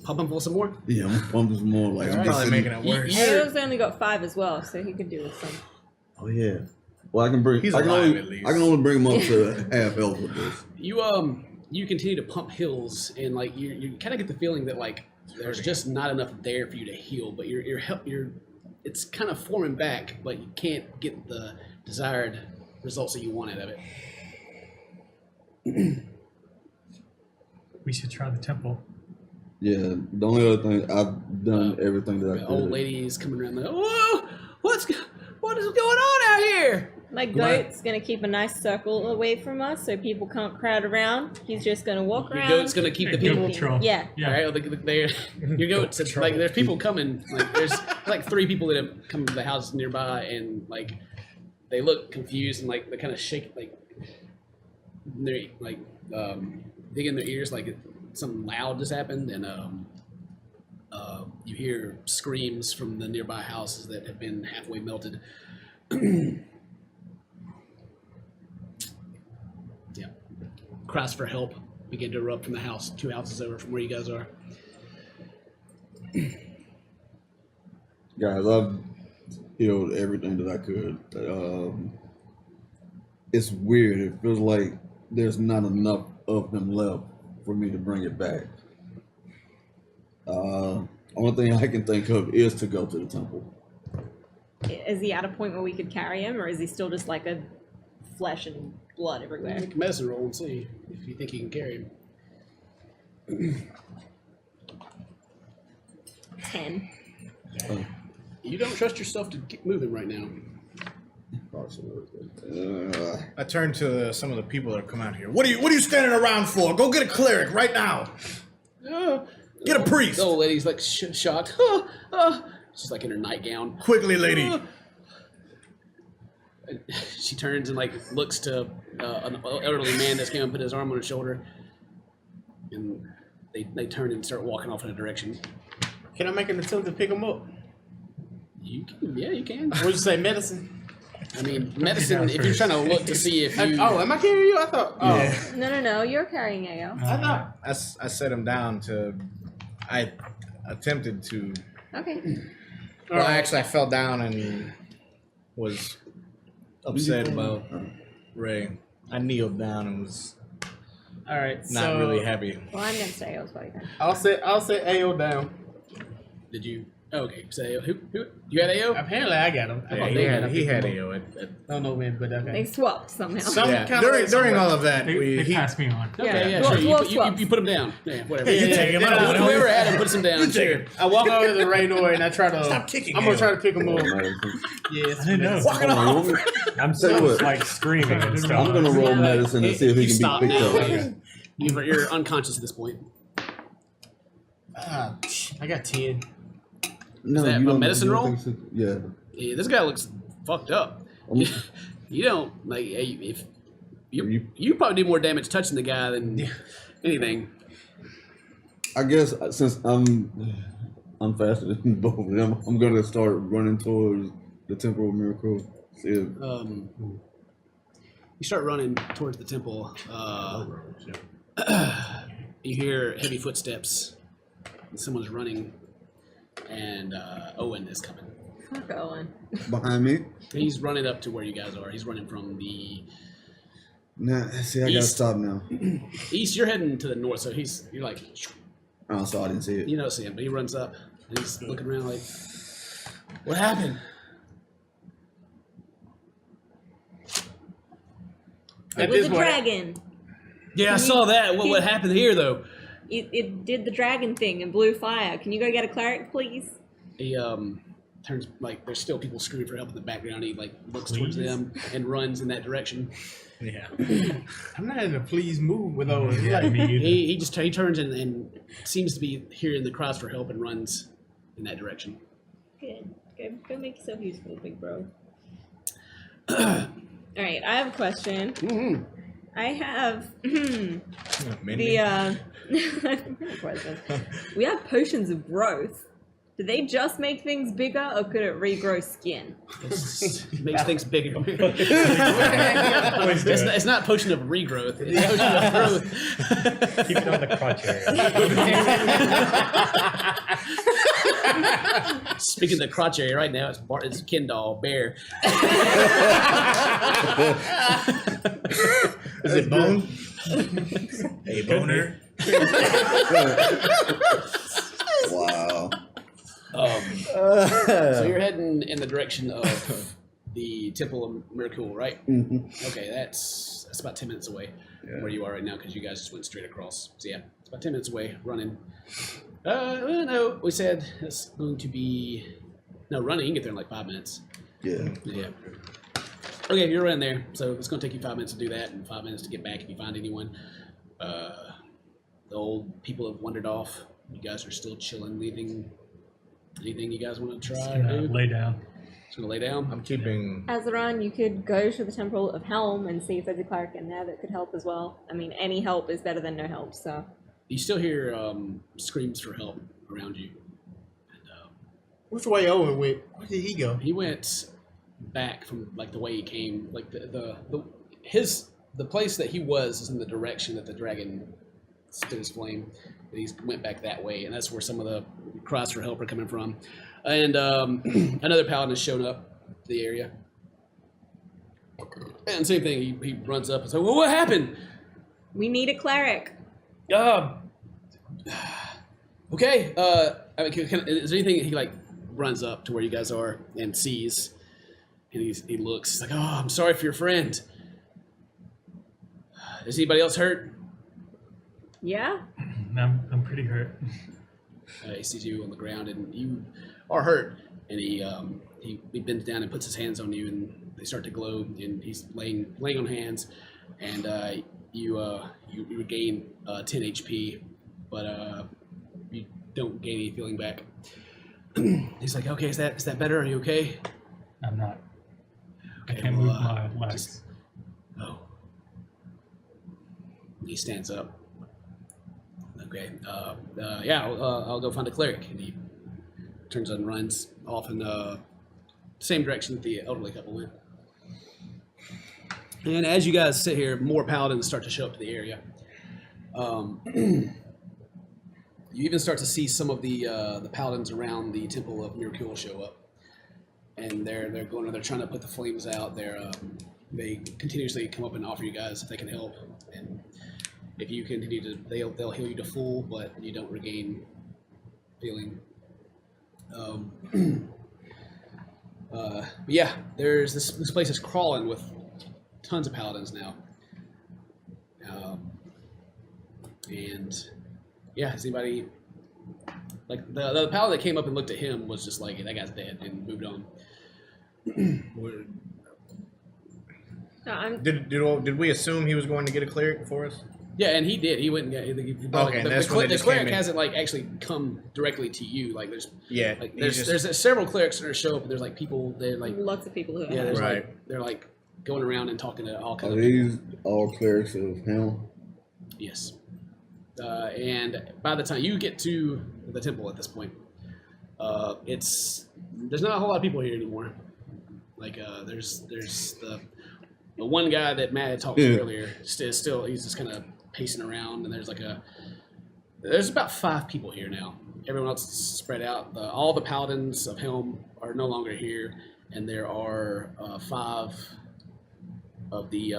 pump him full some more. I'm gonna pump this more. Like I'm Probably just making it worse. Ayo's only got 5 as well, so he could do with some. Oh yeah. Well, I can bring. He's I can alive, only. at least. I can only bring him up to half health with this. You continue to pump hills, and like you kind of get the feeling that like there's just not enough there for you to heal, but you're it's kind of forming back, but you can't get the desired results that you want out of it. We should try the temple. Yeah. The only other thing I've done everything that I The could. old lady's coming around like, whoa, what is going on out here? My goat's gonna keep a nice circle away from us so people can't crowd around. He's just gonna walk Your around. goat's gonna keep the Goat people. patrol. Yeah. All right, your goats. Like there's people coming. Like there's like 3 people that have come to the house nearby, and like they look confused and like they kind of shake, like they're like digging their ears, like something loud just happened, and you hear screams from the nearby houses that have been halfway melted. Yeah, cries for help begin to erupt from the house 2 houses over from where you guys are. Guys, I've healed everything that I could. It's weird. It feels like there's not enough of them left for me to bring it back. Only thing I can think of is to go to the temple. Is he at a point where we could carry him, or is he still just like a flesh and blood everywhere? Make a medicine roll and see if you think you can carry him. 10. You don't trust yourself to get moving right now. I turn to some of the people that have come out here. What are you standing around for? Go get a cleric right now. Get a priest. The old lady's like shocked. She's like in her nightgown. Quickly, lady. She turns and like looks to an elderly man that's came and put his arm on her shoulder, and they turn and start walking off in a direction. Can I make an attempt to pick him up? You can, yeah, you can. What'd you say, medicine? I mean, medicine. If you're trying to look to see if you, Am I carrying you? I thought. Oh, Yeah. No, you're carrying Ayo. I thought. I set him down to. I attempted to. Okay. Well, actually, I fell down and was upset about Ray. I kneeled down and was All right. not really happy. Well, I'm gonna stay Ayo's body then. I'll say AO down. did you? Oh, okay, so who you had AO? Apparently, I got him. Yeah, he had AO. I don't know when, but They okay. swapped somehow. During all of that, They he passed me on. Okay, yeah, Well, sure. well, You put him down. Yeah, whatever. you take him. I don't want him. Whoever had him puts him down. Sure. I walk over to the Raynor and I try to. Stop kicking I'm gonna AO. try to pick him up. Medicine. Yes. I didn't know. Walk it off. I'm Tell you what. like screaming and stuff. I'm gonna roll medicine and see if he can Stop be picked now. up. Okay. You're unconscious at this point. I got 10. No, Is that you a don't- medicine you don't roll? think so? Yeah. Yeah, this guy looks fucked up. Um, You don't like if you probably do more damage touching the guy than anything. I guess since I'm faster than both of them, I'm gonna start running towards the Temple of Miracle. See if You start running towards the temple. You hear heavy footsteps. And someone's running, and Owen is coming. Keep going. Behind me. He's running up to where you guys are. He's running from the Nah, see, I gotta East. stop now. east. You're heading to the north, so you're like, Oh, so I didn't see it. you don't see him, but he runs up and he's looking around like, what happened? It At was this a point, dragon. Yeah, I saw that. What happened here though? It did the dragon thing and blew fire. Can you go get a cleric, please? He turns like there's still people screaming for help in the background. He like looks towards them and runs in that direction. Yeah. I'm not in a please move with Owen. Yeah, Like, me either. He turns and seems to be hearing the cries for help and runs in that direction. Good. Go make yourself useful, big bro. All right, I have a question. Mm-hmm. I have Mindy. question. We have potions of growth. Do they just make things bigger, or could it regrow skin? It makes things bigger. Always do it. It's not potion of regrowth. It's potion of growth. Keep it on the crotch area. Speaking of the crotch area right now, it's Kendall Bear. Is it bone? Hey, boner. Wow. So you're heading in the direction of the Temple of Miracle, right? Mhm. Okay, that's about 10 minutes away from where you are right now because you guys just went straight across. So yeah, it's about 10 minutes away, running. No, we said it's going to be running. You can get there in like 5 minutes. Yeah. Yeah. Okay, you're running there, so it's going to take you 5 minutes to do that, and 5 minutes to get back if you find anyone. The old people have wandered off. You guys are still chilling. Anything you guys want to try or do? Lay down. Just gonna lay down. I'm keeping. Azeron, you could go to the Temple of Helm and see if there's a cleric in there that could help as well. I mean, any help is better than no help, so. You still hear screams for help around you. And, which way Owen went? Where did he go? he went back from like the way he came. Like the place that he was is in the direction that the dragon stood his flame. And he went back that way, and that's where some of the cries for help are coming from. And another paladin has shown up to the area. And same thing, he runs up and says, "Well, what happened?" We need a cleric. Okay. I mean, is there anything he like runs up to where you guys are and sees, and he looks he's like, "Oh, I'm sorry for your friend. Is anybody else hurt?" Yeah? I'm pretty hurt. He sees you on the ground and you are hurt, and he bends down and puts his hands on you, and they start to glow, and he's laying on hands, and you regain 10 HP, but you don't gain any feeling back. He's like, "Okay, is that better? Are you okay?" I'm not. I Okay, can't well, move my legs. just- Oh. He stands up. Okay. Yeah, I'll go find a cleric. And he turns and runs off in the same direction that the elderly couple went. And as you guys sit here, more paladins start to show up to the area. You even start to see some of the paladins around the Temple of Miracle show up, and they're trying to put the flames out. They continuously come up and offer you guys if they can help, and if you continue to, they'll heal you to full, but you don't regain feeling. But yeah, there's this place is crawling with tons of paladins now. And yeah, has anybody like the paladin that came up and looked at him was just like, that guy's dead, and moved on. Did we assume he was going to get a cleric for us? Yeah, and he did. He went and got. He brought Okay, the, that's the, when they the just cleric came in. hasn't like actually come directly to you. Like there's He's there's several clerics that are show up, and there's like people. They're like Lots of people who yeah, there's Right. like they're like going around and talking to all Are kinds of people. these all clerics of Helm? Yes. And by the time you get to the temple at this point, there's not a whole lot of people here anymore. Like there's the one guy that Matt had talked to earlier. Still he's just kind of pacing around, and there's about 5 people here now. everyone else is spread out. All the paladins of Helm are no longer here, and there are 5 of the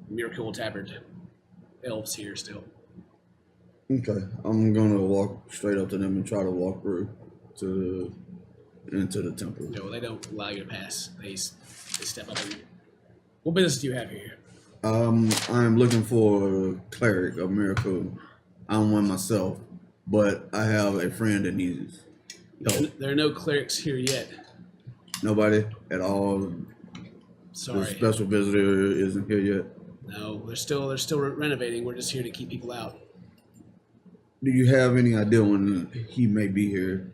Miracle Tabard elves here still. Okay, I'm gonna walk straight up to them and try to walk through into the temple. No, they don't allow you to pass. They step up. What business do you have here? I'm looking for a cleric of miracle. I'm one myself, but I have a friend that needs help. There are no clerics here yet. Nobody at all. The Sorry. special visitor isn't here yet. No, they're still renovating. We're just here to keep people out. Do you have any idea when he may be here?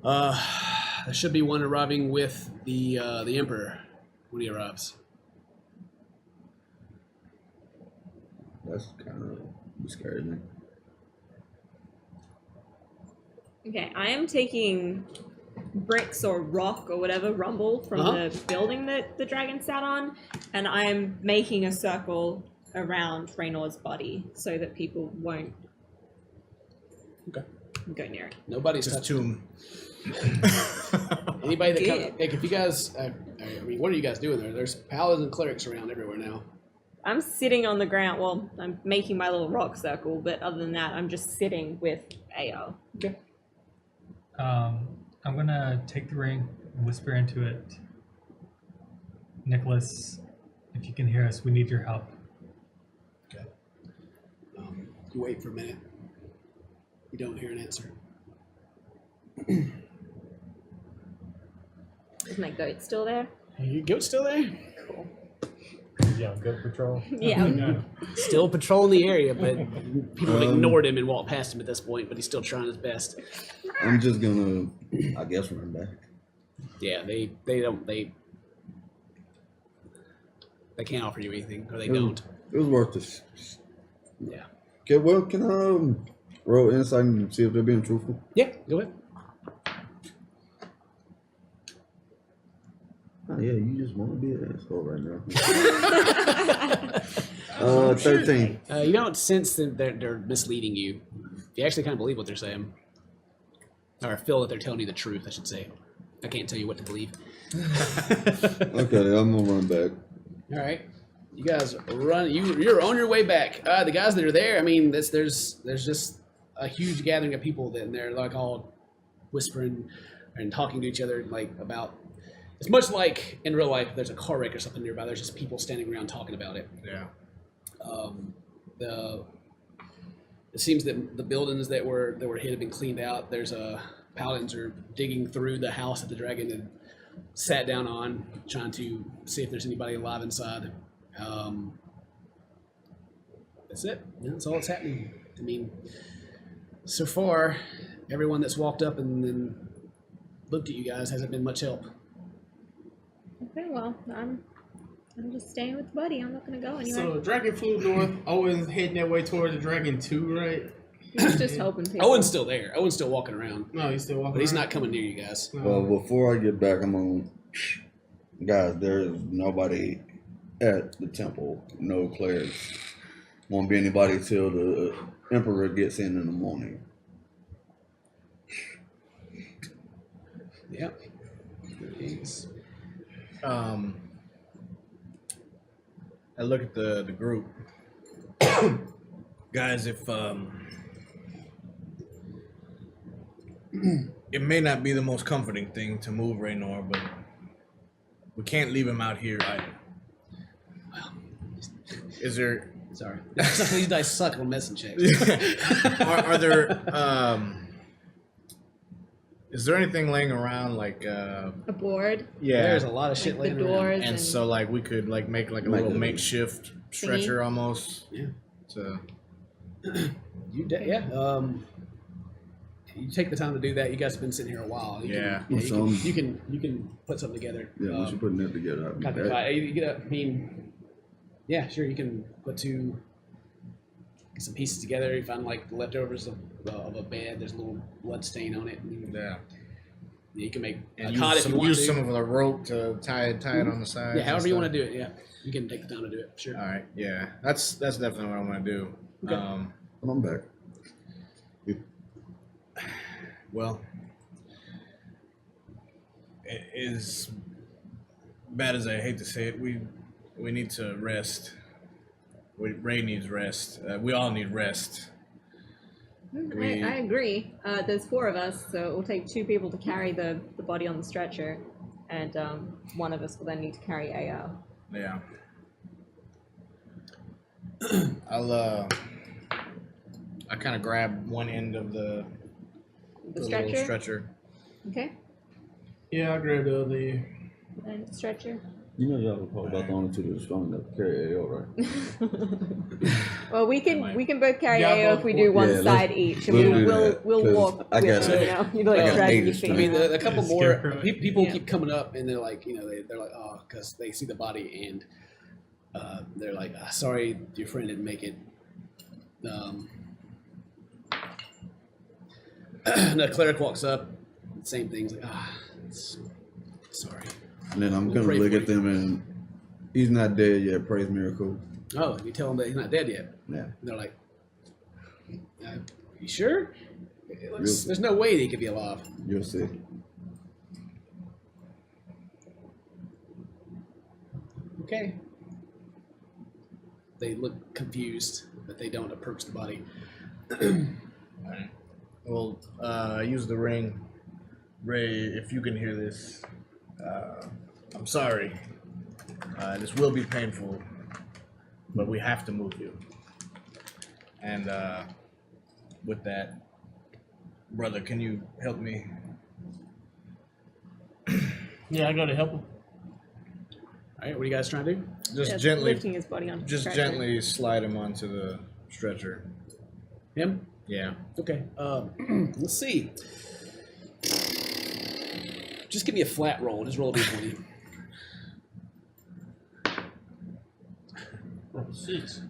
There should be one arriving with the Emperor when he arrives. That's kind of discouraging. Okay, I am taking bricks or rock or whatever rumble from the building that the dragon sat on, and I'm making a circle around Raynor's body so that people won't go near it. Nobody's Just touching tomb. anybody that Yeah. like if you guys. I mean, what are you guys doing there? There's paladins and clerics around everywhere now. I'm sitting on the ground. Well, I'm making my little rock circle, but other than that, I'm just sitting with AO. Okay. I'm gonna take the ring and whisper into it. Nicholas, if you can hear us, we need your help. Okay. You wait for a minute. You don't hear an answer. Is my goat still there? Your goat's still there? Cool. Yeah, good patrol. Yeah. Still patrolling the area, but people have ignored him and walked past him at this point, but he's still trying his best. I'm just gonna, I guess, run back. Yeah, they can't offer you anything, or they It was- don't. It was worth it. Yeah. Okay, well, can I roll insight and see if they're being truthful? Yeah, go ahead. Oh, yeah, you just want to be an asshole right now. 13. You don't sense that they're misleading you. You actually kind of believe what they're saying. Or feel that they're telling you the truth, I should say. I can't tell you what to believe. Okay, I'm gonna run back. All right. You guys run. You're on your way back. The guys that are there, I mean, there's just a huge gathering of people, and they're like all whispering and talking to each other, like about. It's much like in real life. If there's a car wreck or something nearby. There's just people standing around talking about it. Yeah. It seems that the buildings that were hit have been cleaned out. There's paladins are digging through the house that the dragon had sat down on, trying to see if there's anybody alive inside. That's it. That's all that's happening. I mean, so far, everyone that's walked up and then looked at you guys hasn't been much help. Okay, well, I'm just staying with Buddy. I'm not gonna go anywhere. So Dragon flew north. Owen's heading that way towards the Dragon 2, right? He's just helping people. Owen's still there. Owen's still walking around, No, he's still walking. but he's around? not coming near you guys. Well, before I get back, I'm gonna, guys, there is nobody at the temple. No clerics. Won't be anybody till the emperor gets in the morning. Yep. Thanks. I look at the group. Guys, if it may not be the most comforting thing to move Raynor, but we can't leave him out here either. Is there Sorry. These dice suck on medicine checks. are there is there anything laying around like A board. yeah There's a lot of shit Like the laying around. doors. and so like we could like make like a little makeshift stretcher almost Yeah. to You take the time to do that. You guys have been sitting here a while. Yeah. You can put something together. Yeah, once you're putting that together, I'll be Copy back. file. You get I mean, yeah, sure. You can get some pieces together. You find like leftovers of a bed. There's a little blood stain on it. And you can make and a cot if you want use to. some of the rope to tie it on the side. Yeah, however you want to do it. Yeah, you can take the time to do it. Sure. All right, yeah, that's definitely what I want to do. Okay. I'm back. Well, as bad as I hate to say it, we need to rest. Ray needs rest. We all need rest. I agree. There's 4 of us, so it will take 2 people to carry the body on the stretcher, and one of us will then need to carry AO. Yeah. I kind of grab one end of the stretcher? little stretcher. Okay. Yeah, I grabbed the other. And stretcher. You know y'all were probably about the only two that are strong enough to carry AO, right? Well, we can both carry Yeah, AO if we do one yeah, side let's- each, and let's do we'll that, 'cause walk. I with got- it, you know, you'd like I got dragging your 8 feet. I mean, a couple Just more scarecrow. people Yeah. keep coming up, and they're like, they're like, oh, because they see the body, and they're like, sorry, your friend didn't make it. And the cleric walks up, same thing, he's like, sorry. And then I'm We'll gonna pray look for at them and he's not dead yet. Praise miracle. Oh, you tell him that he's not dead yet. Yeah. And they're like, you sure? There's no way he could be alive. You'll see. Okay. They look confused, but they don't approach the body. Alright. Well, use the ring. Ray, if you can hear this, I'm sorry. This will be painful, but we have to move you. And with that, brother, can you help me? Yeah, I go to help him. All right, what are you guys trying to do? Just Yeah, gently, lifting his body onto the just stretcher. gently slide him onto the stretcher. Him? Yeah. Okay. Let's see. Just give me a flat roll. Just roll a d20. Roll 6.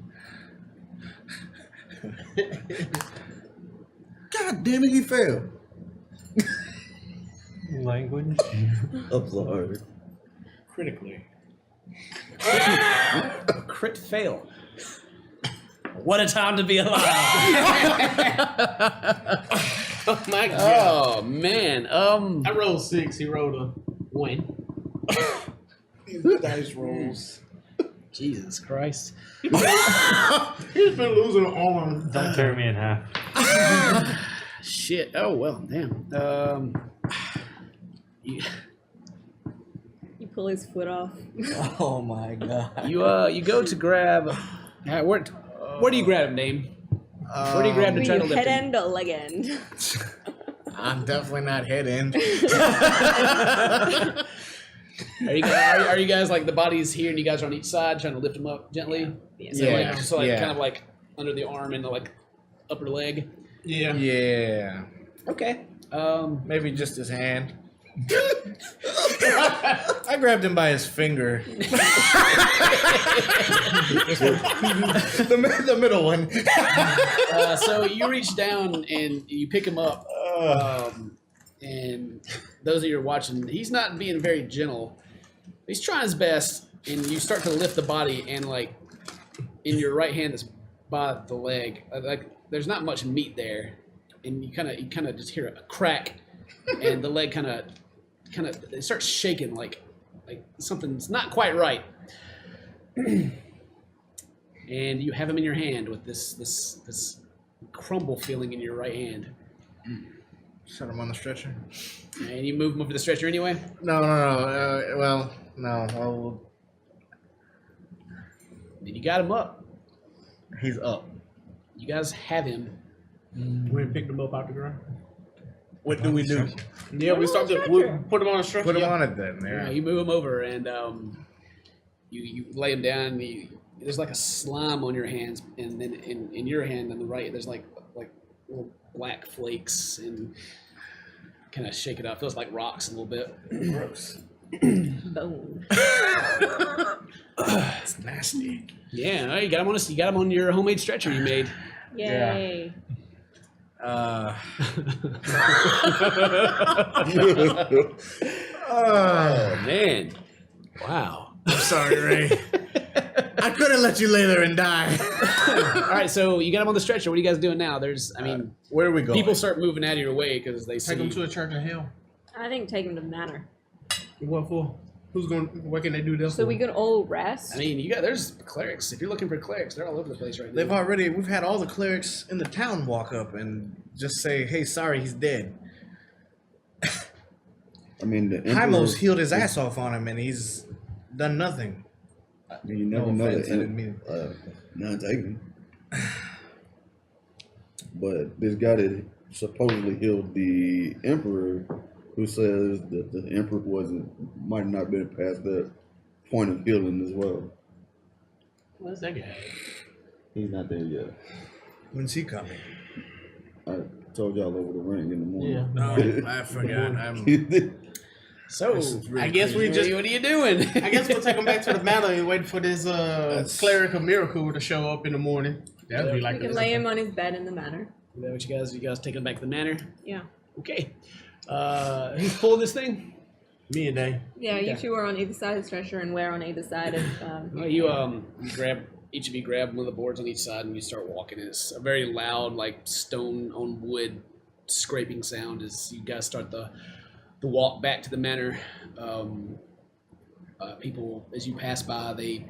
God damn it, he failed. Language. I'm sorry. Critically. Crit fail. What a time to be alive. Oh my god. Oh man. I rolled 6. He rolled a 1. These dice rolls. Jesus Christ. He's been losing an arm. Don't tear me in half. Shit. Oh well. Damn. You pull his foot off. Oh my god. you go to grab. Where do you grab him, Dame? Where do you grab to Are try you to lift head him? end or leg end? I'm definitely not head end. Are you guys like the body's here and you guys are on each side trying to lift him up gently? Yeah. So Yeah. kind of like under the arm and the like upper leg. Yeah. Yeah. Okay. Maybe just his hand. I grabbed him by his finger. the middle one. So you reach down and you pick him up. And those of you who are watching, he's not being very gentle. He's trying his best, and you start to lift the body, and like in your right hand that's by the leg, like there's not much meat there, and you kind of just hear a crack, and the leg kind of it starts shaking like something's not quite right. And you have him in your hand with this crumble feeling in your right hand. Set him on the stretcher. And you move him over the stretcher anyway? No. Well, no. Then you got him up. He's up. You guys have him. We picked him up out the ground. What do we do? Yeah, we start to put him on a stretcher. Put him yeah. on it then. Yeah, Yeah. you move him over, and you lay him down. And there's like a slime on your hands, and then in your hand on the right, there's like little black flakes, and kind of shake it up. Feels like rocks a little bit. Gross. Boom. It's nasty. Yeah, no, you got him on your homemade stretcher you made. Yay. Oh man! Wow. I'm sorry, Ray. I couldn't let you lay there and die. All right, so you got him on the stretcher. What are you guys doing now? I mean, Where are we going? people start moving out of your way because they see. Take him to a church of hell. I think take him to the manor. What for? What can they do this So for? we can all rest. I mean, there's clerics. If you're looking for clerics, they're all over the place right now. We've had all the clerics in the town walk up and just say, hey, sorry, he's dead. I mean, the Emperor, Hymo's healed his ass off on him and he's done nothing. I mean, you never No know offense, I didn't that. mean None taken. But this guy that supposedly healed the Emperor, who says that the Emperor might not have been past that point of healing as well. What's that guy? He's not there yet. When's he coming? I told y'all over the ring in the morning. No, I forgot. So, I guess we just. what are you doing? I guess we'll take him back to the manor and wait for this cleric of miracle to show up in the morning. That'd be like We can lay him on his bed in the manor. Is that what you guys taking him back to the manor? Yeah. Okay. Who's pulling this thing? Me and Day. Yeah, you Okay. two are on either side of the stretcher and we're on either side of. Well, you each of you grab one of the boards on each side and you start walking. It's a very loud, like stone on wood scraping sound as you guys start the walk back to the manor. People, as you pass by, they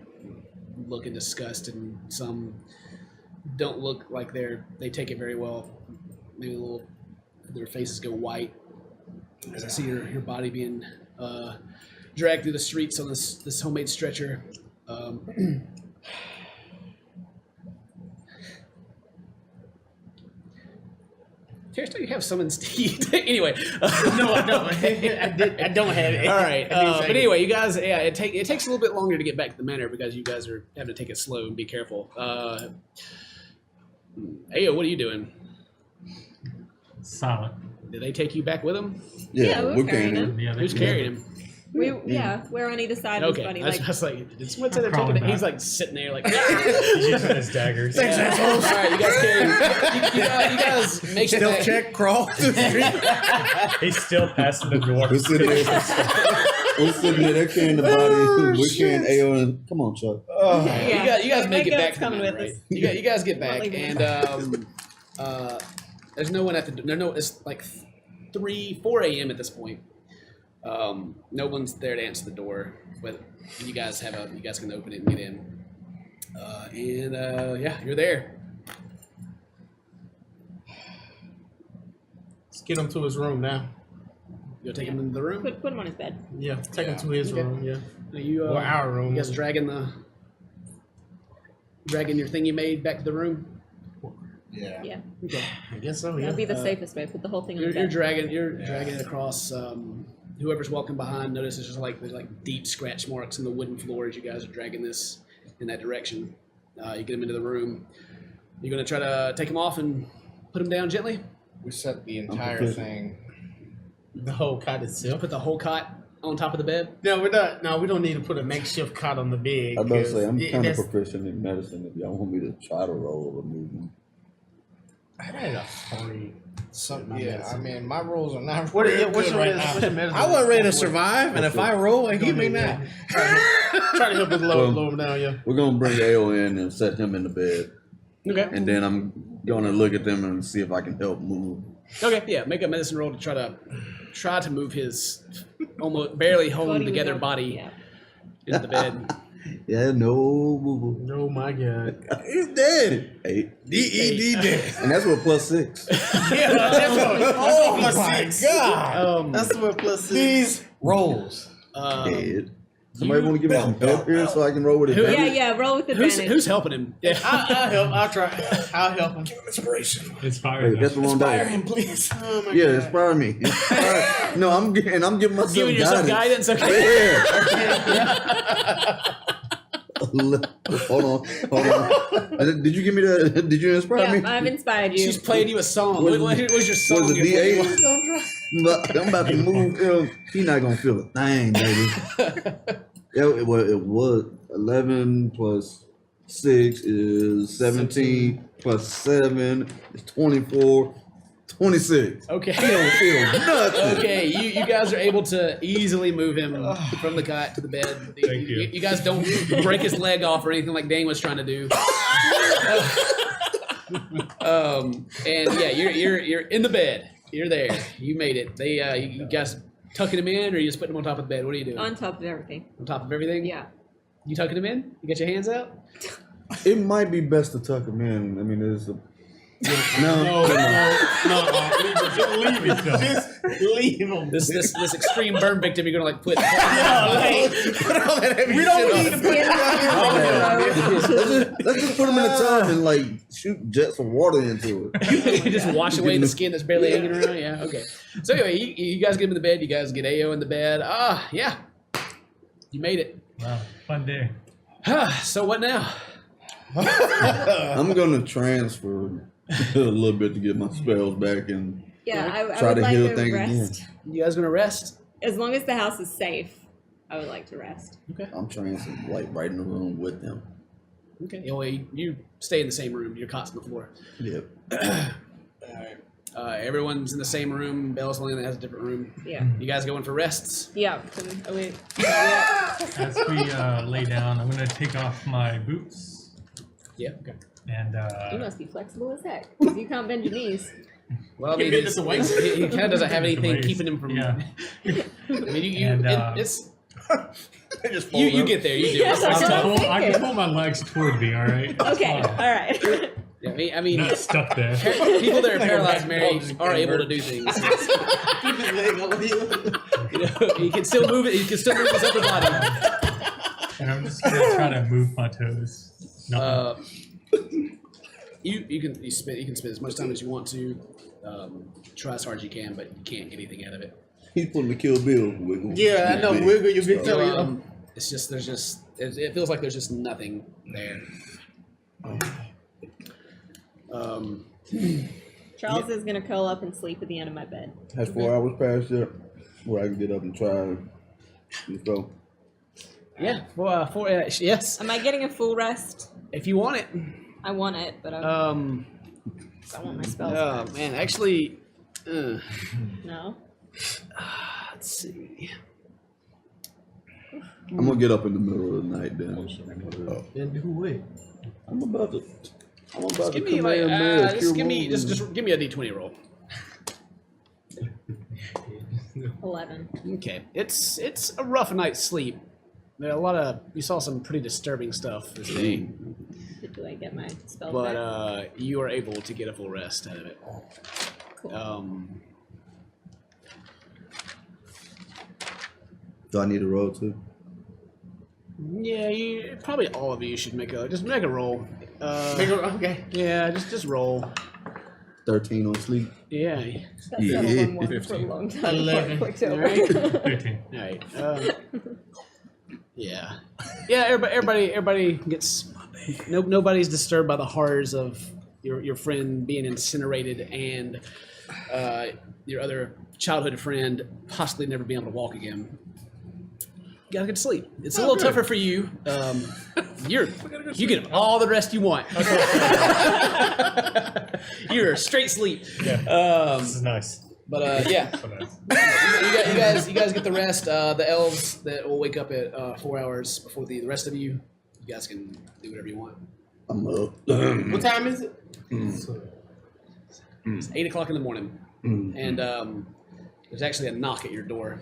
look in disgust, and some don't look like they take it very well. Maybe their faces go white as I see your body being dragged through the streets on this homemade stretcher. Terry, you have summoned Steed. Anyway. No, I don't. I don't have it. All right. But anyway, you guys, it takes a little bit longer to get back to the manor because you guys are having to take it slow and be careful. Ayo, what are you doing? Silent. Did they take you back with them? Yeah, we're carrying carrying him. Yeah, Who's carrying him? We're on either side of his Okay. buddy. I was like, did someone say they're taking it? He's like sitting there like, He's using his daggers. All right, you guys carry him. You guys make it Stealth back. check, crawl through the street. He's still passing the dwarf. We're sitting there, they're carrying the body. We're carrying AO and come on, Chuck. Yeah. You guys make it back to the coming manor, with right? us. You guys get back, leaving and there's no one at the. No, it's like 4 a.m. at this point. No one's there to answer the door, but you guys can open it and get in. Yeah, you're there. Let's get him to his room now. You'll take him into the room. Put him on his bed. Yeah, take him to his Okay. room. Yeah. You Or our room. You guys dragging your thing you made back to the room. Yeah. Yeah. Okay. I guess so. That'll Yeah. be the safest way. Put the whole thing on You're, the you're bed. dragging it across. Whoever's walking behind notices there's like deep scratch marks in the wooden floor as you guys are dragging this in that direction. You get him into the room. You're gonna try to take him off and put him down gently. We set the entire prepared. thing. The whole cot itself. Put the whole cot on top of the bed. No, we're not. No, we don't need to put a makeshift cot on the bed. I about to say, I'm 'cause kind of that's- proficient in medicine. If y'all want me to try to roll a movement. I had a story. I mean, my rolls are not What- real what's good your right medicine- now. what's your medicine? I wasn't ready to survive, and if I roll, it hit me now. Try to help us lower him down, yeah. We're gonna bring AO in and set him in the bed, Okay. and then I'm gonna look at them and see if I can help move. Okay. Yeah. Make a medicine roll to try to move his almost barely holding Body together without- body Yeah. into the bed. Yeah, no movement. Oh my god. He's dead. 8, DED dead. and that's what +6. Yeah, that's what. Oh plus my 6. god. That's what plus 6. These rolls. Dead. Somebody want to give me some help here so I can roll with Who- advantage? Yeah, roll with Who's advantage. helping him? Yeah. I'll help. I'll try. I'll help him. Inspiration. Inspired. Wait, that's the wrong Inspire die. him, please. Oh my Yeah, god. inspire me. No, I'm giving myself Giving yourself guidance. Okay. Yeah. Hold on. Did you give me that? Did you inspire me? Yeah, I've inspired you. She's playing you a song. Was- What was your song? Was it you're D8? playing? I'm about to move. He's not gonna feel a thing, baby. Yeah, it was 11 plus 6 is 17 plus 7 is 24. 26. Okay. He don't feel nothing. Okay, you guys are able to easily move him from the cot to the bed. Thank you. You guys don't break his leg off or anything like Dane was trying to do. And yeah, you're in the bed. You're there. You made it. You guys tucking him in, or you just putting him on top of the bed? What are you doing? On top of everything. On top of everything? Yeah. You tucking him in? You got your hands out? It might be best to tuck him in. I mean, there's a No. Just leave it. Just leave him. This extreme burn victim, you're gonna like put. Put all that heavy We don't shit need on. let's just put him in a tub and like shoot jets of water into it. You just wash away the skin that's barely hanging around. Yeah, okay. So anyway, you guys get him in the bed. You guys get Ao in the bed. Yeah, you made it. Wow, fun day. So what now? I'm gonna transfer a little bit to get my spells back and Yeah, I try would to like heal to things rest. You guys gonna rest? As long as the house is safe, I would like to rest. Okay. I'm transferring like right in the room with them. Okay. Anyway, you stay in the same room. Your cot's on the floor. Yep. All right. Everyone's in the same room. Bell's the only one that has a different room. Yeah. You guys going for rests? Yeah. Wait. Yeah. As we lay down, I'm gonna take off my boots Yeah. Okay. and You must be flexible as heck, because you can't bend your knees. Well, I mean, Get the weight. he kind of doesn't have anything Waist. keeping him from. Yeah. I mean, And, it's They just fold you up. get there. You do. Yeah, It's that's not what I'm tough. I can thinking. pull my legs toward me, alright? Okay. All right. Yeah, I mean, Not stuck there. people that are Like a paralyzed, Mary, basketball, are just able to invert. do things. Keep his leg over here. You know, he can still move it. He can still move his upper body. And I'm just gonna try to move my toes. Nothing. You can spend as much time as you want to. Try as hard as you can, but you can't get anything out of it. He's putting the Kill Bill wiggle. Yeah, I know. Wiggle your big toe. So, you know. it's just it feels like there's just nothing there. Charles is gonna curl up and sleep at the end of my bed. Has 4 hours passed yet? Where I can get up and try. Let's go. Yeah, yes, Am I getting a full rest? if you want it. I want it, but I want my spells. Oh back. man, actually, No. let's see. I'm gonna get up in the middle of the night then. Then do what? I'm about to Just give me like, Kamehameha just kill give me Moses. just give me a d20 roll. 11. Okay, it's a rough night's sleep. There are you saw some pretty disturbing stuff this day, Do I get my spells but back? you are able to get a full rest out of it. Cool. Do I need a roll too? Yeah, probably all of you should make a roll. Okay. Yeah, just roll. 13 on sleep. Yeah. That's yeah, settled on one for a 15. long time. 11. Quick All right. 15. All right. Yeah. Yeah. Everybody gets. Nobody's disturbed by the horrors of your friend being incinerated and your other childhood friend possibly never being able to walk again. You gotta get to sleep. It's a little tougher for you. You get all the rest you want. You're straight sleep. This is nice. But yeah. So nice. You guys get the rest. The elves that will wake up at 4 hours before the rest of you. You guys can do whatever you want. I'm up. What time is it? It's 8 o'clock in the morning, and there's actually a knock at your door.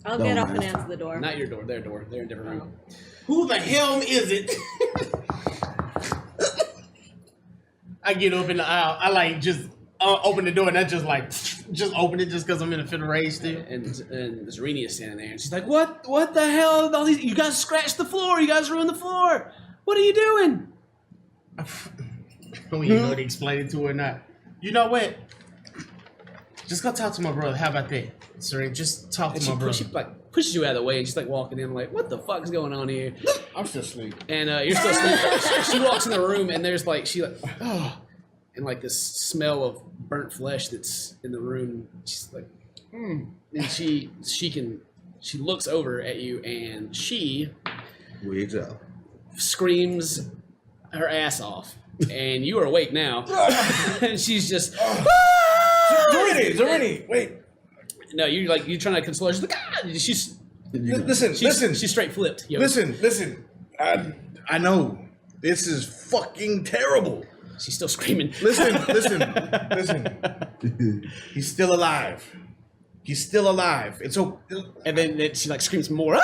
I'll Don't get up and mind. answer the door. Not your door. Their door. They're in a different room. Who the hell is it? I get up in the aisle. I like just open the door and I just like open it just because I'm in a fit of rage still. And Zareni is standing there, and she's like, "What the hell? All these you guys scratched the floor. You guys ruined the floor. What are you doing?" Don't even know to explain it to her or not. You know what? Just go talk to my brother. How about that, Serene? Just talk And to she, my brother. she like pushes you out of the way, and she's like walking in, like, "What the fuck is going on here?" I'm still asleep. And you're still asleep. She walks in the room, and there's like and like this smell of burnt flesh that's in the room. She's like, and she looks over at you, and she Wigs out. screams her ass off and you are awake now. And she's just, Zarini, wait. no, you're trying to console her. She's like, ah! Listen. She's straight flipped. Yo. Listen. I know this is fucking terrible. She's still screaming. Listen. He's still alive. It's so. And then she like screams more.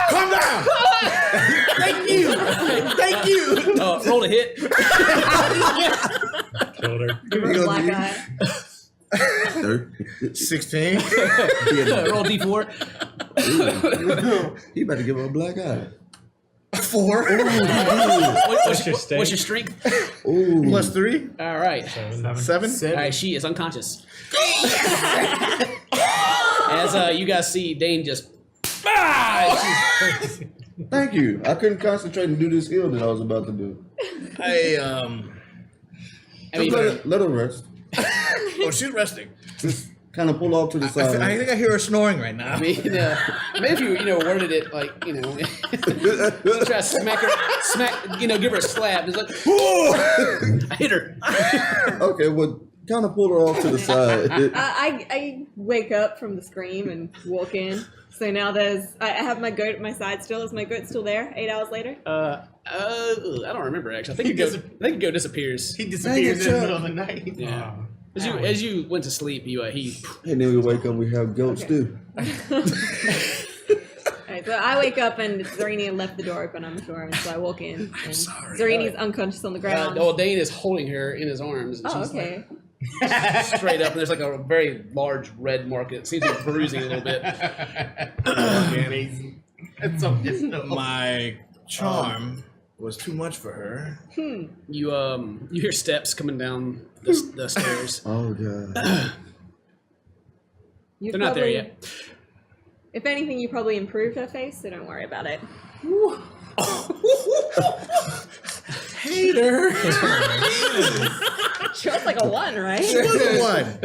Calm down. Thank you. Roll a hit. Killed her. Give her a black eye. 16. Roll D4. He about to give her a black eye. 4. What's your state? What's your strength? Ooh. Plus 3. All right. 7. All right, she is unconscious. As you guys see, Dane just. Thank you. I couldn't concentrate and do this skill that I was about to do. I mean, Let her rest. Oh, she's resting. Just kind of pull off to the side. I think I hear her snoring right now. I mean, maybe if you worded it like try to smack, give her a slap. It's like, I hit her. Okay, well, kind of pull her off to the side. I wake up from the scream and walk in. So now I have my goat at my side still. Is my goat still there 8 hours later? I don't remember actually. I think your goat disappears. He disappears in the middle of the night. Yeah. As you went to sleep, he And then we wake up, we have goats too. Alright, so I wake up and Zarini left the door open, I'm sure, and so I walk in. And Zarini's unconscious on the ground. Dane is holding her in his arms. And she's okay. like, straight up, and there's like a very large red mark. It seems to be bruising a little bit. It's so difficult. My charm was too much for her. You hear steps coming down the stairs. Oh, God. They're not there yet. If anything, you probably improved her face, so don't worry about it. Hater. She was like a 1, right? She was a 1.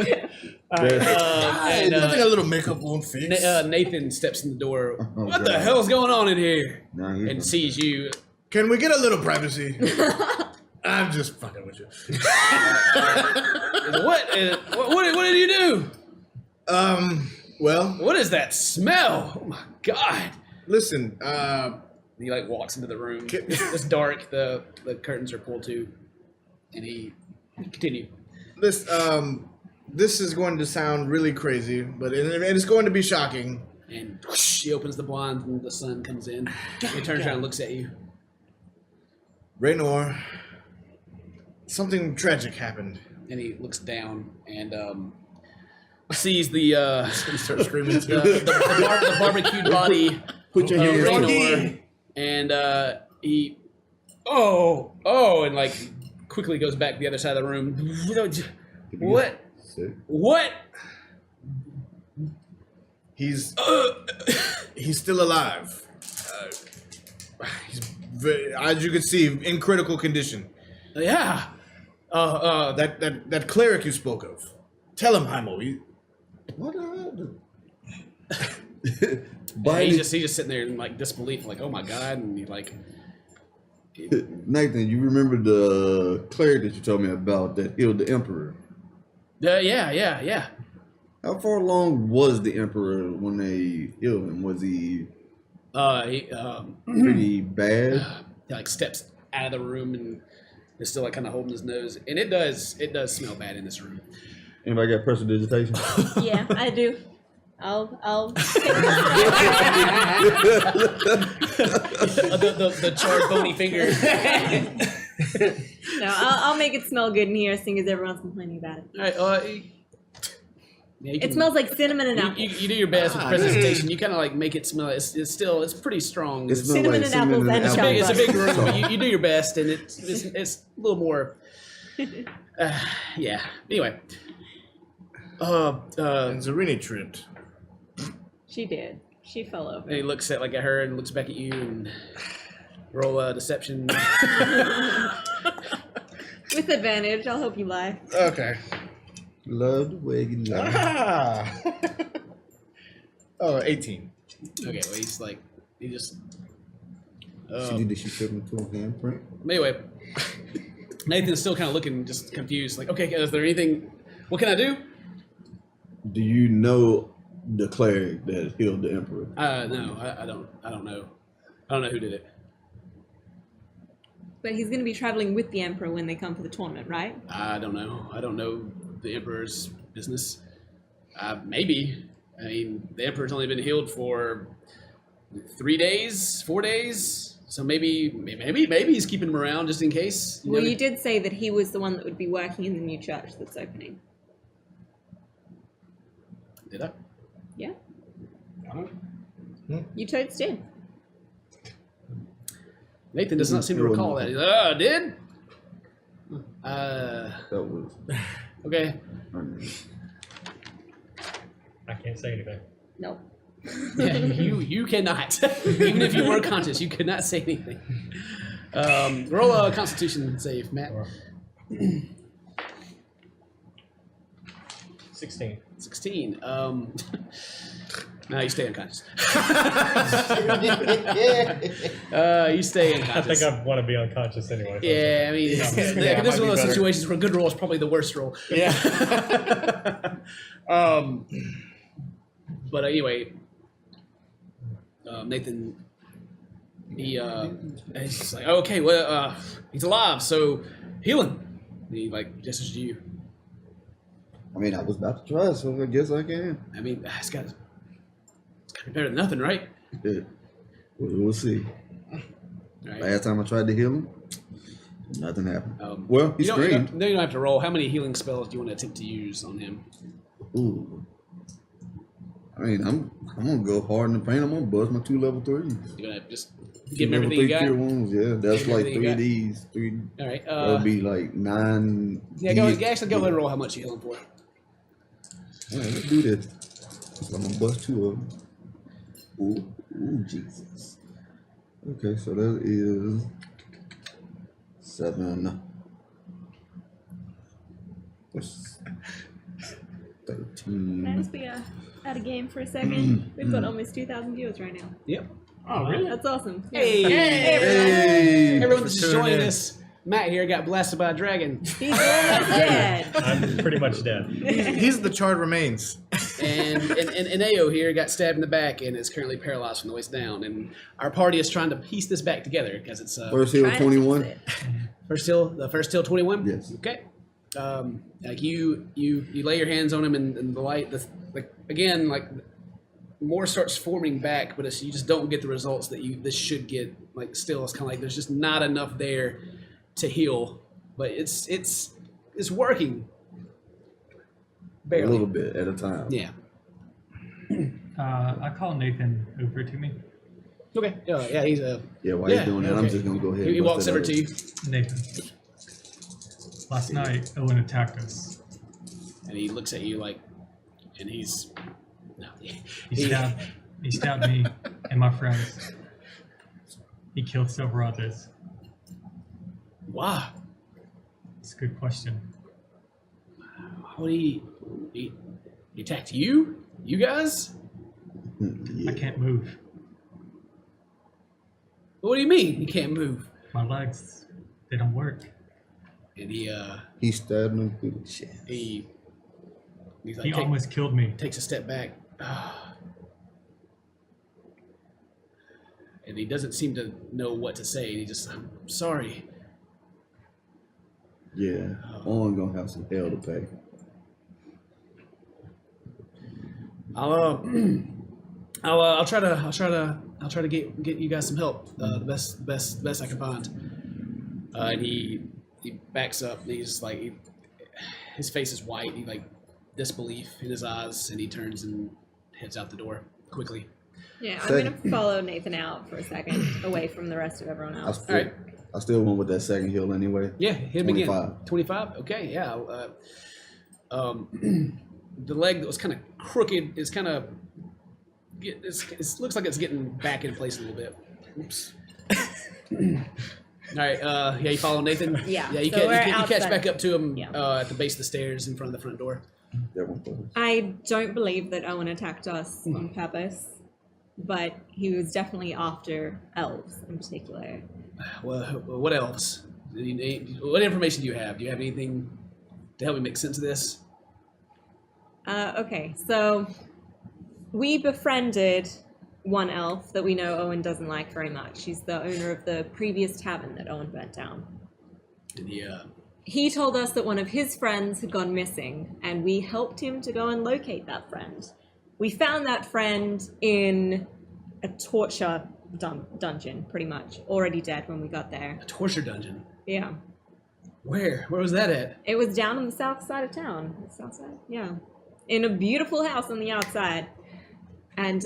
And Nothing a little makeup won't fix. Nathan steps in the door. Oh, What the God. hell's going on in here? Nah, he's And sees you. Can we get a little privacy? I'm just fucking with you. What did you do? Well, What is that smell? Oh my god! listen, He like walks into the room. It's dark. The curtains are pulled to, and he continue. this is going to sound really crazy, but it's going to be shocking. And whoosh, he opens the blinds, and the sun comes in. He turns around and looks at you. Raynor, something tragic happened. And he looks down and sees the Start screaming. the barbecued body Put your of hands on Raynor, and he and like quickly goes back to the other side of the room. What? What? He's still alive. He's very, as you can see, in critical condition. Yeah. That cleric you spoke of. Tell him, Heimo. What happened? He's just sitting there in like disbelief, like, oh my god, and he like. Nathan, you remember the cleric that you told me about that healed the emperor? Yeah. How far along was the emperor when they healed him? Was he pretty bad? He like steps out of the room and is still like kind of holding his nose, and it does smell bad in this room. Anybody got prestidigitation? Yeah, I do. I'll the charred bony finger. No, I'll make it smell good in here, seeing as everyone's complaining about it. All right, yeah, It smells like cinnamon and apple. You do your best with presentation. You kind of like make it smell. It's pretty strong. It smells Cinnamon and apples and It's chocolate. a big room. But you do your best, and it's a little more. Yeah. Anyway. And Zarini tripped. She did. She fell over. And he looks at her and looks back at you and roll a deception. With advantage, I'll help you lie. Okay. Love the way you lie. Ah. 18. Okay, well he just Did she fit into a handprint? Anyway, Nathan's still kind of looking just confused. Like, okay, is there anything? What can I do? Do you know the cleric that healed the emperor? No, I don't know. I don't know who did it. But he's going to be traveling with the Emperor when they come for the tournament, right? I don't know. I don't know the Emperor's business. Maybe. I mean, the Emperor's only been healed for 3 days, 4 days. So maybe he's keeping him around just in case. Well, you did say that he was the one that would be working in the new church that's opening. Did I? Yeah. I don't know. You totes did. Nathan does not seem to recall that. He's like, oh, I did? That was. Okay. I can't say anything. No. Yeah, you cannot. Even if you were conscious, you could not say anything. Roll a Constitution save, Matt. 16. 16. No, you stay unconscious. You stay I unconscious. think I want to be unconscious anyway. Yeah, I mean, this is one of those situations where a good roll is probably the worst roll. Yeah. But anyway, Nathan, he's just like, okay, well, he's alive, so heal him. And he gestures to you. I mean, I was about to try, so I guess I can. I mean, it's got to be better than nothing, right? Yeah. We'll see. All right. Last time I tried to heal him, nothing happened. Well, he screamed. You don't have to roll. How many healing spells do you want to attempt to use on him? Ooh. I mean, I'm gonna go hard in the paint. I'm gonna bust my 2 level 3s. You're gonna just give him everything you got. Cure wounds, yeah. That's like Everything 3 you of these. 3. All right. That would be like 9. Yeah, go ahead and roll how much you heal him for. All right, let's do this. So I'm gonna bust 2 of them. Ooh, Jesus. Okay, so that is 7. What's 13? Can I just be out of game for a second? We've got almost 2,000 viewers right now. Yep. Oh, really? That's awesome. Yeah. Hey, everyone that's just tuning joining in. us. Matt here got blasted by a dragon, He's almost dead. I'm pretty much dead. He's the charred remains. and Ao here got stabbed in the back and is currently paralyzed from the waist down. And our party is trying to piece this back together because it's First heal Trying to 21. fix it. the first till 21. Yes. Okay. Like you lay your hands on him and the light. Again, more starts forming back, but you just don't get the results that this should get. Still, it's kind of like there's just not enough there to heal, but it's working. Barely. A little bit at a time. Yeah. I call Nathan over to me. Okay. Yeah. He's Yeah, while he's doing that, I'm okay. just gonna go ahead. He and walks bust over that to you, Nathan. Last night, Owen attacked us. and he looks at you and he's. No, He stabbed me and my friends. He killed several others. Wow. It's a good question. How did he attacked you? You guys? Yeah. I can't move. What do you mean you can't move? My legs, they don't work. And He stabbed him through the chest. he's like He almost killed me. takes a step back. And he doesn't seem to know what to say. He just, I'm sorry. Yeah, Owen gonna have some hell to pay. I'll try to get you guys some help. The best I can find. And he backs up. And he's his face is white. He disbelief in his eyes, and he turns and heads out the door quickly. Yeah, I'm going to follow Nathan out for a second, away from the rest of everyone else. All right. I still went with that second heal anyway. Yeah, hit him 25. again. 25. Okay, yeah. The leg that was kind of crooked is kind of. It looks like it's getting back in place a little bit. Oops. All right. Yeah, you follow Nathan. Yeah, Yeah, you so we're catch outside. back up to him Yeah. at the base of the stairs in front of the front door. That one first. I don't believe that Owen attacked us on purpose. but he was definitely after elves in particular. Well, what else? What information do you have? Do you have anything to help me make sense of this? Okay, so we befriended one elf that we know Owen doesn't like very much. She's the owner of the previous tavern that Owen burnt down. He told us that one of his friends had gone missing, and we helped him to go and locate that friend. We found that friend in a torture dungeon, pretty much. Already dead when we got there. A torture dungeon? Yeah. Where? Where was that at? It was down on the south side of town. The south side? Yeah. In a beautiful house on the outside. And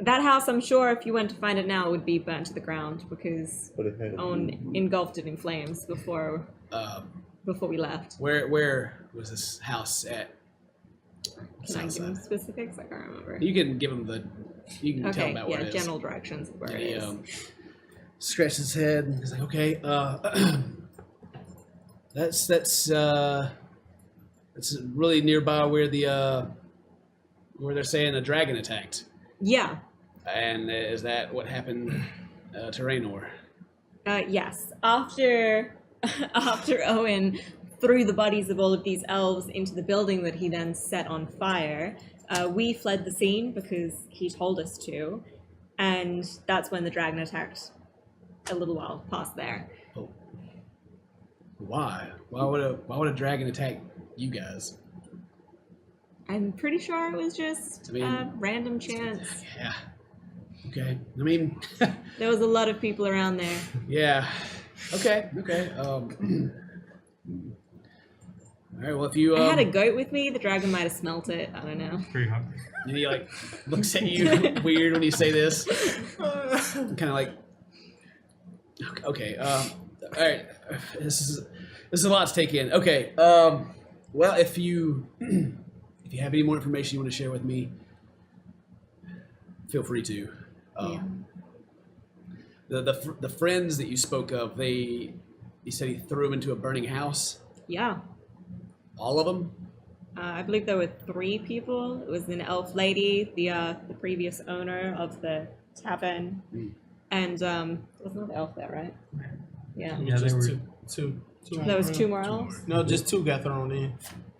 that house, I'm sure if you went to find it now, would be burnt to the ground because Owen engulfed it in flames before we left. Where was this house at? Can I give him specifics? I can't remember. You can give him you can tell him about where it is. General directions of where and it he, is. Scratched his head and he's like, okay, that's really nearby where where they're saying a dragon attacked. Yeah. And is that what happened to Raynor? Yes. After Owen threw the bodies of all of these elves into the building that he then set on fire, we fled the scene because he told us to, and that's when the dragon attacked a little while past there. Oh. Why? Why would a dragon attack you guys? I'm pretty sure it was just random chance. Yeah. Okay. I mean, there was a lot of people around there. Yeah. Okay. All right. Well, if you I had a goat with me, the dragon might have smelt it. I don't know. Pretty hungry. and he like looks at you weird when you say this, kind of like, okay. All right. This is a lot to take in. Okay. Well, if you have any more information you want to share with me, feel free to. The friends that you spoke of, you said he threw them into a burning house? Yeah. All of them? I believe there were 3 people. It was an elf lady, the previous owner of the tavern, and there was another elf there, right? Yeah. Yeah, there were two. There was 2 more elves? No, just 2 got thrown in.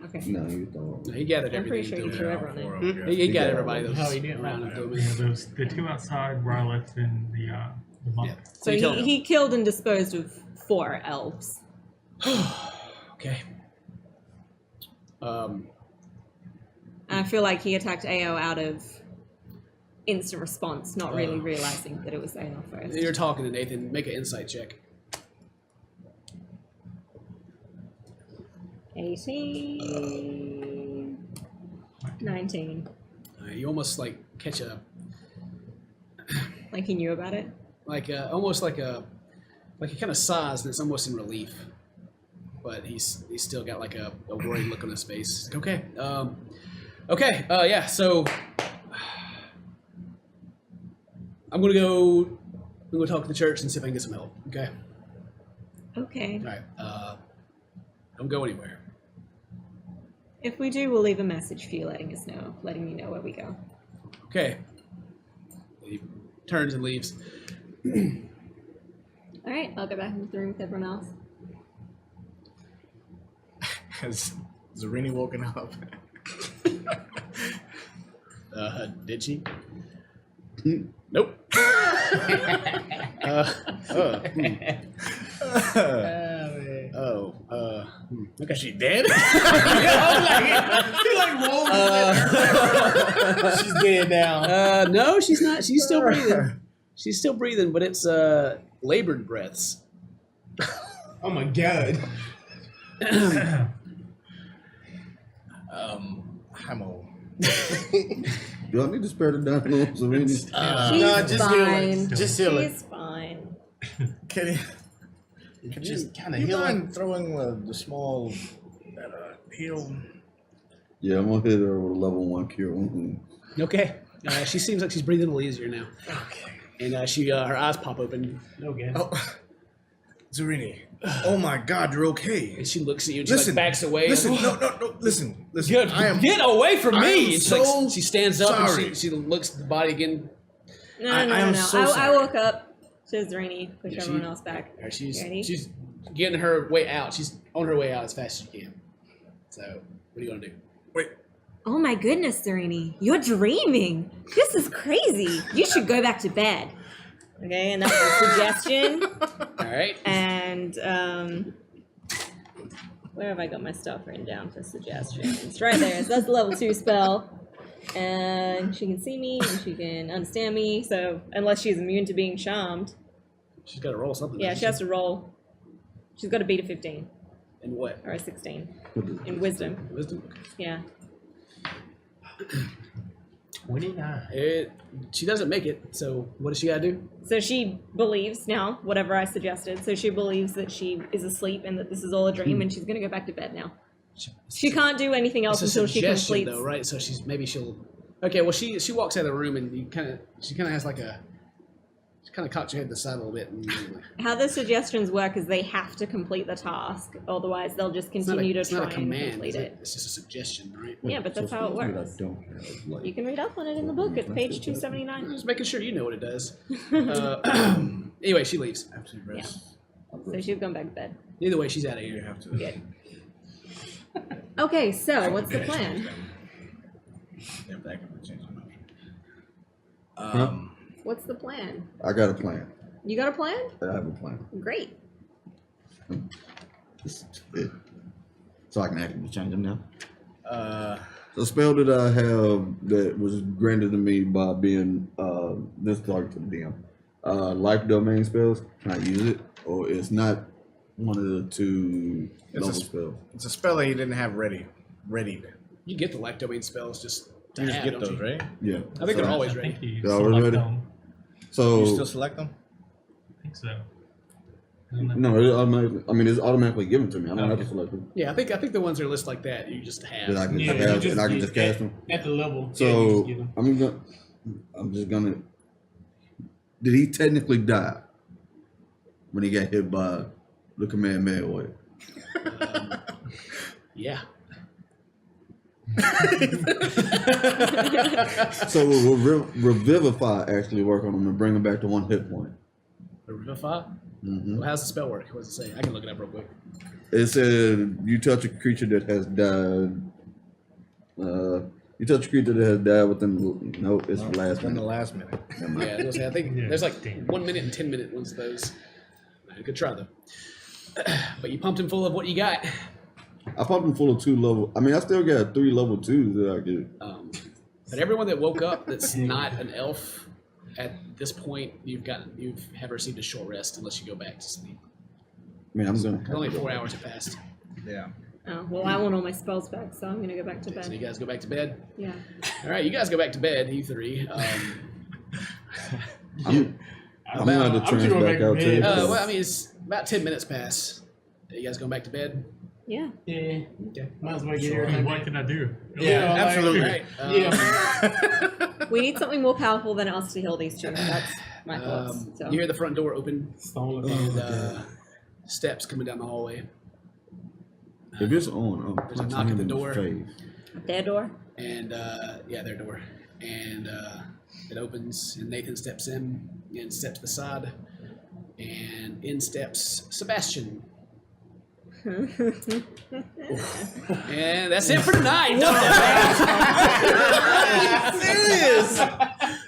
Okay. No, you don't. He gathered I'm pretty everything. sure he threw everyone in. He got everybody that How was he did around that. him. Yeah, those the 2 outside where I left in the monk. Yeah. So you killed him. he killed and disposed of 4 elves. Okay. And I feel like he attacked Ao out of instant response, not really realizing that it was Ao first. You're talking to Nathan. Make an insight check. 18, 19. You almost like catch a Like he knew about it? almost like he kind of sighs and it's almost in relief, but he's still got like a worried look on his face. Okay, yeah. So I'm gonna go talk to the church and see if I can get some help. Okay. Okay. All right. Don't go anywhere. If we do, we'll leave a message for you letting you know where we go. Okay. He turns and leaves. All right, I'll go back in the room with everyone else. Has Zarini woken up? Did she? Nope. Okay. She dead? She's dead now. No, she's not. She's still breathing. She's still breathing, but it's labored breaths. Oh my god. Hamo. Do I need to spare the down on Serena? She's just fine. Just heal it. She's fine. Can you just kind of heal it? Throwing the small heal. Yeah, I'm gonna hit her with a level 1 cure wound. Okay. She seems like she's breathing a little easier now. Okay. And her eyes pop open. Okay. Oh, Zarini. Oh my God, you're okay. And she looks at you and she like backs away. Listen, no. Listen. Get away from me! I am And so she stands up sorry. and she looks at the body again. No. I'm so I sorry. woke up. Says Rainy. Push Yeah, everyone else back. All right, she's Ready? getting her way out. She's on her way out as fast as she can. So, what are you gonna do? Wait. Oh my goodness, Serini. You're dreaming. This is crazy. You should go back to bed. Okay, and that's a suggestion. All right. And where have I got my stuff written down for suggestions? It's right there. So that's the level 2 spell. And she can see me and she can understand me. So unless she's immune to being charmed. She's got to roll something. Yeah, doesn't she has to roll. She's got to beat a 15 And what? or a 16 in wisdom. Wisdom. Yeah. 29. She doesn't make it. So what does she got to do? So she believes now, whatever I suggested. So she believes that she is asleep and that this is all a dream, and she's going to go back to bed now. She can't do anything else It's a until she suggestion, completes. though, right? So she'll. Okay, well she walks out of the room and she kind of has like a. She kind of cocks her head to the side a little bit. And, like, How the suggestions work is they have to complete the task, otherwise they'll just continue to it's try not a and command. complete is it. It's just a suggestion, right? Yeah, but that's how it supposedly works. I don't have, like, You can read up on it in the book. It's page 279. Just making sure you know what it does. Anyway, she leaves. Absolutely rest. So she's going back to bed. Either way, she's out of You here. have to. Good. Okay, so what's the plan? Yeah, that can change my option. What's the plan? I got a plan. You got a plan? I have a plan. Great. This is it. So I can actively change them now. The spell that I have that was granted to me by being this dark to the DM. Life domain spells. Can I use it? Or it's not one of the two It's level a- spells? It's a spell that he didn't have readied. You get the life domain spells just to You just have, get don't those, you? right? Yeah. I think they're always I ready. think you They're always select ready? them. So You still select them? I think so. I don't know. no, it automatically, I mean it's automatically given to me. I don't have to select them. Yeah, I think the ones that are listed like that, you just have. That I can Yeah, cast, you and I can get just cast them. at the level. So yeah, you just get 'em. I'm just gonna. Did he technically die when he got hit by the command mail wave? Yeah. So will revivify actually work on him and bring him back to 1 hit point? Revivify? Mm-hmm. Well, how's the spell work? What does it say? I can look it up real quick. It said you touch a creature that has died. You touch a creature that has died within. No, it's the last In the minute. last minute. Yeah, I was gonna say, I think Yeah, there's like damn. 1 minute and 10 minute ones of those. Good try though. But you pumped him full of what you got. I pumped him full of 2 level. I mean, I still got 3 level 2s that I get. But everyone that woke up that's not an elf at this point, you have received a short rest unless you go back to sleep. I mean, I'm gonna. Only 4 hours have passed. Yeah. Oh, well, I want all my spells back, so I'm going to go back to So you bed. guys go back to bed. Yeah. All right, you guys go back to bed. You three. I'm gonna have to I'm turn just going back back to out too. bed. Well, I mean, it's about 10 minutes past. You guys going back to bed? Yeah. Yeah. Okay. Might as well get Sure, everything. what can I do? Yeah, absolutely. All right. Yeah. We need something more powerful than us to heal these two. That's my thoughts. So. You hear the front door open Stone and steps coming down the hallway. If it's on, There's a knock at the door. Their door? And yeah, their door. And it opens, and Nathan steps in and steps to the side. And in steps Sebastian. And that's it for tonight. Serious?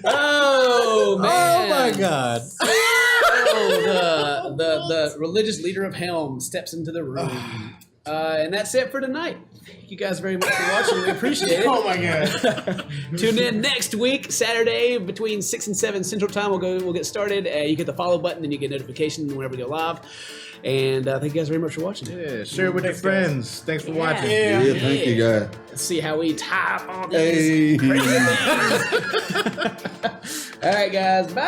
Oh man! Oh my god. Oh, the religious leader of Helm steps into the room. And that's it for tonight. Thank you guys very much for watching. We appreciate it. Oh my god. Tune in next week, Saturday, between 6 and 7 Central Time. We'll get started. You hit the follow button, and you get notification whenever we go live. And thank you guys very much for watching. Yeah, share it with your friends. Thanks for watching. Yeah. Yeah, thank you guys. Let's see how we tie up all these Hey. crazy things. All right, guys. Bye.